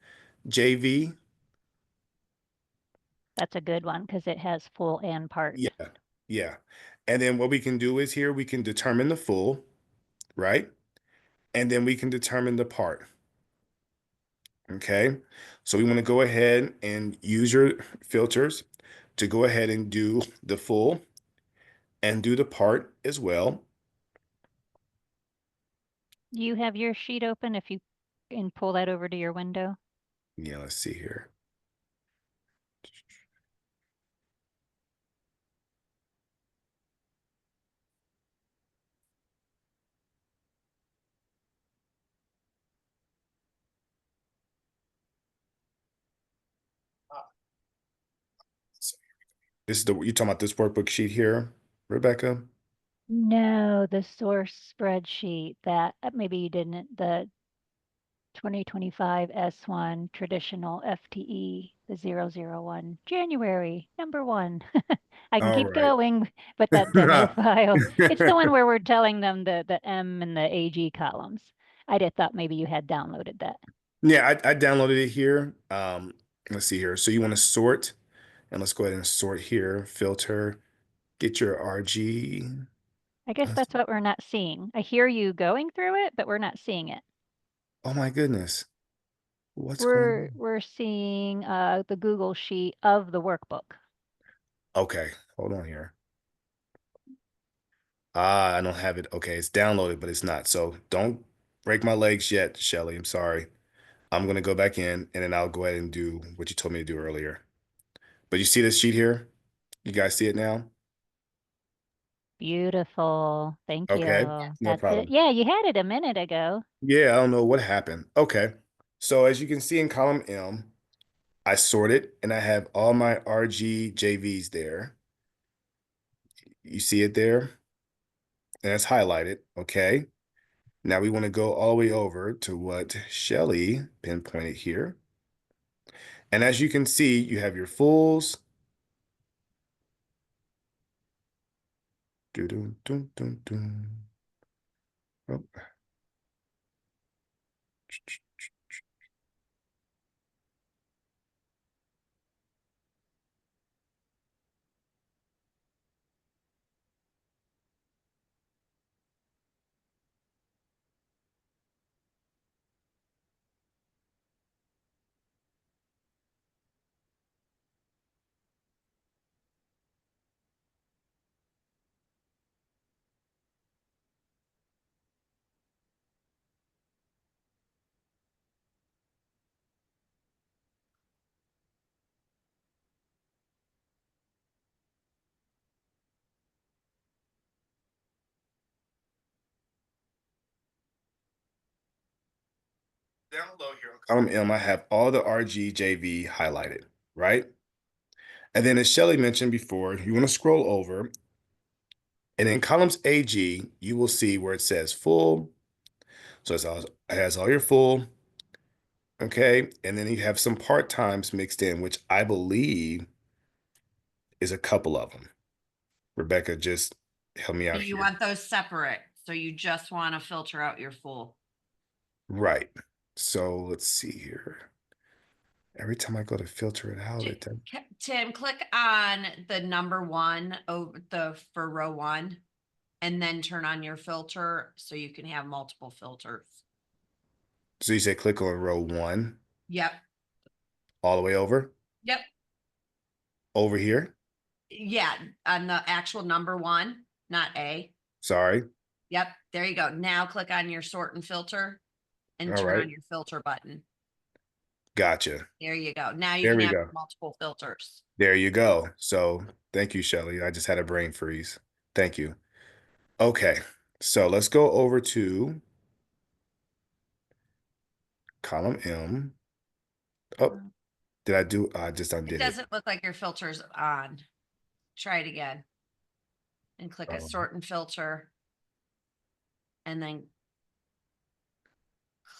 JV. That's a good one because it has full and part. Yeah, yeah. And then what we can do is here we can determine the full, right? And then we can determine the part. Okay. So we want to go ahead and use your filters to go ahead and do the full and do the part as well. Do you have your sheet open if you can pull that over to your window? Yeah, let's see here. So this is the you talking about this workbook sheet here, Rebecca? No, the source spreadsheet that maybe you didn't, the 2025 S1 traditional FTE, the 001, January, number one. I can All keep right. going, but that demo file, it's the one where we're telling them the M and the AG columns. I'd have thought maybe you had downloaded that. Yeah, I downloaded it here. Let's see here. So you want to sort, and let's go ahead and sort here. Filter, get your RG. I guess that's what we're not seeing. I hear you going through it, but we're not seeing it. Oh my goodness. What's going We're on? we're seeing the Google sheet of the workbook. Okay, hold on here. Ah, I don't have it. Okay, it's downloaded, but it's not. So don't break my legs yet, Shelly. I'm sorry. I'm gonna go back in and then I'll go ahead and do what you told me to do earlier. But you see this sheet here? You guys see it now? Beautiful. Thank Okay, you. no That's it. problem. Yeah, you had it a minute ago. Yeah, I don't know what happened. Okay. So as you can see in column M, I sorted and I have all my RG JVs there. You see it there? And it's highlighted. Okay. Now we want to go all the way over to what Shelly pinpointed here. And as you can see, you have your fulls. Doo -doo -doo -doo -doo. Oh. down below here on column M, I have all the RGJV highlighted, right? And then as Shelly mentioned before, you want to scroll over, and in columns AG, you will see where it says full. So it has all your full, okay? And then you have some part-times mixed in, which I believe is a couple of them. Rebecca, just help me out You here. want those separate, so you just want to filter out your full. Right. So let's see here. Every time I go to filter it out, Tim, click on the number one over for row one, and then turn on your filter so you can have multiple filters. so you say click on row 1 Yep. all the way over Yep. here. Yeah, on the actual number one, not A. Sorry. Yep, there you go. Now click on your sort and filter and All turn right. on your filter button. Gotcha. There you go. Now you There can we have go. multiple filters. There you go. So thank you, Shelly. I just had a brain freeze. Thank you. Okay. So let's go over to column M. Oh, did I do? I just It undid it. doesn't look like your filter's on. Try it again. And click a sort and filter. And then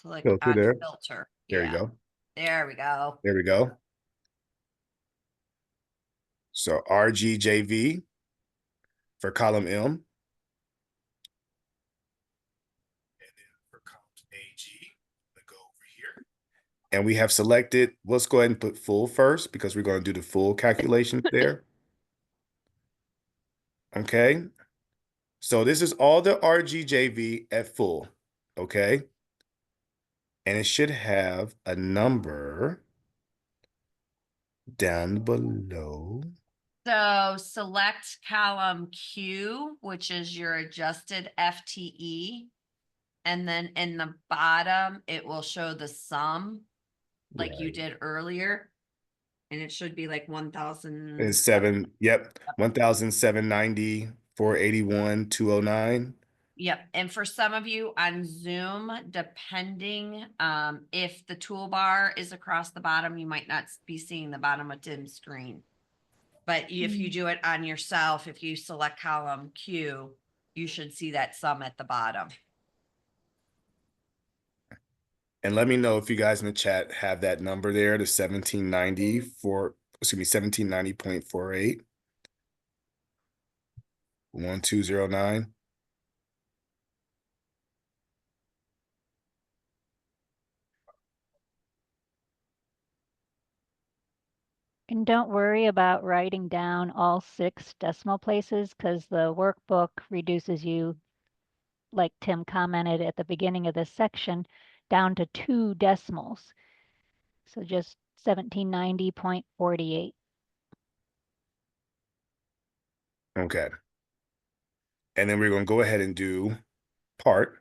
click Filter on there. filter. There you Yeah, go. there we go. There we go. So RGJV for column M. And then for column AG, I'm gonna go over here. And we have selected, let's go ahead and put full first because we're going to do the full calculations there. Okay. So this is all the RGJV at full. Okay. And it should have a number down below. So select column Q, which is your adjusted FTE. And then in the bottom, it will show the sum like you Right. did earlier. And it should be like 1,000. It's 7, yep, 1,790, 481, 209. Yep. And for some of you on Zoom, depending if the toolbar is across the bottom, you might not be seeing the bottom of Tim's screen. But if you do it on yourself, if you select column Q, you should see that sum at the bottom. And let me know if you guys in the chat have that number there, the 1790 for, excuse me, 1790.48. 1209. And don't worry about writing down all 6 decimal places because the workbook reduces you, like Tim commented at the beginning of this section, down to 2 decimals. So just 1790.48. Okay. And then we're going to go ahead and do part.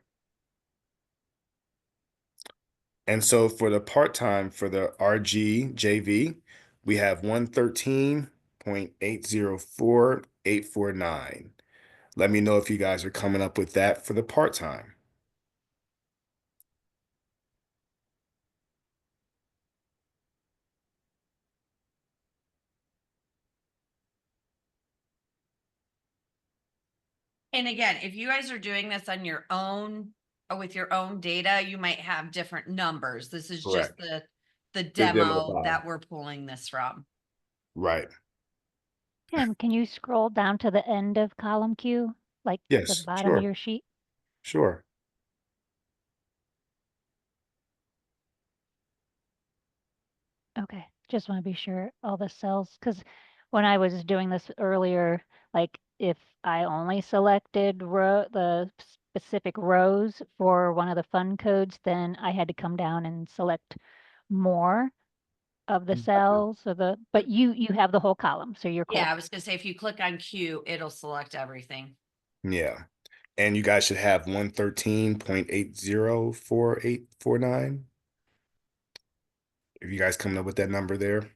And so for the part-time, for the RGJV, we have 113.804849. Let me know if you guys are coming up with that for the part-time. And again, if you guys are doing this on your own or with your own data, you might have different numbers. This is just Correct. the demo demo file. that we're pulling this from. Right. Tim, can you scroll down to the end of column Q, like the Yes, bottom of sure. your sheet? Sure. Okay, just want to be sure all the cells, because when I was doing this earlier, like if I only selected the specific rows for one of the fund codes, then I had to come down and select more of the cells or but you have the whole columm, so you're cool. Yeah, I was gonna say, if you click on Q, it'll select everything. Yeah. And you guys should have 113.804849. If you guys coming up with that number there.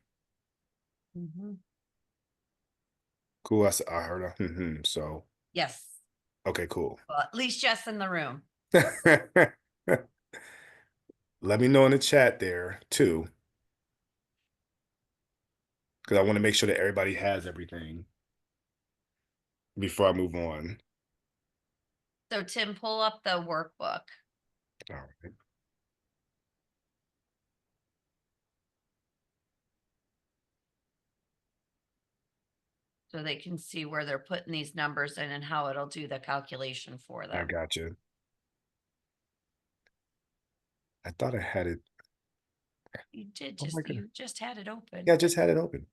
Cool. I heard a so Yes. okay, cool. Well, at least Jess in the room. let me know in the chat there too, because I want to make sure that everybody has everything before I move on. So Tim, pull up the workbook. All right. So they can see where they're putting these numbers in and how it'll do the calculation for I them. got you. I thought I had it. You did Oh my goodness. you just had it open. Yeah, I just had it open.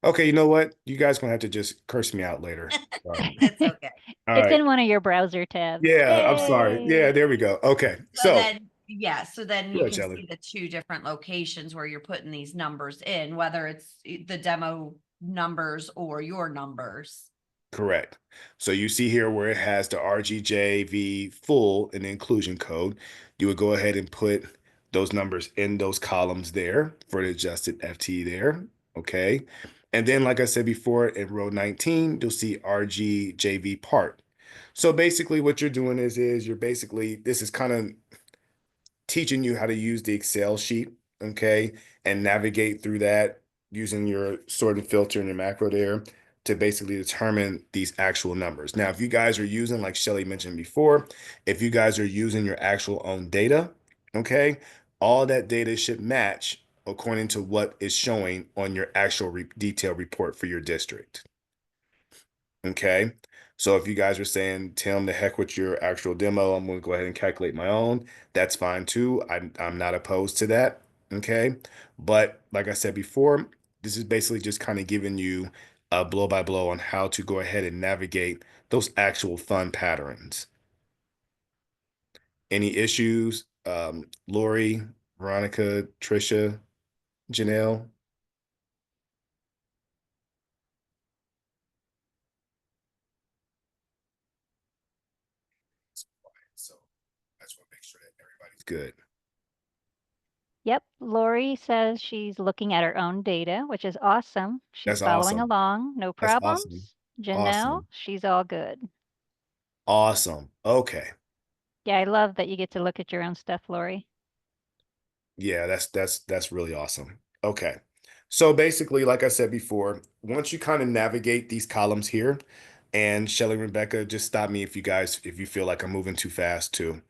Okay, you know what? You guys gonna have to just curse me out later. Sorry. It's okay. All It's right. in one of your browser tabs. Yeah, I'm sorry. Yeah, Yay! there we go. Okay. So So, then, yeah, so then go you ahead, can Shelley. see the two different locations where you're putting these numbers in, whether it's the demo numbers or your numbers. Correct. So you see here where it has the RGJV full and the inclusion code. You would go ahead and put those numbers in those columns there for the adjusted FTE there. Okay. And then, like I said before, in row 19, you'll see RGJV part. So basically what you're doing is you're basically, this is kind of teaching you how to use the Excel sheet, okay, and navigate through that using your sort and filter and your macro there to basically determine these actual numbers. Now, if you guys are using, like Shelly mentioned before, if you guys are using your actual own data, okay, all that data should match according to what is showing on your actual detailed report for your district. Okay. So if you guys are saying, Tim, the heck with your actual demo, I'm going to go ahead and calculate my own. That's fine too. I'm not opposed to that. Okay. But like I said before, this is basically just kind of giving you a blow by blow on how to go ahead and navigate those actual fun patterns. Any issues? Lori, Veronica, Trisha, Janelle? So I just want to make sure that everybody's good. Yep, Lori says she's looking at her own data, which is awesome. She's That's following awesome. along, no That's awesome. problems. Janelle, Awesome. she's all good. Awesome. Okay. Yeah, I love that you get to look at your own stuff, Lori. Yeah, that's really awesome. Okay. So basically, like I said before, once you kind of navigate these columns here, and Shelly and Rebecca, just stop me if you feel like I'm moving too fast too.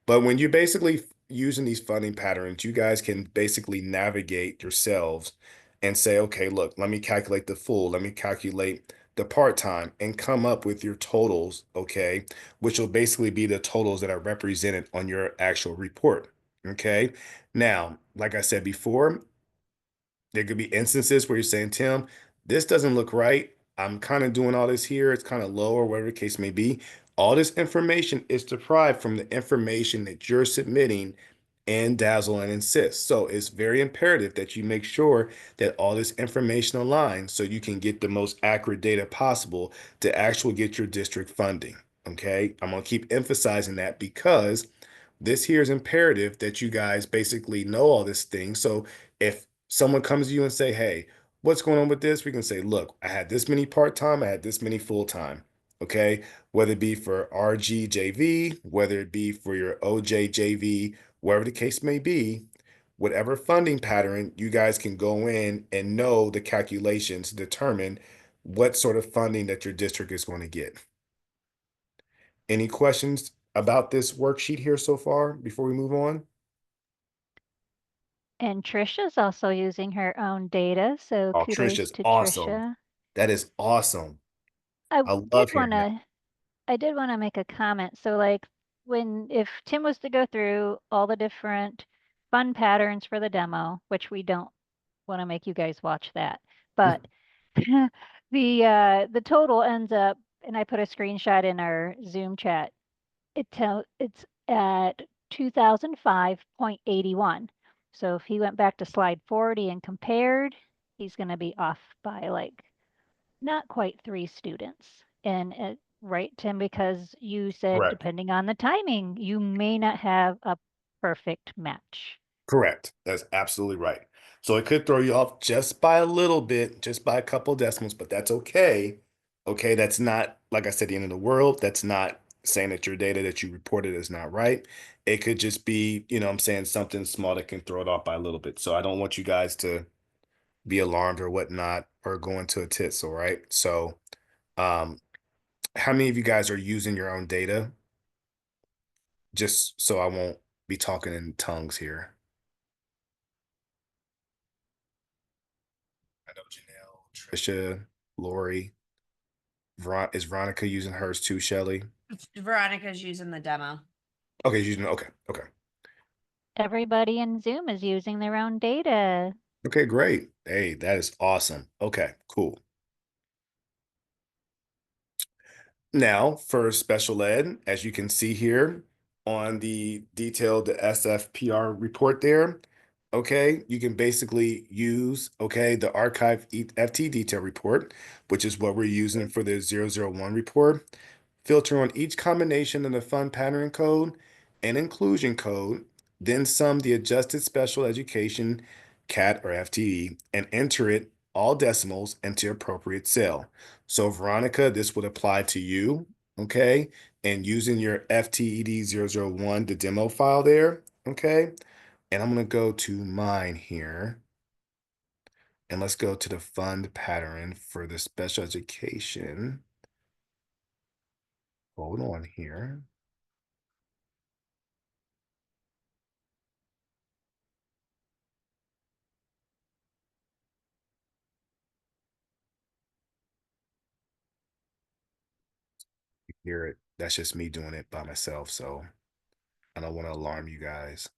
But when you're basically using these funding patterns, you guys can basically navigate yourselves and say, okay, look, let me calculate the full, let me calculate the part-time and come up with your totals, okay, which will basically be the totals that are represented on your actual report, okay? Now, like I said before, there could be instances where you're saying, Tim, this doesn't look right. I'm kind of doing all this here. It's kind of low or whatever the case may be. All this information is derived from the information that you're submitting in Dazzle and Insist. So it's very imperative that you make sure that all this information aligns so you can get the most accurate data possible to actually get your district funding. Okay. I'm going to keep emphasizing that because this here is imperative that you guys basically know all this thing. So if someone comes to you and say, hey, what's going on with this? We can say, look, I had this many part-time, I had this many full-time. Okay. Whether it be for RGJV, whether it be for your OJJV, wherever the case may be, whatever funding pattern, you guys can go in and know the calculations to determine what sort of funding that your district is going to get. Any questions about this worksheet here so far before we move on? And Trisha's also using her own data, so Oh, kudos Trisha's to awesome. Trisha. That is awesome. I I did love want hearing that. to I did want to make a comment. So like if Tim was to go through all the different fun patterns for the demo, which we don't want to make you guys watch that, but the total ends up, and I put a screenshot in our Zoom chat. It's at 2005.81. So if he went back to slide 40 and compared, he's going to be off by like not quite 3 students. And right, Tim, because you said Correct. depending on the timing, you may not have a perfect match. Correct. That's absolutely right. So it could throw you off just by a little bit, just by a couple decimals, but that's okay. Okay, that's not, like I said, the end of the world. That's not saying that your data that you reported is not right. It could just be, you know what I'm saying, something small that can throw it off by a little bit. So I don't want you guys to be alarmed or whatnot or go into a tits, all right? So um, how many of you guys are using your own data? Just so I won't be talking in tongues here. I know Janelle, Trisha, Lori. Is Veronica using hers too, Shelly? Veronica's using the demo. Okay, she's using okay, okay. Everybody in Zoom is using their own data. Okay, great. Hey, that is awesome. Okay, cool. Now, for special ed, as you can see here on the detailed SFPR report there, okay, you can basically use, okay, the archive FT detail report, which is what we're using for the 001 report. Filter on each combination of the fund pattern code and inclusion code, then sum the adjusted special education CAT or FTE and enter it all decimals into appropriate cell. So Veronica, this would apply to you, okay? And using your FTED-001, the demo file there, okay? And I'm gonna go to mine here. And let's go to the fund pattern for the special education. Hold on here. Hear it. That's just me doing it by myself, so I don't want to alarm you guys.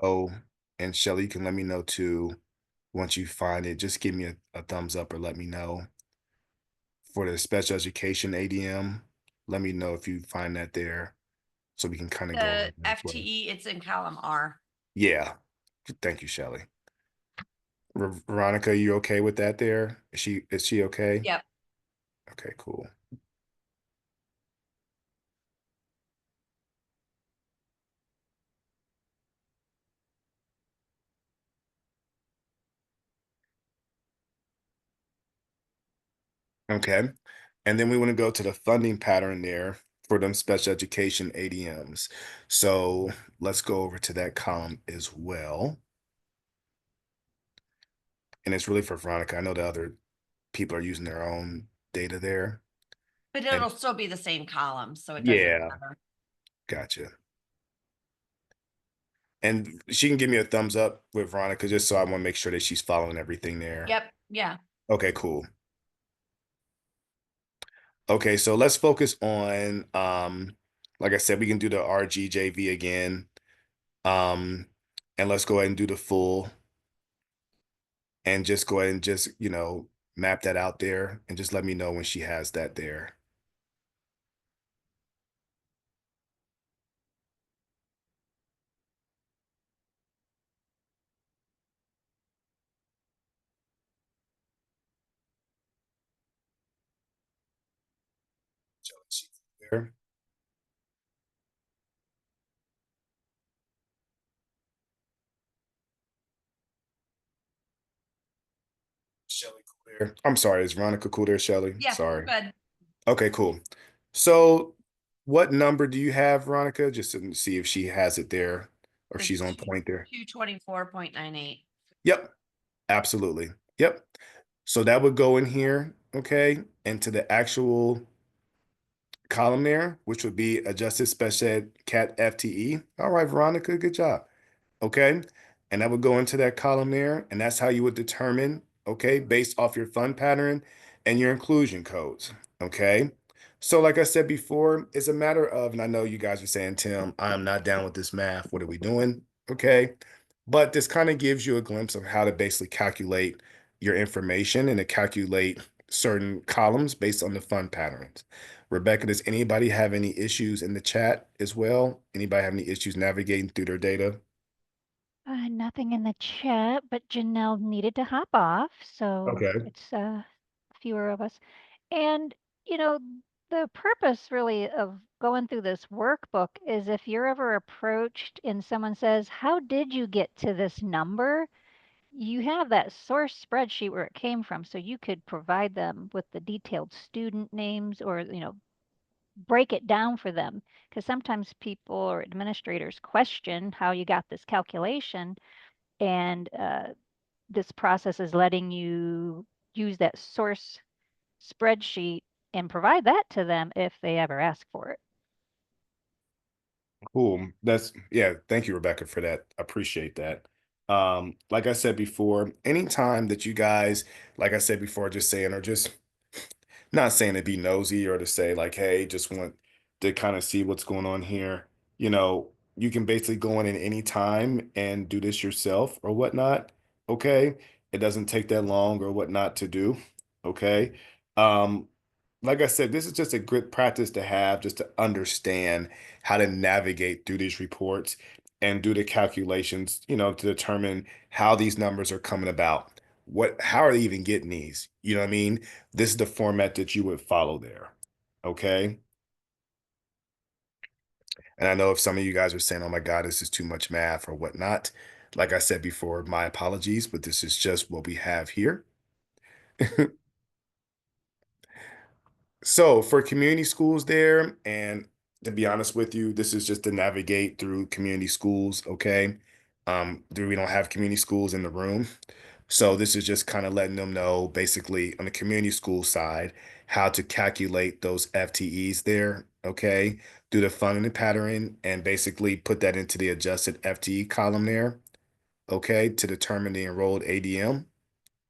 Oh, and Shelly, you can let me know too once you find it. Just give me a thumbs up or let me know. For the special education ADM, let me know if you find that there so we can kind of go over The that as well. FTE, it's in column R. Yeah. Thank you, Shelly. Veronica, you okay with that there? Is she okay? Yep. Okay, cool. Okay. And then we want to go to the funding pattern there for them special education ADMs. So let's go over to that column as well. And it's really for Veronica. I know the other people are using their own data there. But And it'll still be the same column, so it doesn't yeah, matter. gotcha. And she can give me a thumbs up with Veronica just so I want to make sure that she's following everything there. Yep. Yeah. Okay, cool. Okay, so let's focus on like I said, we can do the RGJV again. Um, and let's go ahead and do the full and just go ahead and just, map that out there and just let me know when she has that there. There. Shelly cool there. I'm sorry, is Veronica cool there, Shelly? Yeah. Sorry. Good. Okay, cool. So what number do you have, Veronica? Just to see if she has it there or if The she's on point there. 224.98. Yep, absolutely. Yep. So that would go in here, okay, into the actual column there, which would be adjusted special ed cat FTE. All right, Veronica, good job. Okay. And that would go into that column there. And that's how you would determine, okay, based off your fund pattern and your inclusion codes. Okay. So, like I said before, it's a matter of, and I know you guys are saying, Tim, I'm not down with this math. What are we doing? Okay. But this kind of gives you a glimpse of how to basically calculate your information and to calculate certain columns based on the fund patterns. Rebecca, does anybody have any issues in the chat as well? Anybody have any issues navigating through their data? Nothing in the chat, but Janelle needed to hop off, so Okay. it's fewer of us. And you know, The purpose really of going through this workbook is if you're ever approached and someone says, how did you get to this number? You have that source spreadsheet where it came from, so you could provide them with the detailed student names or, break it down for them. Because sometimes people or administrators question how you got this calculation, and this process is letting you use that source spreadsheet and provide that to them if they ever ask for it. Cool. Yeah, thank you, Rebecca, for that. Appreciate that. Like I said before, anytime that you guys, like I said before, just saying or just not saying to be nosy or to say like, hey, just want to kind of see what's going on here. You can basically go in at any time and do this yourself or whatnot. Okay. It doesn't take that long or whatnot to do. Okay. Um, like I said, this is just a good practice to have just to understand how to navigate through these reports and do the calculations, to determine how these numbers are coming about. How are they even getting these? You know what I mean? This is the format that you would follow there. Okay. And I know if some of you guys are saying, oh my God, this is too much math or whatnot. Like I said before, my apologies, but this is just what we have here. So for community schools there, and to be honest with you, this is just to navigate through community schools, okay? We don't have community schools in the room. So this is just kind of letting them know basically on the community school side how to calculate those FTEs there, okay? Do the funding pattern and basically put that into the adjusted FTE column there, okay, to determine the enrolled ADM.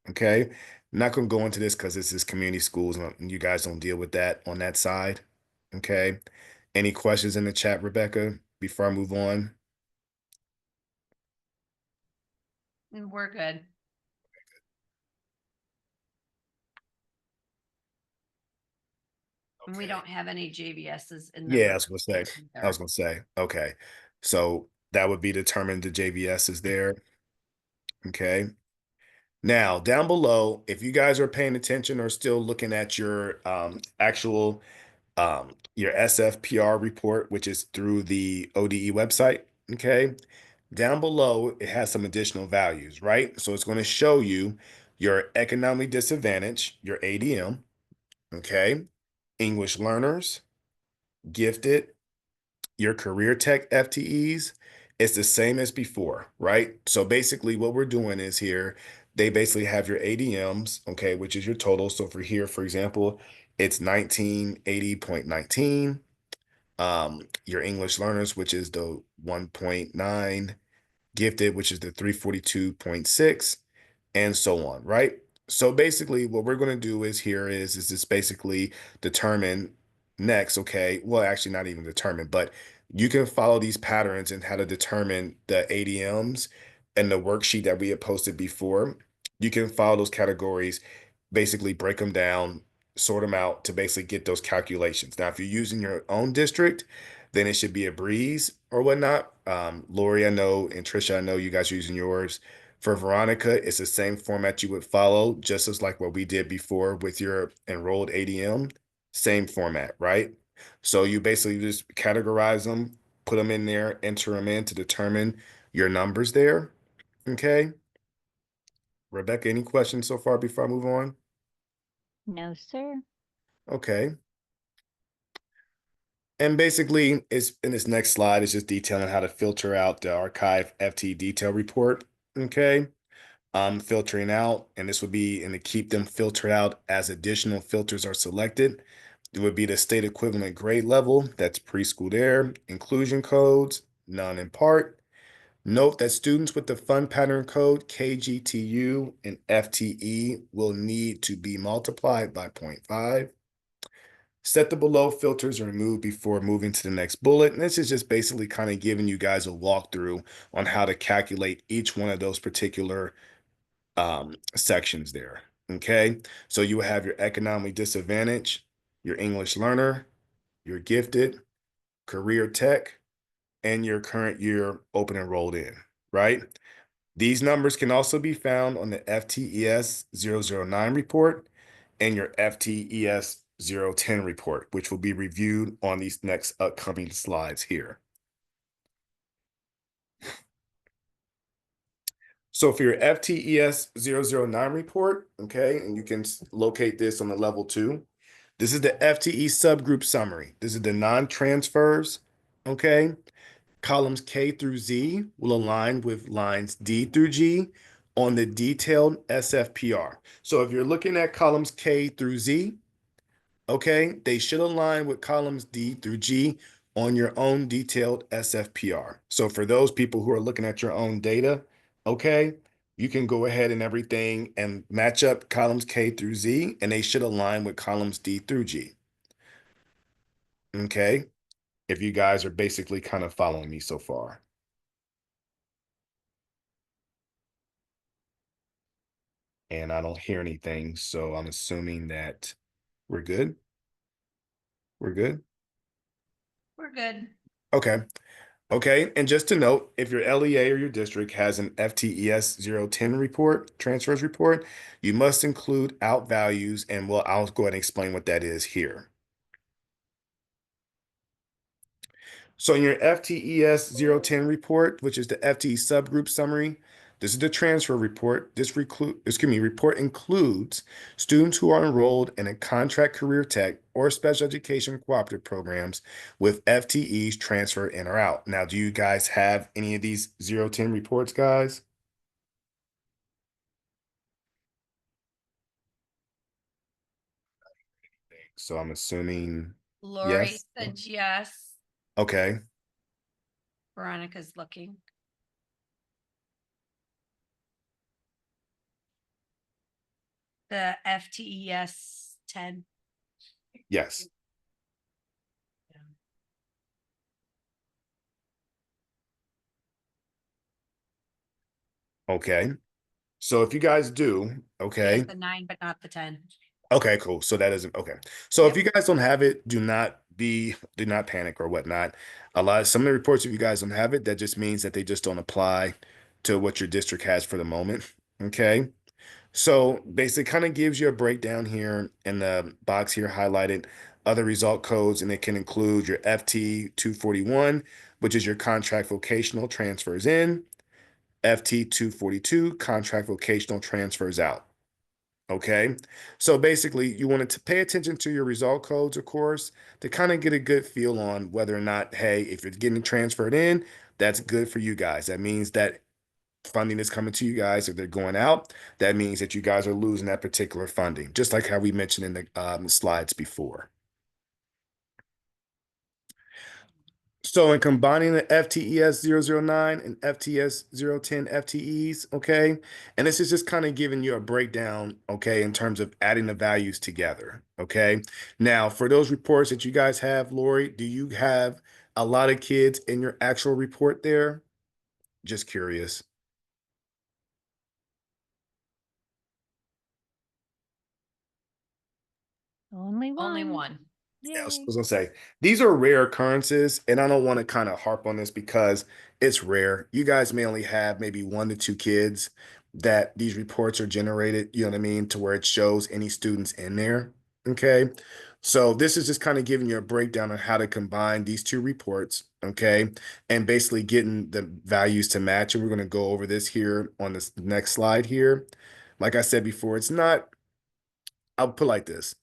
Okay. I'm not going to go into this because this is community schools and you guys don't deal with that on that side. Okay. Any questions in the chat, Rebecca, before I move on? We're good. And we Okay. don't have any JVSs in the Yeah, I room was going to say, either. okay. So that would be determined the JVS is there. Okay. Now, down below, if you guys are paying attention or still looking at your actual your SFPR report, which is through the ODE website. Okay. Down below, it has some additional values, right? So it's going to show you your economically disadvantaged, your ADM, okay, English learners, gifted, your career tech FTEs. It's the same as before, right? So basically, what we're doing is here, they basically have your ADMs, okay, which is your total. So for here, for example, it's 1980.19. Your English learners, which is the 1.9, gifted, which is the 342.6, and so on, right? So basically what we're going to do is this basically determine next, okay, well, actually not even determine, but you can follow these patterns and how to determine the ADMs and the worksheet that we had posted before. You can follow those categories, basically break them down, sort them out to basically get those calculations. Now, if you're using your own district, then it should be a breeze or whatnot. Lori, I know, and Trisha, I know you guys are using yours. For Veronica, it's the same format you would follow, just as like what we did before with your enrolled ADM, same format, right? So you basically just categorize them, put them in there, enter them in to determine your numbers there. Okay. Rebecca, any questions so far before I move on? No, sir. Okay. And basically, it's in this next slide, it's just detailing how to filter out the archive FT detail report. Okay. Filtering out, and this would be and to keep them filtered out as additional filters are selected. It would be the state equivalent grade level, that's preschool there, inclusion codes, none in part. Note that students with the fund pattern code KGTU and FTE will need to be multiplied by 0.5. Set the below filters and remove before moving to the next bullet. And this is just basically kind of giving you guys a walkthrough on how to calculate each one of those particular sections there. Okay. So you have your economically disadvantaged, your English learner, your gifted, career tech, and your current year open enrolled in, right? These numbers can also be found on the FTES-009 report and your FTES FTES-010 report, which will be reviewed on these next upcoming slides here. So for your FTES-009 report, okay, and you can locate this on the level 2. This is the FTE subgroup summary. This is the non-transfers, okay? Columns K through Z will align with lines D through G on the detailed SFPR. So if you're looking at columns K through Z, okay, they should align with columns D through G on your own detailed SFPR. So for those people who are looking at your own data, okay, you can go ahead and everything and match up columns K through Z, and they should align with columns D through G. Okay, if you guys are basically kind of following me so far. And I don't hear anything, so I'm assuming that we're good. We're good. We're good. Okay. Okay, and just to note, if your LEA or your district has an FTES-010 report, transfers report, you must include out values, and I'll go ahead and explain what that is here. So in your FTES-010 report, which is the FTE subgroup summary, this is the transfer report. This report includes students who are enrolled in a contract career tech or special education cooperative programs with FTEs transfer in or out. Now, do you guys have any of these 010 reports, guys? So I'm assuming Lori yes. said yes. Okay. Veronica's looking. The FTES 10. Yes. Okay. So if you guys do, She okay. has the 9, but not the 10. Okay, cool. So that isn't okay. So if Yep. you guys don't have it, do not panic or whatnot. Some of the reports, if you guys don't have it, that just means that they just don't apply to what your district has for the moment. Okay. So basically kind of gives you a breakdown here in the box here highlighted other result codes, and it can include your FT 241, which is your contract vocational transfers in, FT 242, contract vocational transfers out. Okay, so basically you wanted to pay attention to your result codes, of course, to kind of get a good feel on whether or not, hey, if you're getting transferred in, that's good for you guys. That means that funding is coming to you guys. If they're going out, that means that you guys are losing that particular funding, just like how we mentioned in the slides before. So in combining the FTES-009 and FTES-010 FTEs, okay, and this is just kind of giving you a breakdown, okay, in terms of adding the values together, okay. Now, for those reports that you guys have, Lori, do you have a lot of kids in your actual report there? Just curious. Only one. Only one. Yeah, I was Yay. gonna say these are rare occurrences, and I don't want to kind of harp on this because it's rare. You guys may only have maybe 1 to 2 kids that these reports are generated, you know what I mean, to where it shows any students in there. Okay. So this is just kind of giving you a breakdown on how to combine these two reports, okay, and basically getting the values to match. And we're going to go over this here on this next slide here. Like I said before, it's not, I'll put it like this.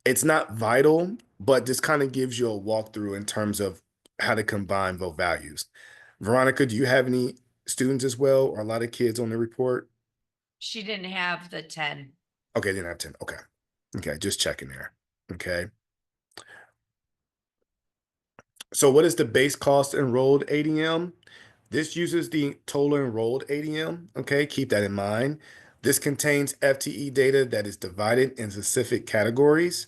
It's not vital, but this kind of gives you a walkthrough in terms of how to combine both values. Veronica, do you have any students as well, or a lot of kids on the report? She didn't have the 10. Okay, didn't have 10. Okay. Okay, just checking there. Okay. So what is the base cost enrolled ADM? This uses the total enrolled ADM. Okay, keep that in mind. This contains FTE data that is divided in specific categories,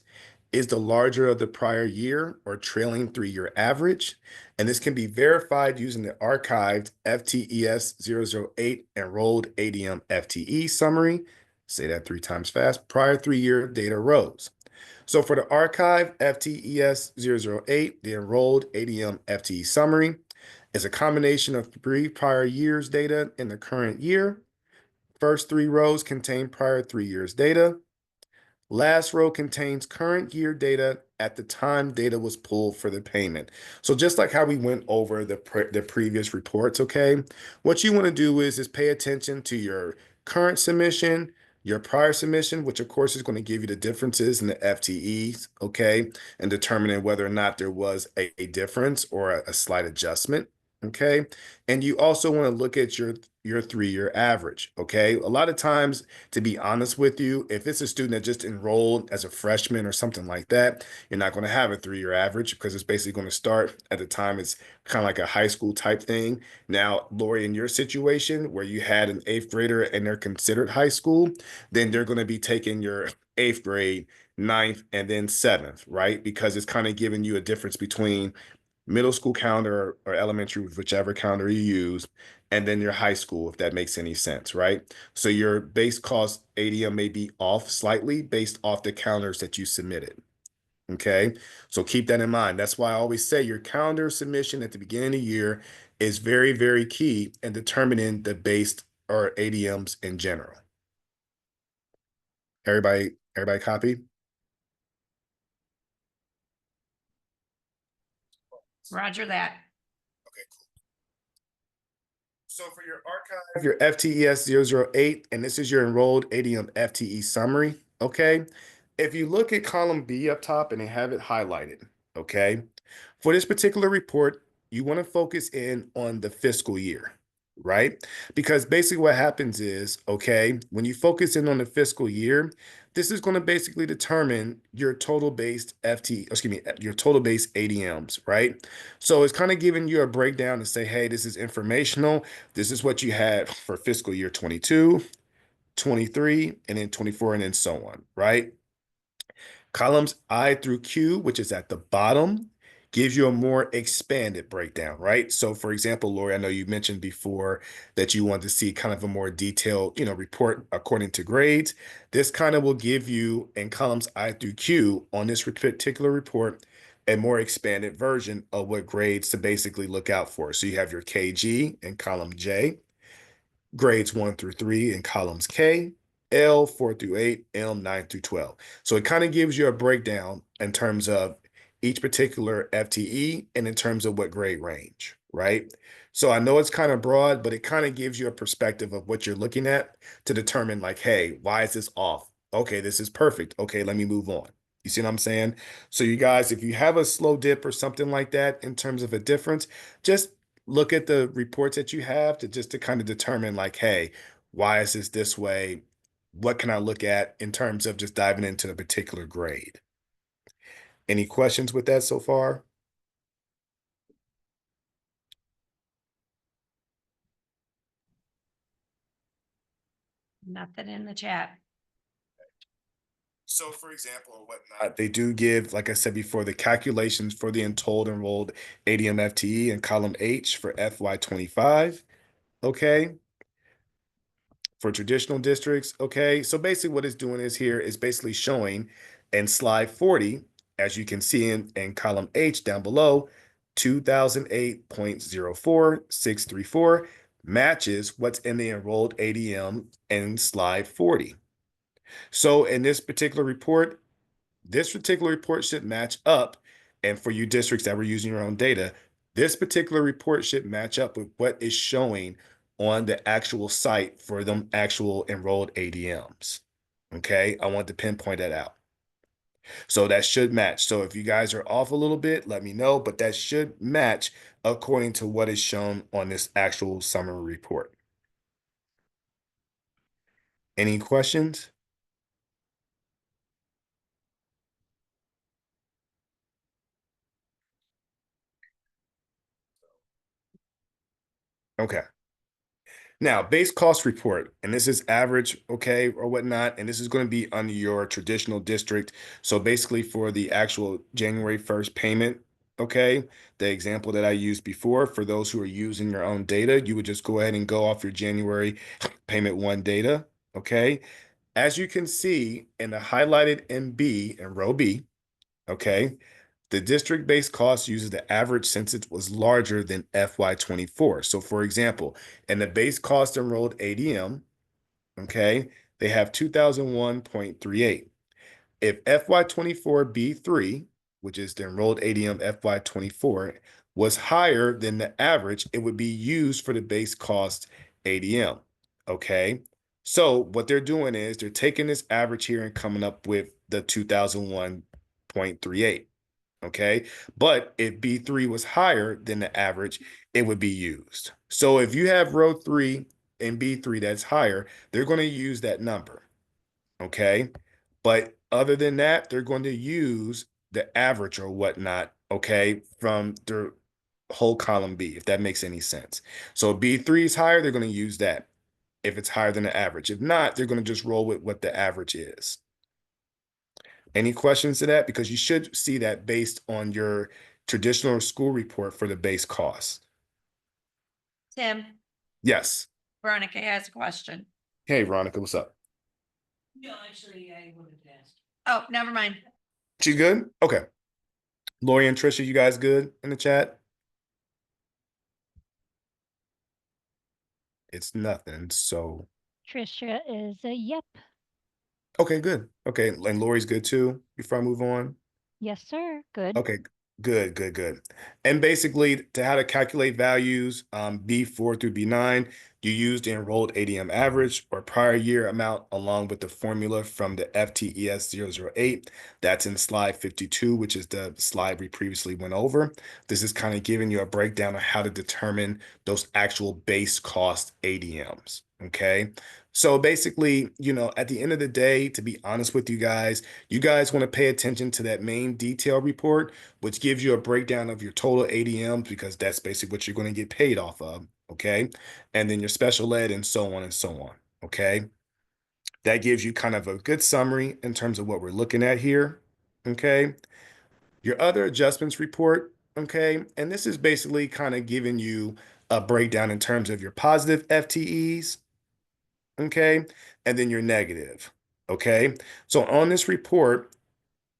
is the larger of the prior year or trailing 3-year average. And this can be verified using the archived FTES-008 enrolled ADM FTE summary. Say that 3 times fast. Prior 3-year data rows. So for the archive FTES-008, the enrolled ADM FTE summary is a combination of 3 prior years data in the current year. First 3 rows contain prior 3 years data. Last row contains current year data at the time data was pulled for the payment. So just like how we went over the previous reports, okay? What you want to do is pay attention to your current submission, your prior submission, which of course is going to give you the differences in the FTEs, okay? And determining whether or not there was a difference or a slight adjustment, okay? And you also want to look at your 3-year average, okay? A lot of times, to be honest with you, if it's a student that just enrolled as a freshman or something like that, you're not going to have a 3-year average because it's basically going to start at the time it's kind of like a high school type thing. Now, Lori, in your situation where you had an 8th grader and they're considered high school, then they're going to be taking your 8th grade, 9th, and then 7th, right? Because it's kind of giving you a difference between middle school calendar or elementary, whichever calendar you use, and then your high school, if that makes any sense, right? So your base cost ADM may be off slightly based off the calendars that you submitted. Okay, so keep that in mind. That's why I always say your calendar submission at the beginning of the year is very, very key in determining the base or ADMs in general. Everybody copy? Roger that. So for your archive, your FTES-008, and this is your enrolled ADM FTE summary, okay? If you look at column B up top and they have it highlighted, okay? For this particular report, you want to focus in on the fiscal year, right? Because basically what happens is, okay, when you focus in on the fiscal year, this is going to basically determine your total based your total base ADMs, right? So it's kind of giving you a breakdown to say, hey, this is informational. This is what you had for fiscal year 22, 23, and then 24, and then so on, right? Columns I through Q, which is at the bottom, gives you a more expanded breakdown, right? So for example, Lori, I know you mentioned before that you want to see kind of a more detailed, report according to grades. This kind of will give you in columns I through Q on this particular report, a more expanded version of what grades to basically look out for. So you have your KG in column J, grades 1 through 3 in columns K, L 4 through 8, M 9 through 12. So it kind of gives you a breakdown in terms of each particular FTE and in terms of what grade range, right? So I know it's kind of broad, but it kind of gives you a perspective of what you're looking at to determine like, hey, why is this off? Okay, this is perfect. Okay, let me move on. You see what I'm saying? So you guys, if you have a slow dip or something like that in terms of a difference, just look at the reports that you have to kind of determine like, hey, why is this way? What can I look at in terms of just diving into a particular grade? Any questions with that so far? Nothing in the chat. So for example, or whatnot, they do give, like I said before, the calculations for the enrolled ADM FTE in column H for FY25. Okay. For traditional districts, okay? So basically what it's doing is here is basically showing in slide 40, as you can see in column H down below, 2008.04634 matches what's in the enrolled ADM in slide 40. So in this particular report should match up. And for you districts that were using your own data, this particular report should match up with what is showing on the actual site for them actual enrolled ADMs. Okay, I want to pinpoint that out. So that should match. So if you guys are off a little bit, let me know, but that should match according to what is shown on this actual summary report. Any questions? Okay. Now, base cost report, and this is average, okay, or whatnot, and this is going to be under your traditional district. So basically for the actual January 1st payment, okay, the example that I used before, for those who are using your own data, you would just go ahead and go off your January payment 1 data, okay? As you can see in the highlighted MB in row B, okay, the district-based cost uses the average since it was larger than FY24. So for example, in the base cost enrolled ADM, okay, they have 2001.38. if FY24 B3, which is the enrolled ADM FY24, was higher than the average, it would be used for the base cost ADM. Okay. So what they're doing is they're taking this average here and coming up with the 2001.38. Okay. But if B3 was higher than the average, it would be used. So if you have row 3 and B3 that's higher, they're going to use that number. Okay. But other than that, they're going to use the average or whatnot, okay, from the whole column B, if that makes any sense. So B3 is higher, they're going to use that if it's higher than the average. If not, they're going to just roll with what the average is. Any questions to that? Because you should see that based on your traditional school report for the base cost. Tim, Yes. Veronica has a question. Hey, Veronica, what's up? No, actually, I wanted to ask. Oh, never mind. She good? Okay. Lori and Trisha, you guys good in the chat? It's nothing. So, Trisha is a yep. okay, good. Okay. And Lori's good too before I move on. Yes, sir. Good. Okay, good. And basically, to how to calculate values, B4 through B9, you use the enrolled ADM average or prior year amount along with the formula from the FTES-008. That's in slide 52, which is the slide we previously went over. This is kind of giving you a breakdown of how to determine those actual base cost ADMs. Okay. So basically, at the end of the day, to be honest with you guys want to pay attention to that main detail report, which gives you a breakdown of your total ADMs because that's basically what you're going to get paid off of. Okay. And then your special ed and so on and so on. Okay. That gives you kind of a good summary in terms of what we're looking at here. Okay. Your other adjustments report. Okay. And this is basically kind of giving you a breakdown in terms of your positive FTEs. Okay. And then your negative. Okay. So on this report,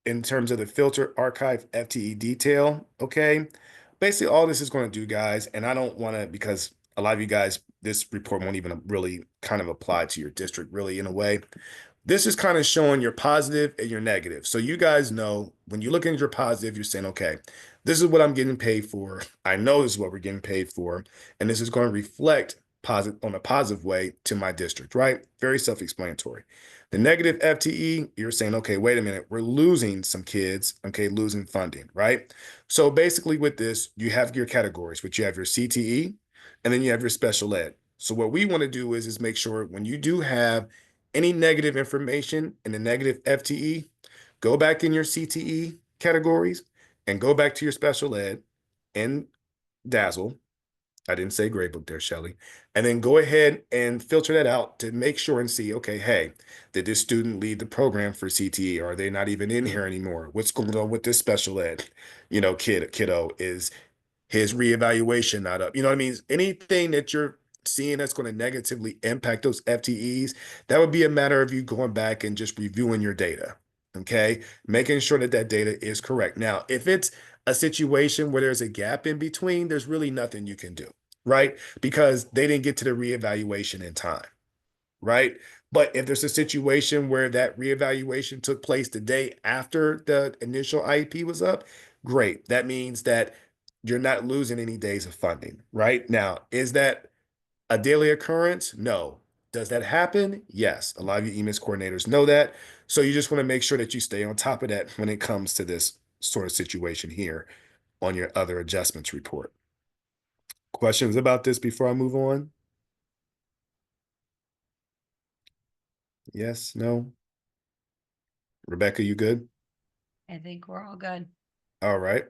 in terms of the filter archive FTE detail, okay, basically all this is going to do, guys, and I don't want to, because a lot of you guys, this report won't even really kind of apply to your district really in a way. This is kind of showing your positive and your negative. So you guys know when you look at your positive, you're saying, okay, this is what I'm getting paid for. I know this is what we're getting paid for. And this is going to reflect positive on a positive way to my district, right? Very self-explanatory. The negative FTE, you're saying, okay, wait a minute, we're losing some kids, okay, losing funding, right? So basically with this, you have your categories, which you have your CTE, and then you have your special ed. So what we want to do is make sure when you do have any negative information in the negative FTE, go back in your CTE categories and go back to your special ed and Dazzle. I didn't say gradebook there, Shelly. And then go ahead and filter that out to make sure and see, okay, hey, did this student leave the program for CTE? Or are they not even in here anymore? What's going on with this special ed, kiddo? Is his reevaluation not up? You know what I mean? Anything that you're seeing that's going to negatively impact those FTEs, that would be a matter of you going back and just reviewing your data, okay? Making sure that that data is correct. Now, if it's a situation where there's a gap in between, there's really nothing you can do, right? Because they didn't get to the reevaluation in time, right? But if there's a situation where that reevaluation took place the day after the initial IEP was up, great. That means that you're not losing any days of funding, right? Now, is that a daily occurrence? No. Does that happen? Yes. A lot of you EMIS coordinators know that. So you just want to make sure that you stay on top of that when it comes to this sort of situation here on your other adjustments report. Questions about this before I move on? Yes, no? Rebecca, you good? I think we're all good. All right.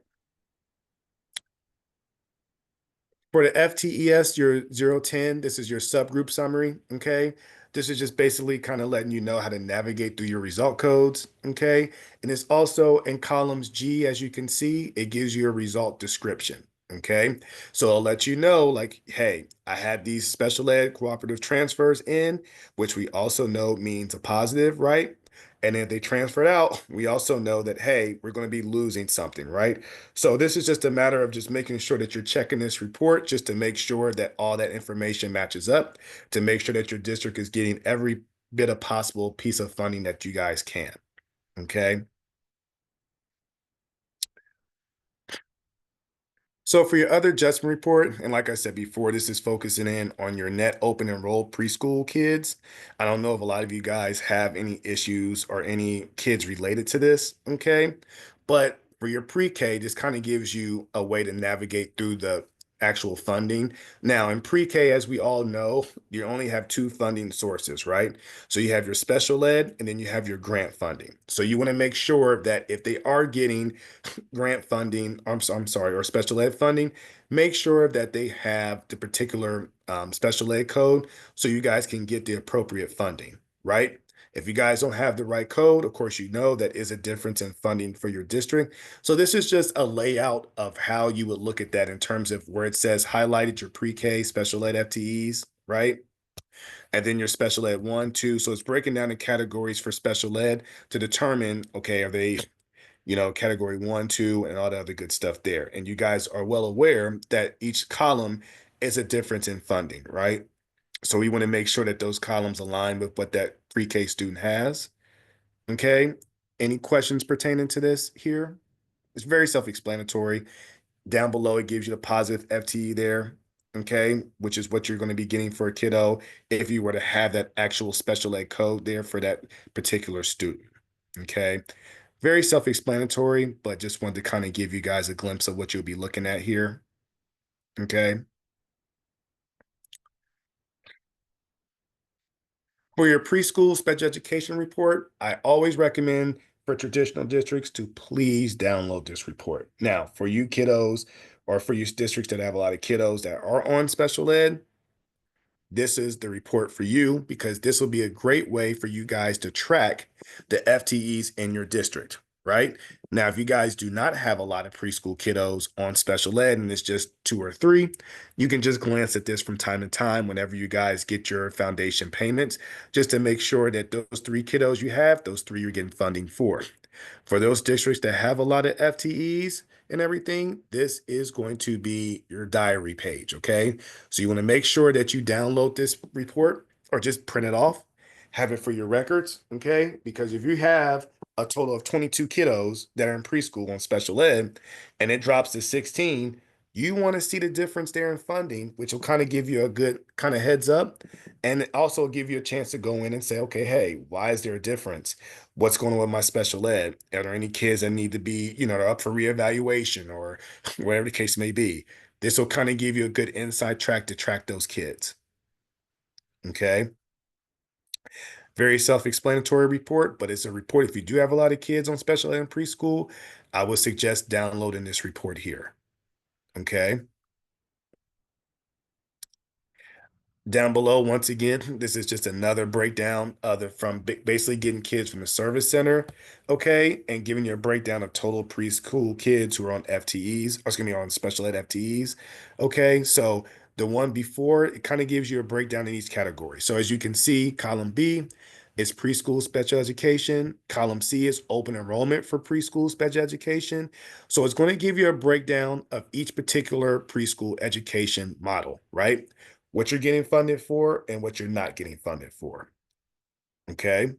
For the FTES, your 010, this is your subgroup summary, okay? This is just basically kind of letting you know how to navigate through your result codes, okay? And it's also in columns G, as you can see, it gives you a result description, okay? So I'll let you know, like, hey, I had these special ed cooperative transfers in, which we also know means a positive, right? And if they transferred out, we also know that, hey, we're going to be losing something, right? So this is just a matter of just making sure that you're checking this report just to make sure that all that information matches up, to make sure that your district is getting every bit of possible piece of funding that you guys can. Okay. So for your other adjustment report, and like I said before, this is focusing in on your net open enrolled preschool kids. I don't know if a lot of you guys have any issues or any kids related to this, okay? But for your pre-K, this kind of gives you a way to navigate through the actual funding. Now, in pre-K, as we all know, you only have two funding sources, right? So you have your special ed and then you have your grant funding. So you want to make sure that if they are getting grant funding, I'm sorry, or special ed funding, make sure that they have the particular special ed code so you guys can get the appropriate funding, right? If you guys don't have the right code, of course, you know that is a difference in funding for your district. So this is just a layout of how you would look at that in terms of where it says highlighted your pre-K special ed FTEs, right? And then your special ed 1, 2. So it's breaking down the categories for special ed to determine, okay, are they category 1, 2, and all the other good stuff there. And you guys are well aware that each column is a difference in funding, right? So we want to make sure that those columns align with what that pre-K student has. Okay. Any questions pertaining to this here? It's very self-explanatory. Down below, it gives you the positive FTE there. Okay, which is what you're going to be getting for a kiddo if you were to have that actual special ed code there for that particular student. Okay. Very self-explanatory, but just wanted to kind of give you guys a glimpse of what you'll be looking at here. Okay. For your preschool special education report, I always recommend for traditional districts to please download this report. Now, for you kiddos or for you districts that have a lot of kiddos that are on special ed, this is the report for you because this will be a great way for you guys to track the FTEs in your district, right? Now, if you guys do not have a lot of preschool kiddos on special ed and it's just 2 or 3, you can just glance at this from time to time whenever you guys get your foundation payments, just to make sure that those 3 kiddos you have, those 3 you're getting funding for. For those districts that have a lot of FTEs and everything, this is going to be your diary page, okay? So you want to make sure that you download this report or just print it off, have it for your records, okay? Because if you have a total of 22 kiddos that are in preschool on special ed and it drops to 16, you want to see the difference there in funding, which will kind of give you a good kind of heads up and also give you a chance to go in and say, okay, hey, why is there a difference? What's going on with my special ed? Are there any kids that need to be, they're up for reevaluation or whatever the case may be? This will kind of give you a good inside track to track those kids. Okay. Very self-explanatory report, but it's a report. If you do have a lot of kids on special ed and preschool, I would suggest downloading this report here. Okay. Down below, once again, this is just another breakdown from basically getting kids from the service center, okay, and giving you a breakdown of total preschool kids who are on FTEs, or excuse me, on special ed FTEs, okay. So the one before, it kind of gives you a breakdown in each category. So as you can see, column B is preschool special education. Column C is open enrollment for preschool special education. So it's going to give you a breakdown of each particular preschool education model, right? What you're getting funded for and what you're not getting funded for. Okay.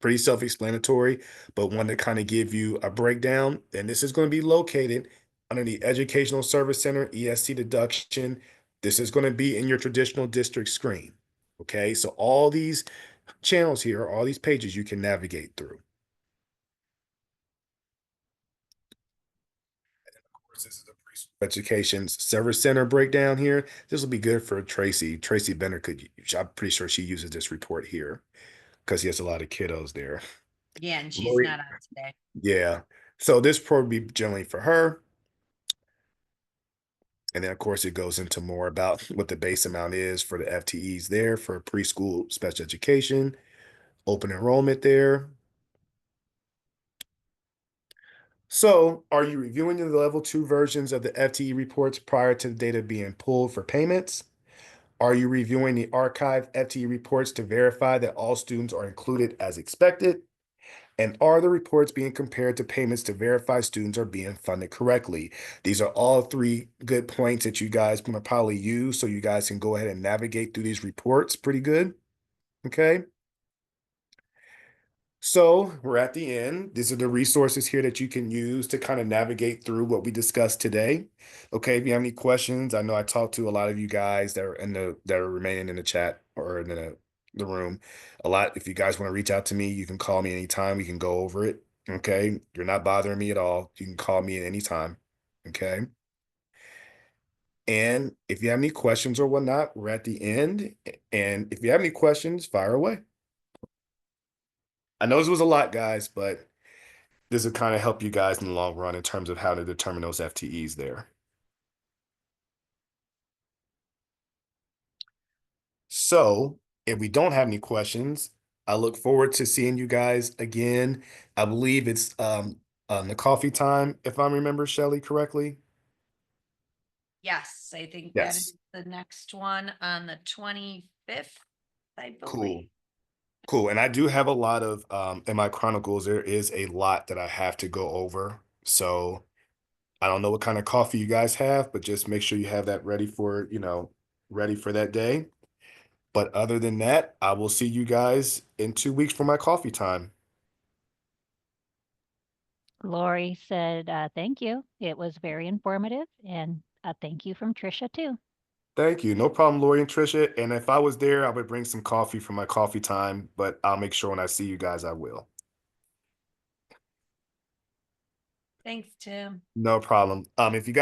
Pretty self-explanatory, but one to kind of give you a breakdown. And this is going to be located under the Educational Service Center, ESC deduction. This is going to be in your traditional district screen. Okay. So all these channels here, all these pages you can navigate through. This is the preschool education's service center breakdown here. This will be good for Tracy. Tracy Bender I'm pretty sure she uses this report here because he has a lot of kiddos there. Yeah, and she's Lori, not on today. yeah. So this probably be generally for her. And then of course it goes into more about what the base amount is for the FTEs there for preschool special education, open enrollment there. So are you reviewing the level 2 versions of the FTE reports prior to the data being pulled for payments? Are you reviewing the archived FTE reports to verify that all students are included as expected? And are the reports being compared to payments to verify students are being funded correctly? These are all 3 good points that you guys want to probably use so you guys can go ahead and navigate through these reports pretty good. Okay. So we're at the end. These are the resources here that you can use to kind of navigate through what we discussed today. Okay, if you have any questions, I know I talked to a lot of you guys that are remaining in the chat or in the room a lot. If you guys want to reach out to me, you can call me anytime. We can go over it. Okay, you're not bothering me at all. You can call me at any time. Okay. And if you have any questions or whatnot, we're at the end. And if you have any questions, fire away. I know this was a lot, guys, but this will kind of help you guys in the long run in terms of how to determine those FTEs there. So if we don't have any questions, I look forward to seeing you guys again. I believe it's on the coffee time, if I remember Shelley correctly. Yes, I think that Yes. is the next one on the 25th, I Cool. believe. Cool. And I do have a lot of in my chronicles, there is a lot that I have to go over. So I don't know what kind of coffee you guys have, but just make sure you have that ready for, ready for that day. But other than that, I will see you guys in 2 weeks for my coffee time. Lori said, thank you. It was very informative. And a thank you from Trisha, too. Thank you. No problem, Lori and Trisha. And if I was there, I would bring some coffee for my coffee time, but I'll make sure when I see you guys, I will. Thanks, Tim. No problem. If you guys